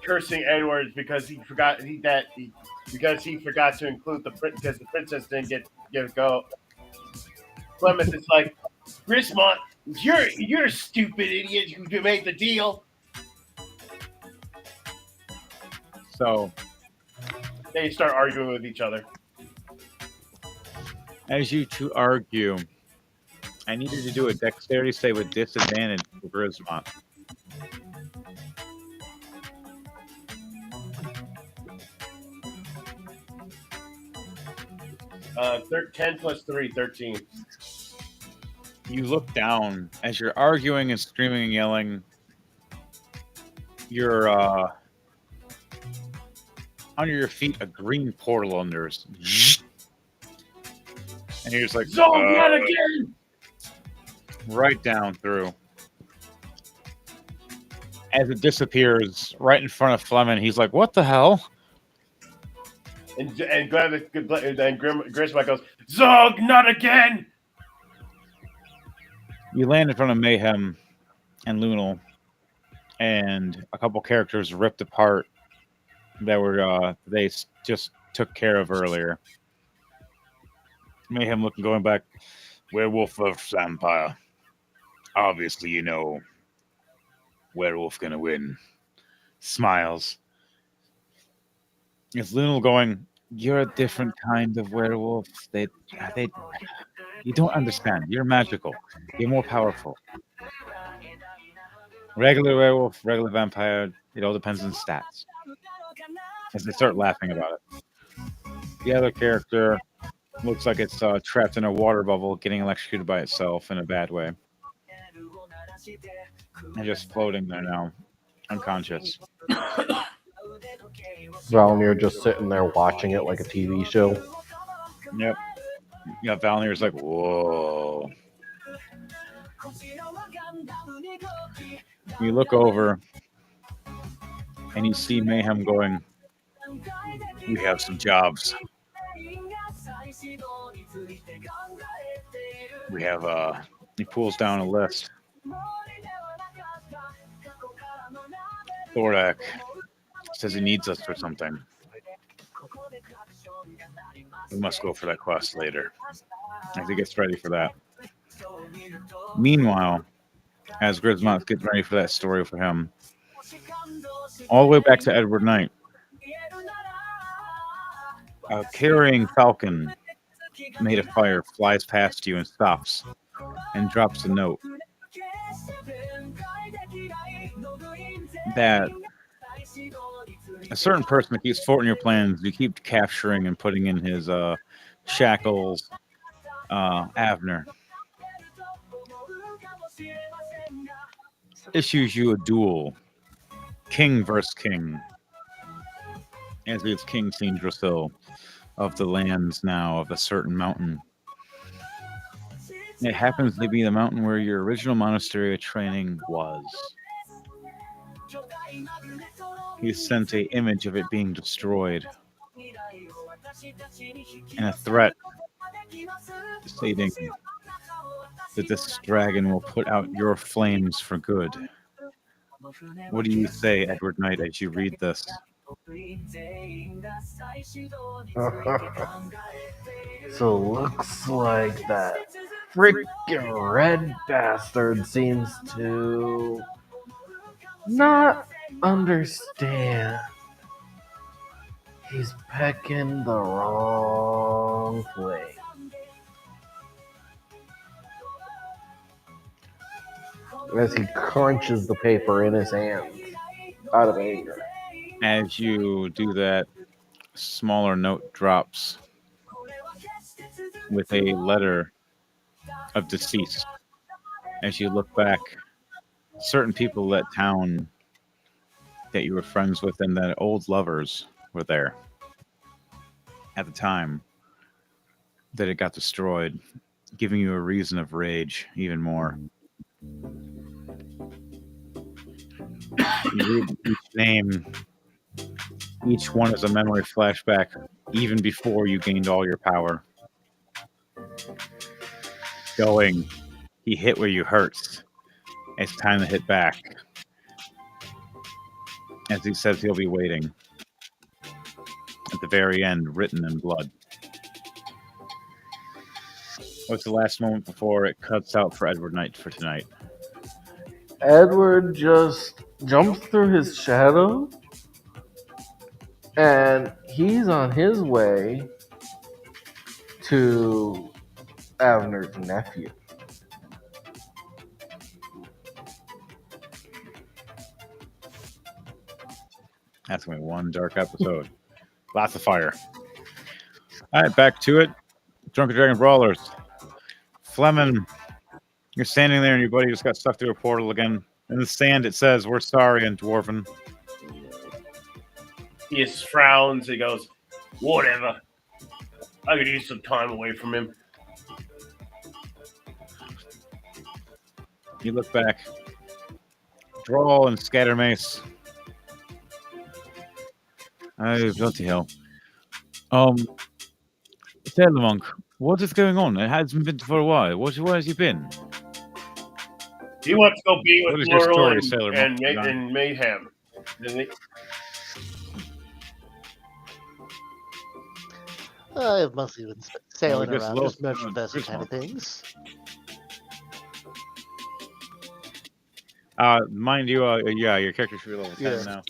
cursing Edwards because he forgot to include because the princess didn't get a go. Clemens is like, "Grismont, you're a stupid idiot who made the deal." so They start arguing with each other. as you two argue, I need you to do a dexterity save with disadvantage for Grismont. Uh, 10 plus 3, 13. You look down as you're arguing and screaming and yelling. You're under your feet, a green portal enters. And you're just like, Not again! right down through. As it disappears right in front of Fleming, he's like, what the hell? And Grismont goes, "Zog, not again!" You land in front of Mayhem and Lunal, and a couple characters ripped apart that were they just took care of earlier. Mayhem looking, going back, Werewolf versus Vampire. Obviously, you know, Werewolf gonna win. Smiles. It's Lunal going, you're a different kind of werewolf. They, you don't understand. You're magical. You're more powerful. Regular werewolf, regular vampire, it all depends on stats. As they start laughing about it. The other character looks like it's trapped in a water bubble, getting electrocuted by itself in a bad way. And just floating there now, unconscious. Valmir just sitting there watching it like a TV show. Yep. Yeah, Valnir's like, whoa. You look over and you see Mayhem going, we have some jobs. We have, he pulls down a list. Thordak says he needs us for something. We must go for that quest later. As he gets ready for that. Meanwhile, as Grismont gets ready for that story for him, all the way back to Edward Knight, a carrying falcon made of fire flies past you and stops and drops a note that a certain person that keeps thwarting your plans, you keep capturing and putting in his shackles, Avner, issues you a duel, king versus king, as it's King Sindrasil of the lands now of a certain mountain. It happens to be the mountain where your original monastery of training was. He sent an image of it being destroyed and a threat stating that this dragon will put out your flames for good. What do you say, Edward Knight, as you read this? So looks like that freaking red bastard seems to not understand. He's pecking the wrong way. As he crunches the paper in his hands out of anger. As you do that, smaller note drops with a letter of deceased. As you look back, certain people at town that you were friends with and that old lovers were there at the time that it got destroyed, giving you a reason of rage even more. You read each name. Each one is a memory flashback, even before you gained all your power. Going, he hit where you hurt. It's time to hit back. As he says he'll be waiting. At the very end, written in blood. What's the last moment before it cuts out for Edward Knight for tonight? Edward just jumps through his shadow and he's on his way to Avner's nephew. That's going to be one dark episode. Lots of fire. All right, back to it. Drunken Dragon Brawlers. Fleming, you're standing there and your buddy just got stuck through a portal again. In the sand, it says, "We're sorry," in Dwarven. He just frowns. He goes, "Whatever. I could use some time away from him." You look back. Drawl and Scatter Mace. Oh, bloody hell. Sailor Monk, what is going on? It hasn't been for a while. Where has he been? He wants to go be What with is your Laurel story, and, Sailor and, Monk? and Mayhem. Isn't he? I've mostly been sailing just around, low- just merchant vessel kind of Griswold. things. Mind you, yeah, your character should be level 10 Yeah. now.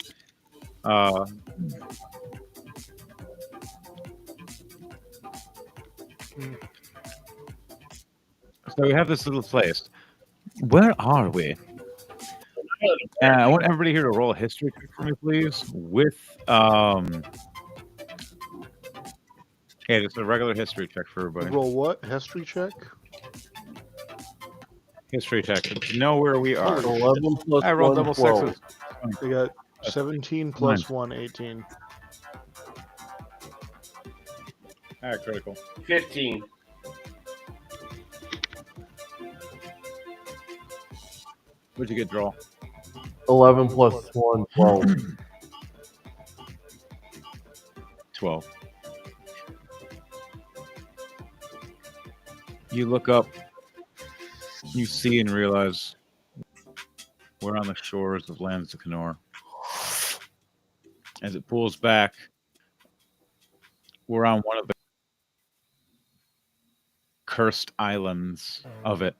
So we have this little place. Where are we? I want everybody here to roll a history check for me, please. With yeah, just a regular history check for everybody. Roll what? History check? History check. To know where we are. 11 plus I rolled 1, double 12. sixes. We got 17 plus 1, 18. All right, critical. 15. What'd you get, draw? 11 plus 1, 12. 12. You look up, you see and realize we're on the shores of Lands of Canor. As it pulls back, we're on one of the cursed islands of it.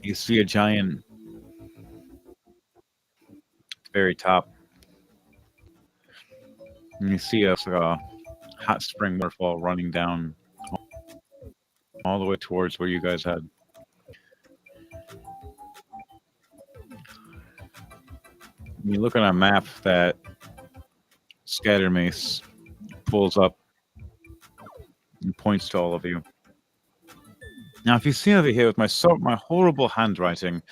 You see a giant at the very top. And you see a hot spring waterfall running down all the way towards where you guys had. You look on a map that Scattermace pulls up and points to all of you. Now, if you see over here with my horrible handwriting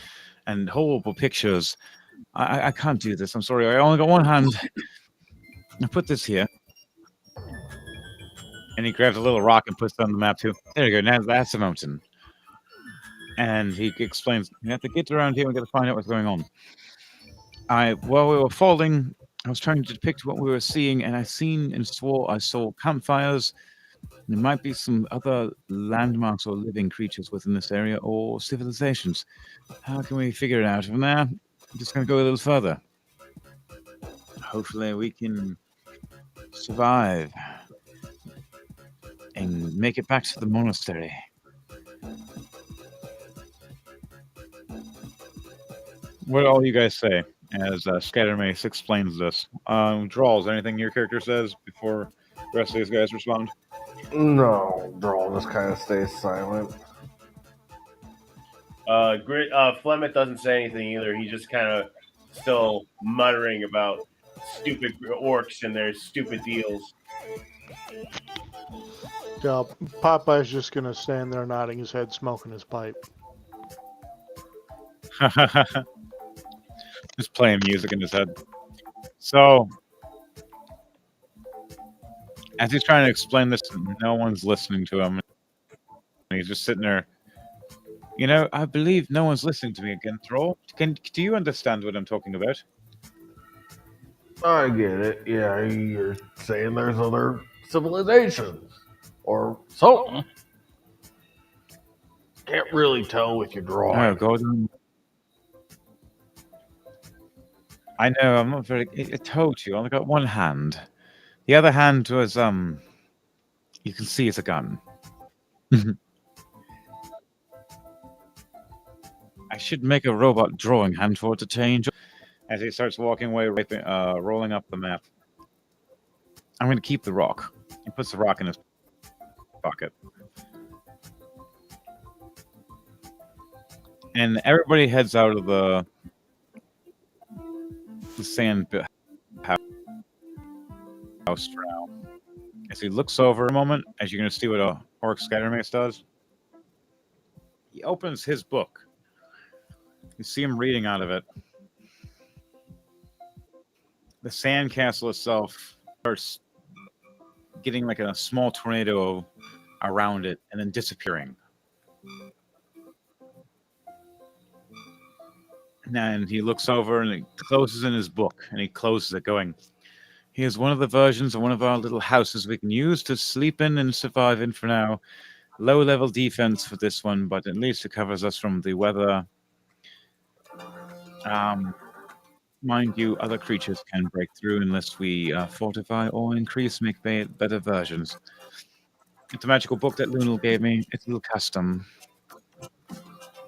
and horrible pictures, I can't do this. I'm sorry. I only got one hand. I put this here. And he grabs a little rock and puts it on the map too. There you go. Now that's a mountain. And he explains, you have to get around here. We got to find out what's going on. While we were falling, I was trying to depict what we were seeing, and I saw campfires. There might be some other landmarks or living creatures within this area, or civilizations. How can we figure it out? From there, I'm just going to go a little further. Hopefully, we can survive and make it back to the monastery. What do all you guys say as Scattermace explains this? Draws, anything your character says before the rest of these guys respond? No, Droll just kind of stays silent. Flemeth doesn't say anything either. He's just kind of still muttering about stupid orcs and their stupid deals. Yeah, Popeye's just going to stand there nodding his head, smoking his pipe. Just playing music in his head. So, as he's trying to explain this, no one's listening to him. He's just sitting there. You know, I believe no one's listening to me again, Thrall. Do you understand what I'm talking about? I get it. Yeah, you're saying there's other civilizations or something. Can't really tell with your drawing. Oh, Gordon. I know, I'm not very... I told you, I only got one hand. The other hand was, you can see it's a gun. I should make a robot drawing hand for it to change. As he starts walking away, rolling up the map. I'm going to keep the rock. He puts the rock in his pocket. And everybody heads out of the sand house for now. As he looks over a moment, as you're going to see what a orc Scattermace does, he opens his book. You see him reading out of it. The sandcastle itself starts getting like a small tornado around it and then disappearing. And he looks over and he closes in his book and he closes it going, here's one of the versions of one of our little houses we can use to sleep in and survive in for now. Low level defense for this one, but at least it covers us from the weather. Mind you, other creatures can break through unless we fortify or make better versions. It's a magical book that Lunal gave me. It's a little custom.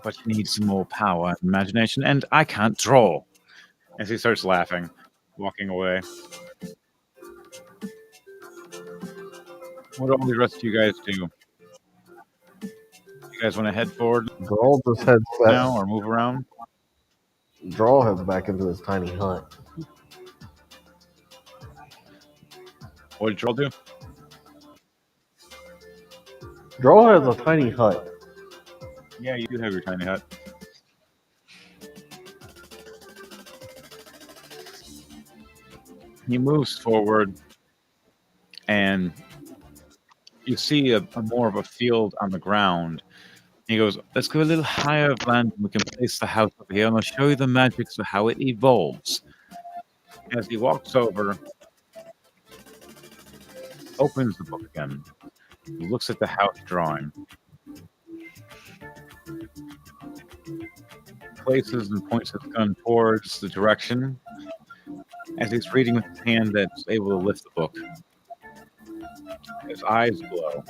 But you need some more power and imagination, and I can't draw. As he starts laughing, walking away. What do all the rest of you guys do? You guys want to head forward Droll just heads back. now or move around? Droll heads back into his tiny hut. What did Droll do? Droll has a tiny hut. Yeah, you do have your tiny hut. He moves forward, and you see a more of a field on the ground. He goes, let's go a little higher of land, and we can place the house over here, and I'll show you the magics of how it evolves. As he walks over, opens the book again, he looks at the house drawing, places and points his gun towards the direction. As he's reading with his hand that's able to lift the book, his eyes glow.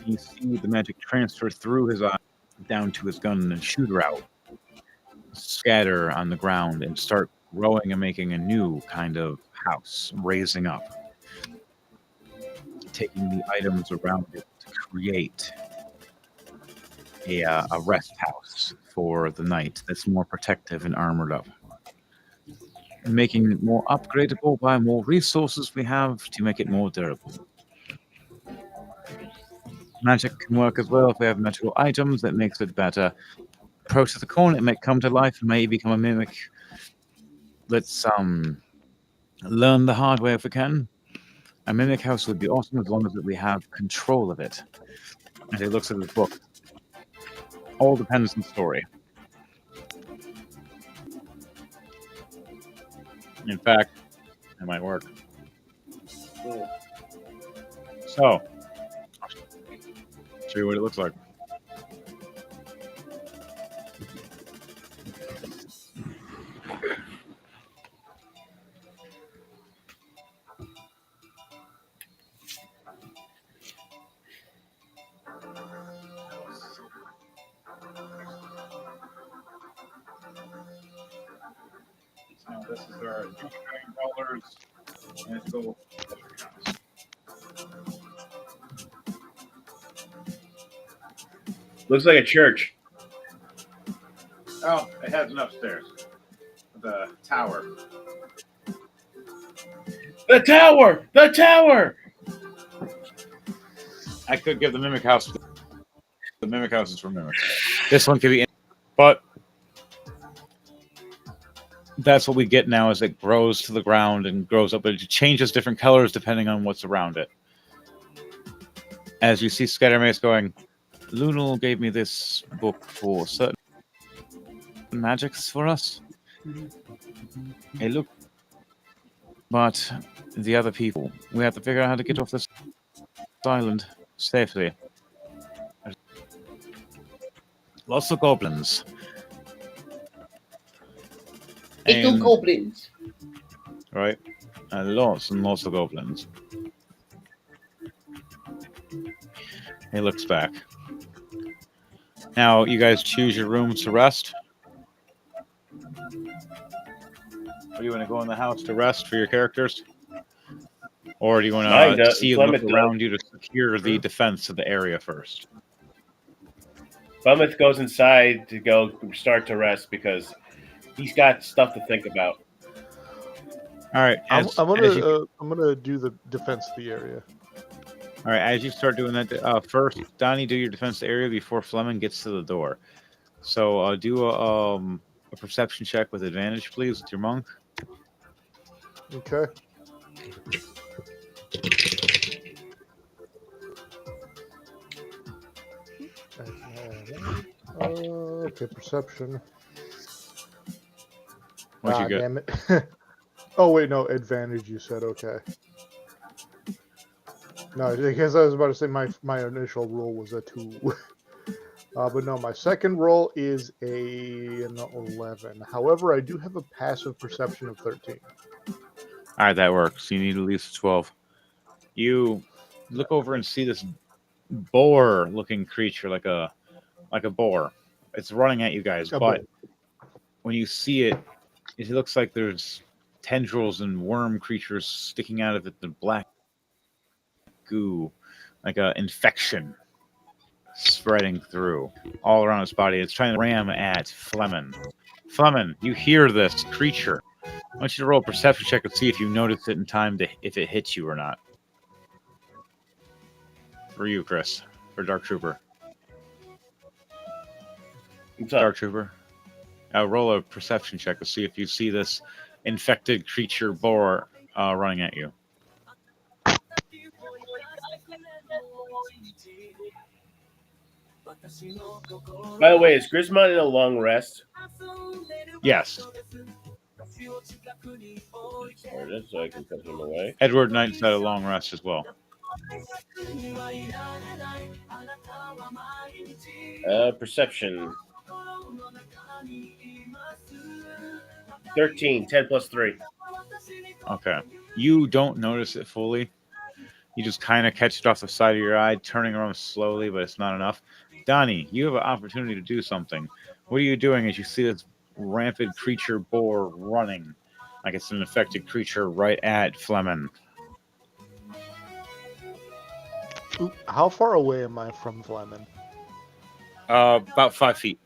You see the magic transfer through his eye down to his gun and shoot her out, scatter on the ground, and start growing and making a new kind of house, raising up, taking the items around it to create a rest house for the night that's more protective and armored up. And making it more upgradable by more resources we have to make it more durable. Magic can work as well if we have magical items that makes it better. Process the corn, it may come to life, it may become a mimic. Let's learn the hard way if we can. A mimic house would be awesome as long as we have control of it. As he looks at his book, all depends on the story. In fact, it might work. So, I'll show you what it looks like. So this is our Drunken Dragon Brawlers. Let's go. Looks like a church. Oh, it has an upstairs. The tower. The tower! The tower! I could give the mimic house. The mimic house is for mimics. This one could be, but that's what we get now. As it grows to the ground and grows up, it changes different colors depending on what's around it. As you see, Scattermace going, Lunal gave me this book for certain magics for us. Hey, look. But the other people, we have to figure out how to get off this island safely. There's lots of goblins. Little And- goblins. Right? Lots and lots of goblins. He looks back. Now, you guys choose your rooms to rest. Or do you want to go in the house to rest for your characters? Or do you want Mine to does. see Plymouth look around you to secure the defense of the area first? Plymouth goes inside to go start to rest because he's got stuff to think about. All right. I'm as gonna do the defense of the area. All right, as you start doing that, first, Donnie, do your defense area before Fleming gets to the door. So do a perception check with advantage, please, with your monk. Okay. Okay, perception. What'd you get? Damn it. Oh wait, no, advantage. You said okay. No, because I was about to say my initial roll was a 2. But no, my second roll is an 11. However, I do have a passive perception of 13. All right, that works. You need at least 12. You look over and see this boar-looking creature, like a boar. It's running at you guys, but when you see it, it looks like there's tendrils and worm creatures sticking out of it, the black goo, like an infection spreading through all around its body. It's trying to ram at Fleming. Fleming, you hear this creature I want you to roll a perception check and see if you notice it in time to if it hits you or not. For you, Chris. For Dark Trooper. What's up? Dark Trooper. Roll a perception check to see if you see this infected creature boar running at you. By the way, is Grismon in a long rest? Yes. Or just so I can put him away. Edward Knight's had a long rest as well. Perception. 13, 10 plus 3. Okay. You don't notice it fully. You just kind of catch it off the side of your eye, turning around slowly, but it's not enough. Donnie, you have an opportunity to do something. What are you doing as you see this rampant creature boar running like it's an infected creature right at Fleming? How far away am I from Fleming? About 5 feet.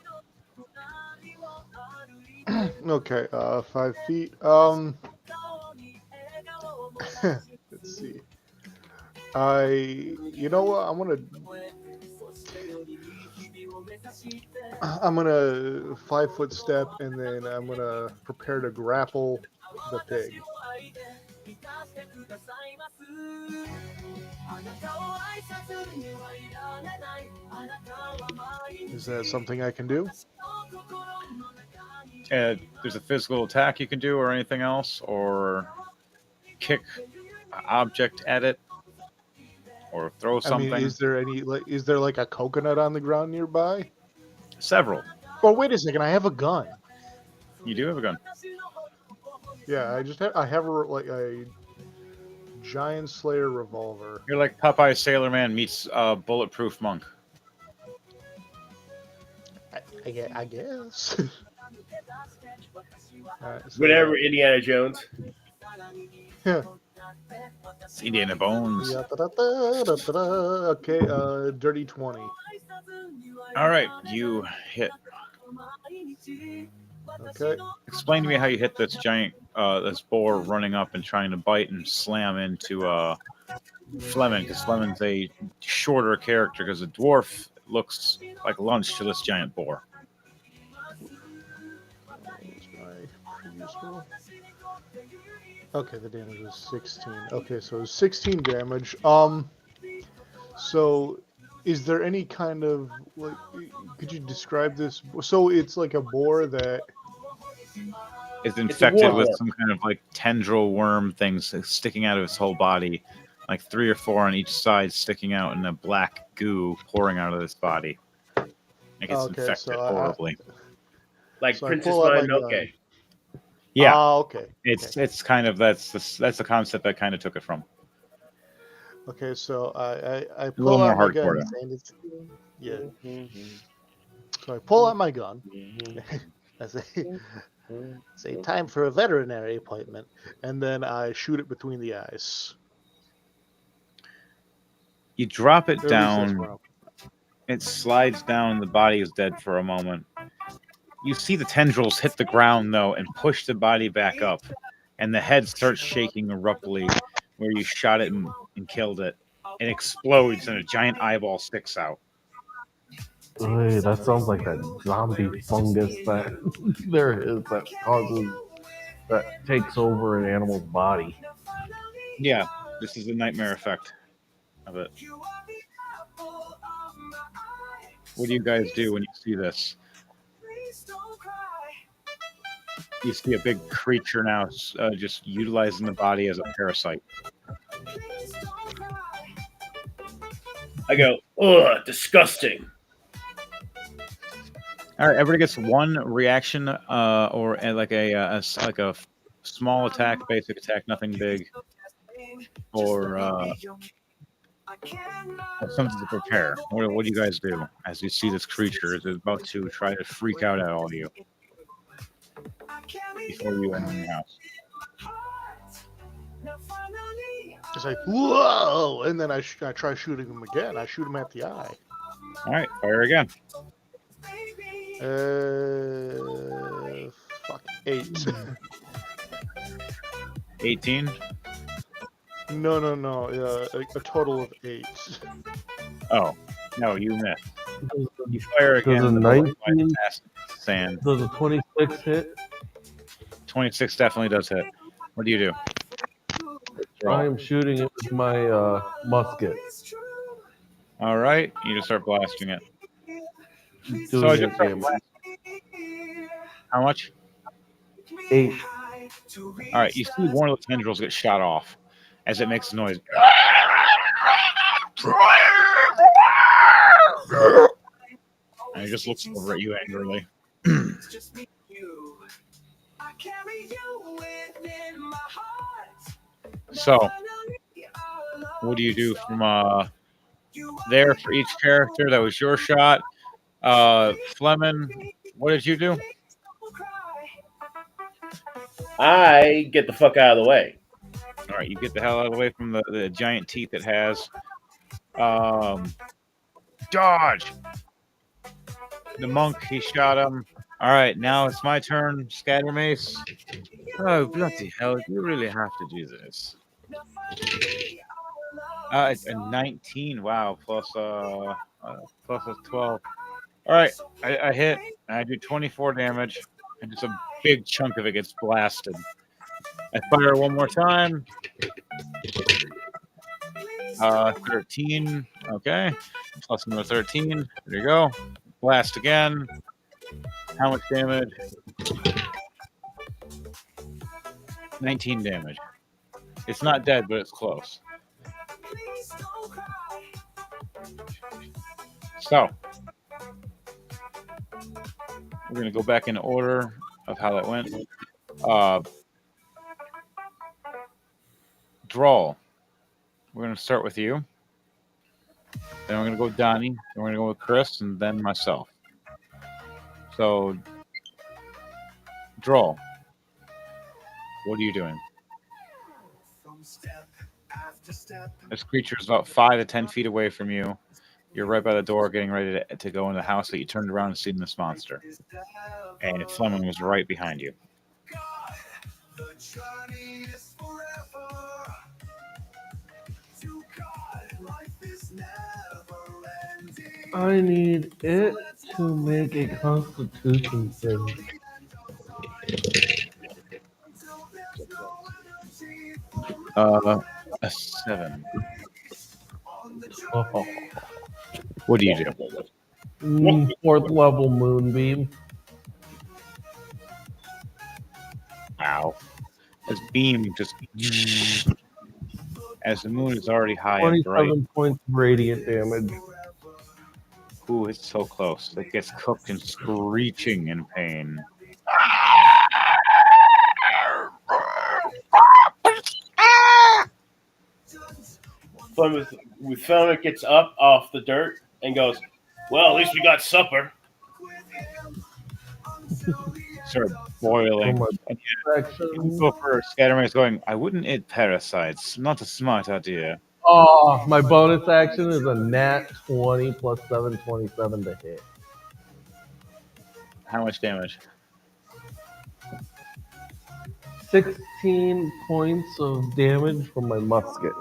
Okay, 5 feet. Let's see. You know what? I'm gonna 5-foot step, and then I'm gonna prepare to grapple the pig. Is that something I can do? There's a physical attack you can do, or anything else, or kick an object at it, or throw something. I mean, is there like a coconut on the ground nearby? Several. Oh, wait a second! I have a gun. You do have a gun. Yeah, I have a giant Slayer revolver. You're like Popeye Sailor Man meets Bulletproof Monk. I guess. Alright, so, Whatever, Indiana Jones. Yeah. It's Indiana Bones. Yeah, okay, dirty 20. All right, you hit. Okay. Explain to me how you hit this giant, this boar running up and trying to bite and slam into Fleming, because Fleming's a shorter character, because a dwarf looks like lunch to this giant boar. Okay, the damage was 16. Okay, so it was 16 damage. So is there any kind of, like, could you describe this? So it's like a boar that It's infected with warthog. some kind of like tendril worm things sticking out of its whole body, like 3 or 4 on each side sticking out, and a black goo pouring out of this body. Like it's Okay, infected so horribly. Like So I Princess pull out my Mononoke. Yeah, okay. it's kind of that's the concept I kind of took it from. Okay, so I little pull more out my hardcore, gun. And it's, yeah. So I pull out my gun. I say time for a veterinary appointment, and then I shoot it between the eyes. You drop it Or at least that's down. where I'm- It slides down. The body is dead for a moment. You see the tendrils hit the ground, though, and push the body back up. And the head starts shaking abruptly where you shot it and killed it. It explodes, and a giant eyeball sticks out. Hey, that sounds like that zombie fungus that there is that takes over an animal's body. Yeah, this is the nightmare effect of it. What do you guys do when you see this? You see a big creature now just utilizing the body as a parasite. I go, ugh, disgusting. All right, everybody gets one reaction, or like a small attack, basic attack, nothing big, or something to prepare. What do you guys do as you see this creature is about to try to freak out at all of you before you enter the house? It's like, whoa! And then I try shooting him again. I shoot him at the eye. All right, fire again. Fuck, 8. 18. No. A total of 8. Oh, no, you missed. You fire again. Does a the bullet 19 flies past sand. Does a 26 hit? 26 definitely does hit. What do you do? I am shooting it with my musket. All right, you just start blasting it. So I Doing just it start damage. blasting. How much? 8. All right, you see one of the tendrils get shot off as it makes a noise. And it just looks over at you angrily. So, what do you do from there for each character? That was your shot. Fleming, what did you do? I get the fuck out of the way. All right, you get the hell out of the way from the giant teeth it has. Dodge! The monk, he shot him. All right, now it's my turn. Scatter mace. Oh, bloody hell. You really have to do this. It's a 19. Wow, plus a 12. All right, I hit. I do 24 damage, and just a big chunk of it gets blasted. I fire one more time. 13. Okay, plus another 13. There you go. Blast again. How much damage? 19 damage. It's not dead, but it's close. So, we're going to go back in order of how that went. Draw. We're going to start with you. Then we're going to go with Donnie. Then we're going to go with Chris, and then myself. So, draw. What are you doing? This creature is about 5 to 10 feet away from you. You're right by the door getting ready to go in the house that you turned around and seen this monster. And Fleming was right behind you. I need it to make a constitution thing. A 7. Oh. What do you do? 4th level moonbeam. Ow. This beam just... As the moon is already high and bright. 27 points of radiant damage. Ooh, it's so close. It gets cooked and screeching in pain. Fleming gets up off the dirt and goes, "Well, at least we got supper." Start boiling. Oh And you go for Scattermace going, I wouldn't eat parasites. Not a smart idea. Oh, my bonus action is a nat 20 plus 7, 27 to hit. How much damage? 16 points of damage from my musket.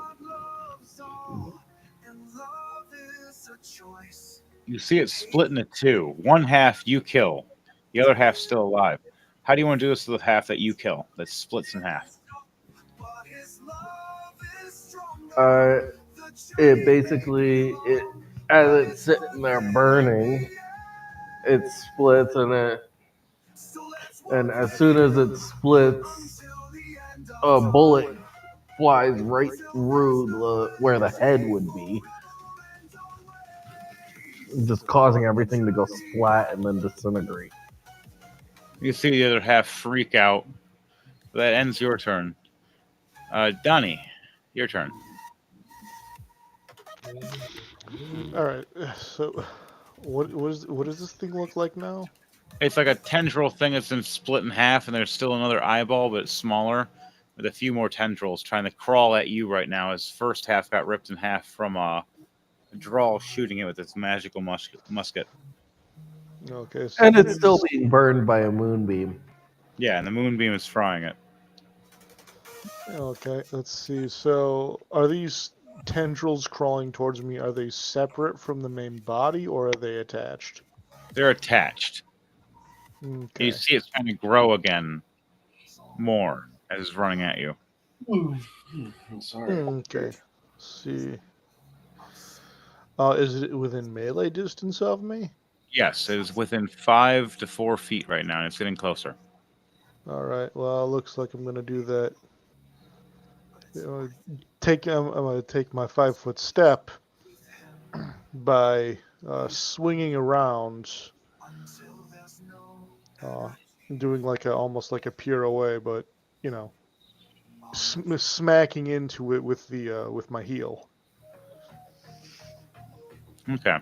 You see it split into 2. One half you kill. The other half still alive. How do you want to do this to the half that you kill? That splits in half. It basically, as it's sitting there burning, it splits and as soon as it splits, a bullet flies right through where the head would be, just causing everything to go splat and then disintegrate. You see the other half freak out. That ends your turn. Donnie, your turn. All right. So, what does this thing look like now? It's like a tendril thing that's been split in half, and there's still another eyeball, but it's smaller, with a few more tendrils trying to crawl at you right now. His first half got ripped in half from Drawl shooting it with its magical musket. Okay. So And it's still being burned by a moonbeam. Yeah, and the moonbeam is frying it. Okay, let's see. So, are these tendrils crawling towards me? Are they separate from the main body, or are they attached? They're attached. You Okay. see it's trying to grow again more as it's running at you. I'm sorry. Okay. Let's see. Is it within melee distance of me? Yes, it is within 5 to 4 feet right now, and it's getting closer. All right. Well, looks like I'm gonna do that. I'm gonna take my 5-foot step by swinging around, uh, doing like almost like a pirouette, but you know, smacking into it with the with my heel. Okay.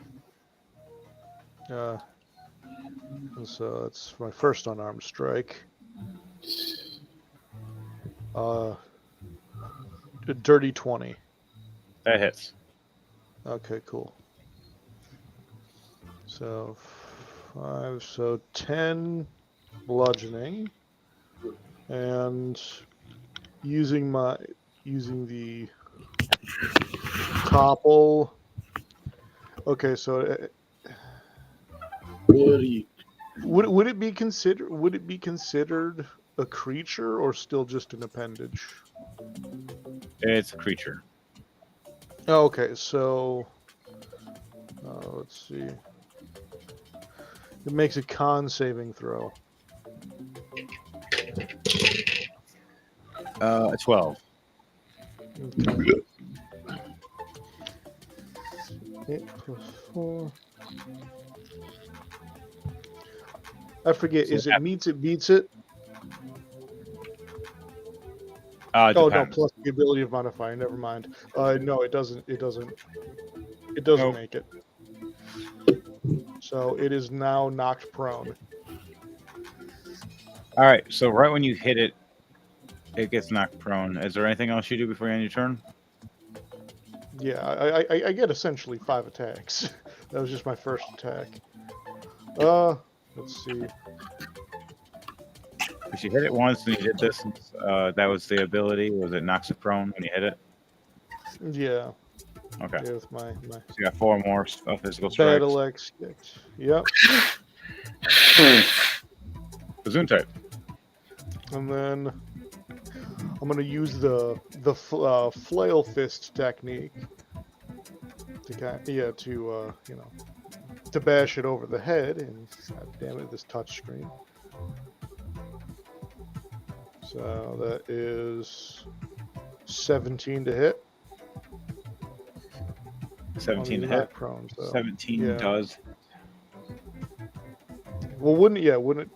And so that's my first unarmed strike. A dirty 20. That hits. Okay, cool. So 5, so 10 bludgeoning, and using the topple. Okay, so would it be considered a creature or still just an appendage? It's a creature. Oh, okay, so let's see. It makes a con saving throw. 12. Okay. 8 plus 4. I forget. So Is it meets it beats it? It Oh no, depends. plus the ability of modifier. Never mind. No, it doesn't. It doesn't Nope. make it. So it is now knocked prone. All right, so right when you hit it, it gets knocked prone. Is there anything else you do before you end your turn? Yeah, I get essentially 5 attacks. That was just my first attack. Let's see. If you hit it once and you did this, that was the ability. Was it knocks it prone when you hit it? Yeah. Okay. Yeah, with my So you got 4 more physical strikes. battle X. Yep. Bazoon type. And then I'm gonna use the flail fist technique to to bash it over the head. And god damn it, this touch screen. So that is 17 to hit. 17 to On the knock hit. prone, so. 17 yeah. does. Well, wouldn't it?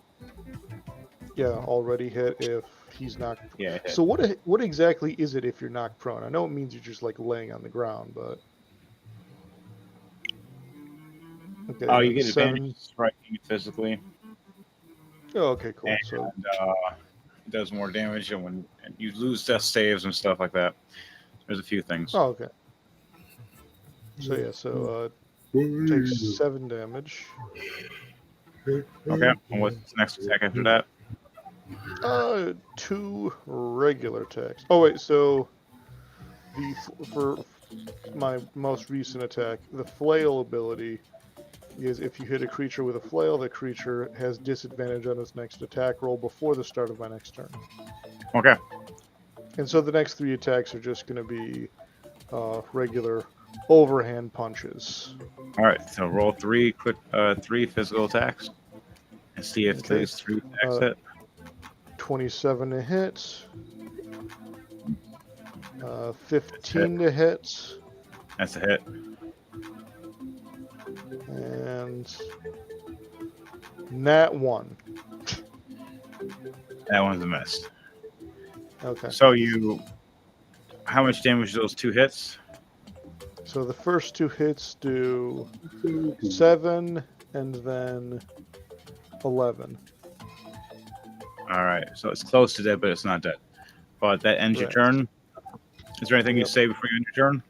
Yeah, already hit if he's knocked. Yeah. It hit. So what exactly is it if you're knocked prone? I know it means you're just like laying on the ground, but okay. Oh, you get 7. advantage striking physically, Oh, okay, cool. and So it does more damage, and when you lose death saves and stuff like that. There's a few things. oh, okay. So yeah, so takes 7 damage. Okay. And what's the next attack after that? 2 regular attacks. Oh wait, so for my most recent attack, the flail ability is if you hit a creature with a flail, the creature has disadvantage on its next attack roll before the start of my next turn. Okay. And so the next 3 attacks are just going to be regular overhand punches. All right. So roll 3 physical attacks, and see if Okay. those 3 attacks hit. 27 to hit. 15 to hit. That's a hit. And nat 1. That one's a miss. Okay. So how much damage do those 2 hits? So the first 2 hits do 7 and then 11. All right. So it's close to dead, but it's not dead. But that ends your Right. turn. Is there anything you Yep. say before you end your turn?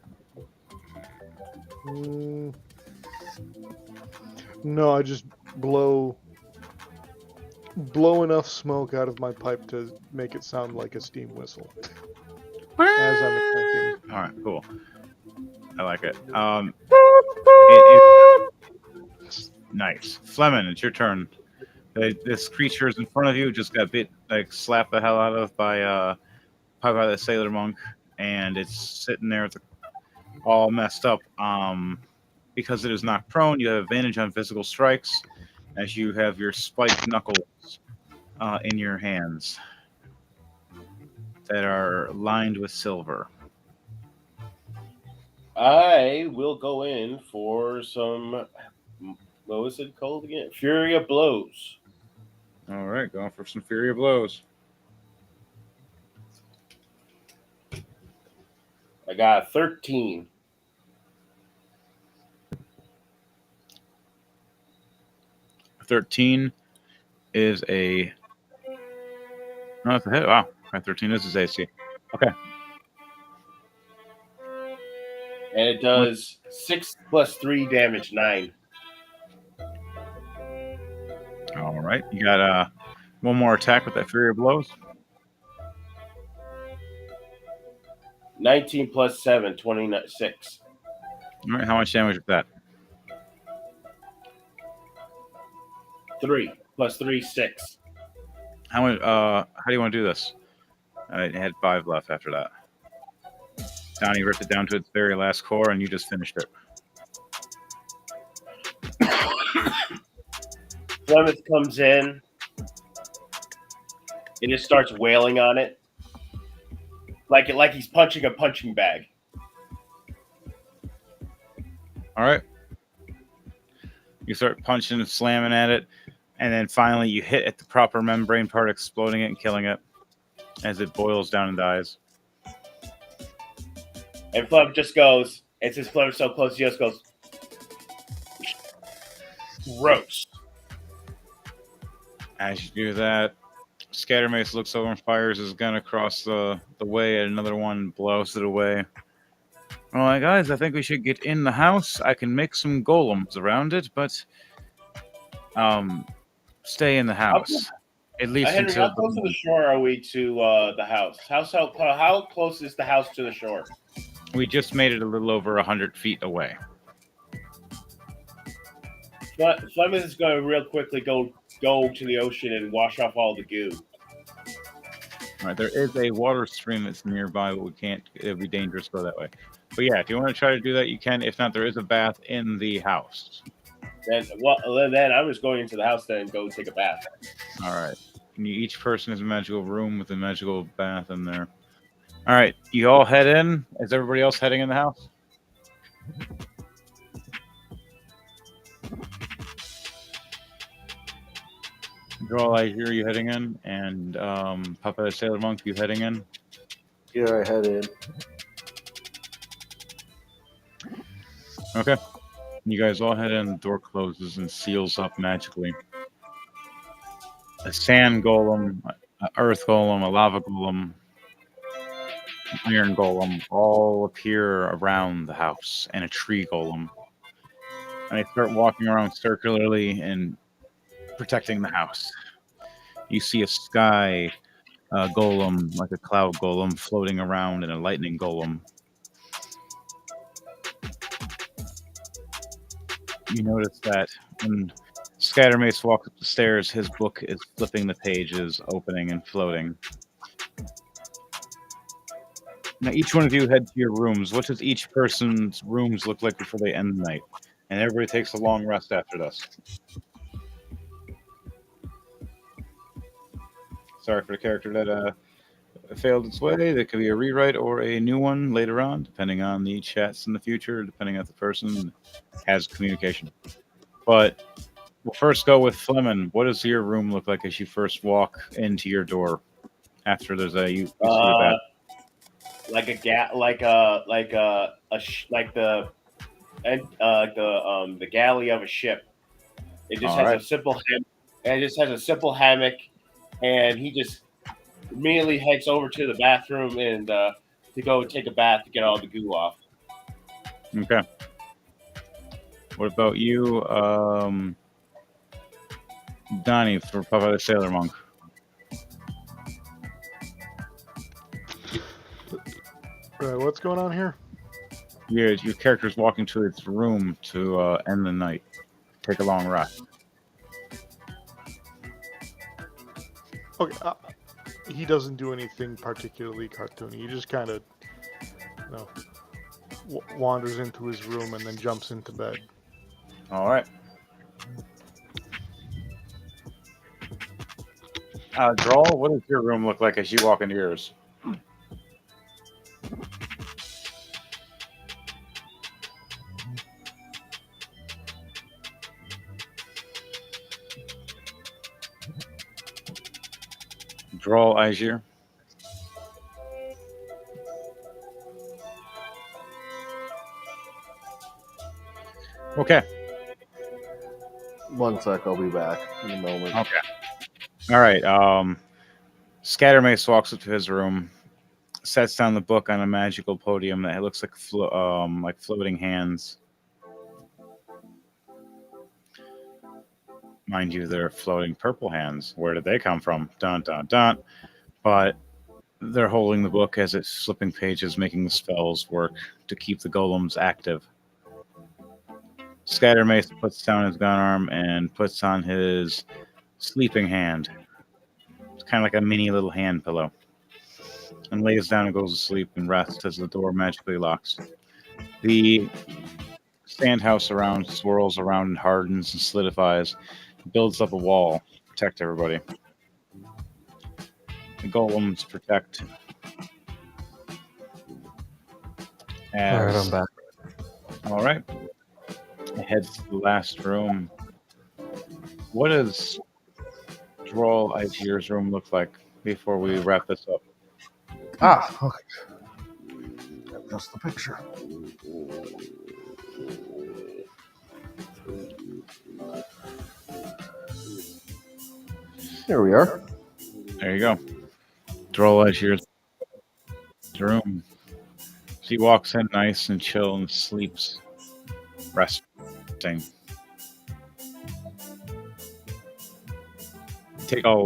No, I just blow enough smoke out of my pipe to make it sound like a steam whistle. as I'm attacking. All right, cool. I like it. Nice. Fleming, it's your turn. This creature is in front of you. Just got bit, like slapped the hell out of by the sailor monk, and it's sitting there with all messed up. Because it is not prone, you have advantage on physical strikes, as you have your spiked knuckles in your hands that are lined with silver. I will go in for some. What was it called again? Fury of Blows. All right, going for some Fury of Blows. I got 13. 13 is a. No, it's a hit. Wow. 13 is his AC. Okay. And it does 6 plus 3 damage, 9. All right. You got one more attack with that Fury of Blows. 19 plus 7, 26. All right. How much damage with that? 3 plus 3, 6. How much? How do you want to do this? I had 5 left after that. Donnie ripped it down to its very last core, and you just finished it. Plymouth comes in and just starts wailing on it, like he's punching a punching bag. All right. You start punching and slamming at it, and then finally you hit at the proper membrane part, exploding it and killing it as it boils down and dies. And Flem just goes, and since Flem is so close, he just goes, roast. As you do that, Scattermace looks over and fires his gun across the way, and another one blows it away. All right, guys, I think we should get in the house. I can make some golems around it, but stay in the house. At least Henry, until how close to the shore are we to the house? How close is the house to the shore? We just made it a little over 100 feet away. Flem is going to real quickly go to the ocean and wash off all the goo. All right, there is a water stream that's nearby, but we can't. It'd be dangerous to go that way. But yeah, if you want to try to do that, you can. If not, there is a bath in the house. Then I was going into the house then and go take a bath. All right. And each person has a magical room with a magical bath in there. All right, you all head in. Is everybody else heading in the house? Draw, I hear you heading in, and Papa Sailor Monk, you heading in. Yeah, I head in. Okay. You guys all head in. The door closes and seals up magically. A sand golem, an earth golem, a lava golem, an iron golem all appear around the house, and a tree golem. And they start walking around circularly and protecting the house. You see a sky golem, like a cloud golem, floating around, and a lightning golem. You notice that when Scattermace walks up the stairs, his book is flipping the pages, opening and floating. Now, each one of you head to your rooms. What does each person's rooms look like before they end the night? And everybody takes a long rest after this. Sorry for the character that failed its way. There could be a rewrite or a new one later on, depending on the chats in the future, depending on if the person has communication. But we'll first go with Fleming. What does your room look like as you first walk into your door? After there's you see a like the galley of a ship. It just has a simple hammock, and he just immediately heads over to the bathroom and to go take a bath to get all the goo off. Okay. What about you, Donnie, for Papa the Sailor Monk? what's going on here? Your character's walking to its room to end the night. Take a long rest. Okay, he doesn't do anything particularly cartoony. He just kind of, wanders into his room and then jumps into bed. All right. Draw, what does your room look like as you walk into yours? Draw, Azir. Okay. One sec, I'll be back in a moment. Okay. All right. Scattermace walks up to his room, sets down the book on a magical podium that looks like floating hands. Mind you, they're floating purple hands. Where did they come from? Dun dun dun. But they're holding the book as it's flipping pages, making the spells work to keep the golems active. Scattermace puts down his gun arm and puts on his sleeping hand. It's kind of like a mini little hand pillow. And lays down and goes to sleep and rests as the door magically locks. The sandhouse around swirls around and hardens and solidifies, builds up a wall to protect everybody. The golems protect. All right, I'm back. All right. It heads to the last room. What does Droll Aegir's room look like before we wrap this up? Okay. Just the picture. Here we are. There you go. Droll Aegir's room. She walks in nice and chill and sleeps, resting. Take a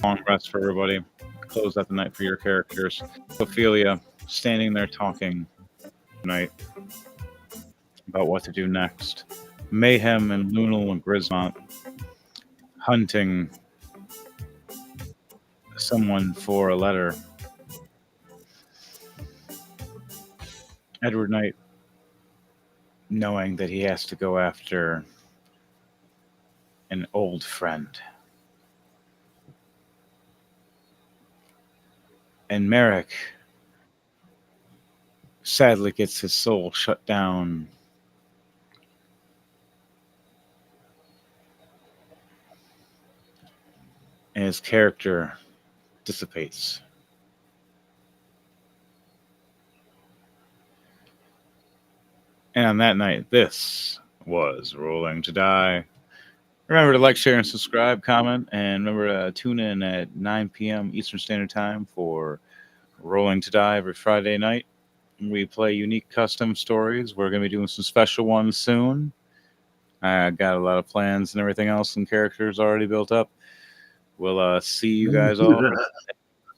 long rest for everybody. Close out the night for your characters. Ophelia standing there talking tonight about what to do next. Mayhem and Lunal and Grismont hunting someone for a letter. Edward Knight knowing that he has to go after an old friend. And Merrick sadly gets his soul shut down. And his character dissipates. And on that night, this was Rolling to Die. Remember to like, share, and subscribe, comment, and remember to tune in at 9 p.m. Eastern Standard Time for Rolling to Die every Friday night. We play unique custom stories. We're going to be doing some special ones soon. I got a lot of plans and everything else and characters already built up. We'll see you guys all.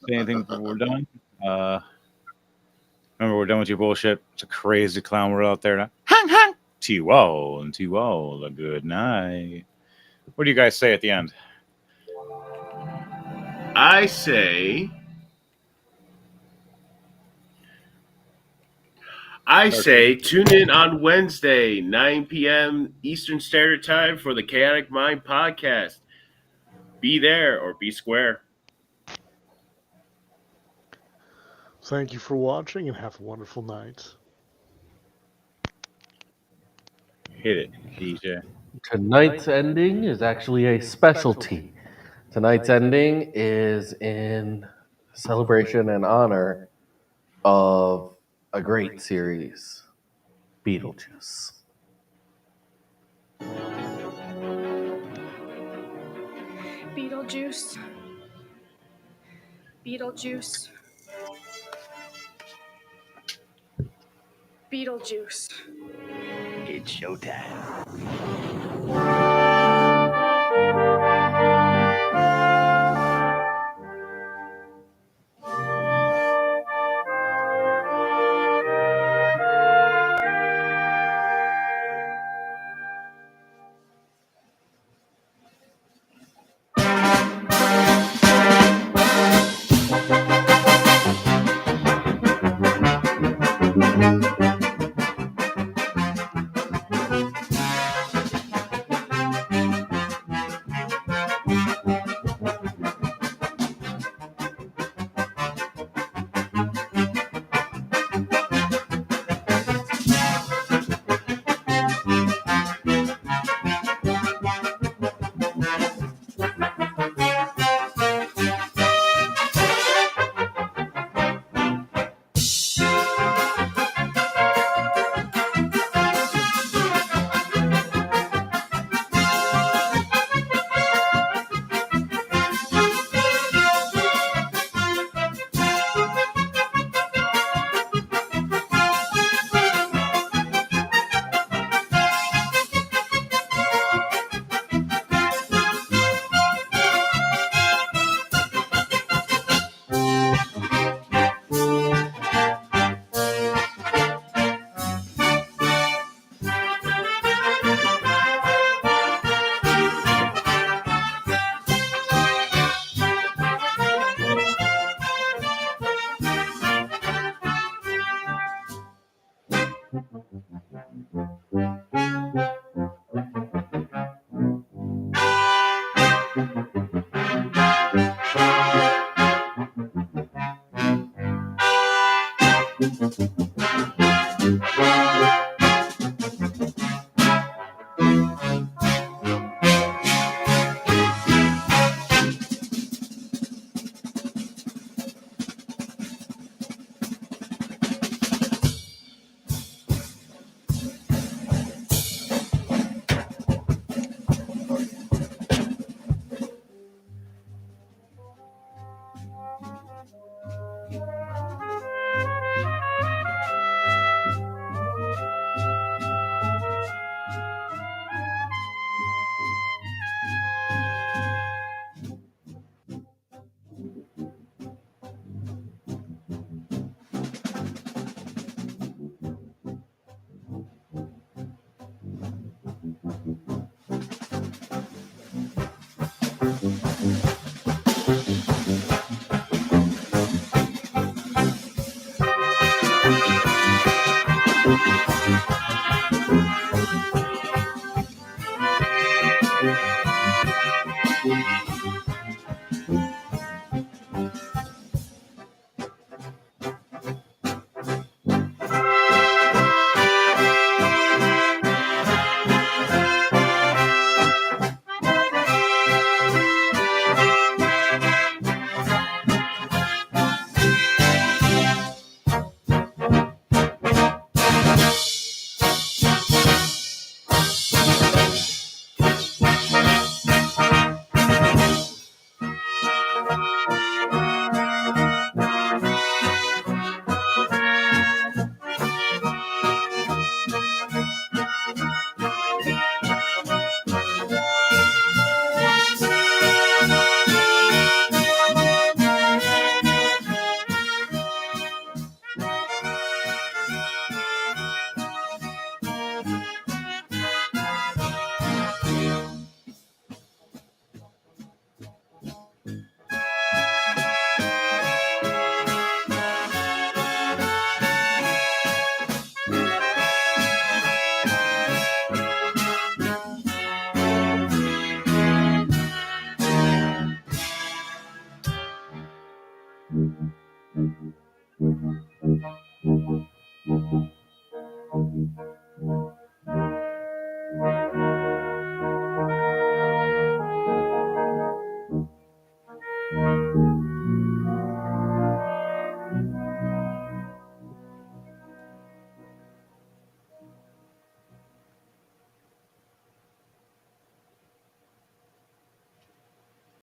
Say anything before we're done. Remember, we're done with your bullshit. It's a crazy clown world out there now. Hang, hang. To you all, and to you all, a good night. What do you guys say at the end? I say tune in on Wednesday, 9 p.m. Eastern Standard Time for the Chaotic Mind podcast. Be there or be square. Thank you for watching and have a wonderful night. Hit it, DJ. Tonight's ending is actually a specialty. Tonight's ending is in celebration and honor of a great series, Beetlejuice. Beetlejuice. Beetlejuice. Beetlejuice. It's showtime.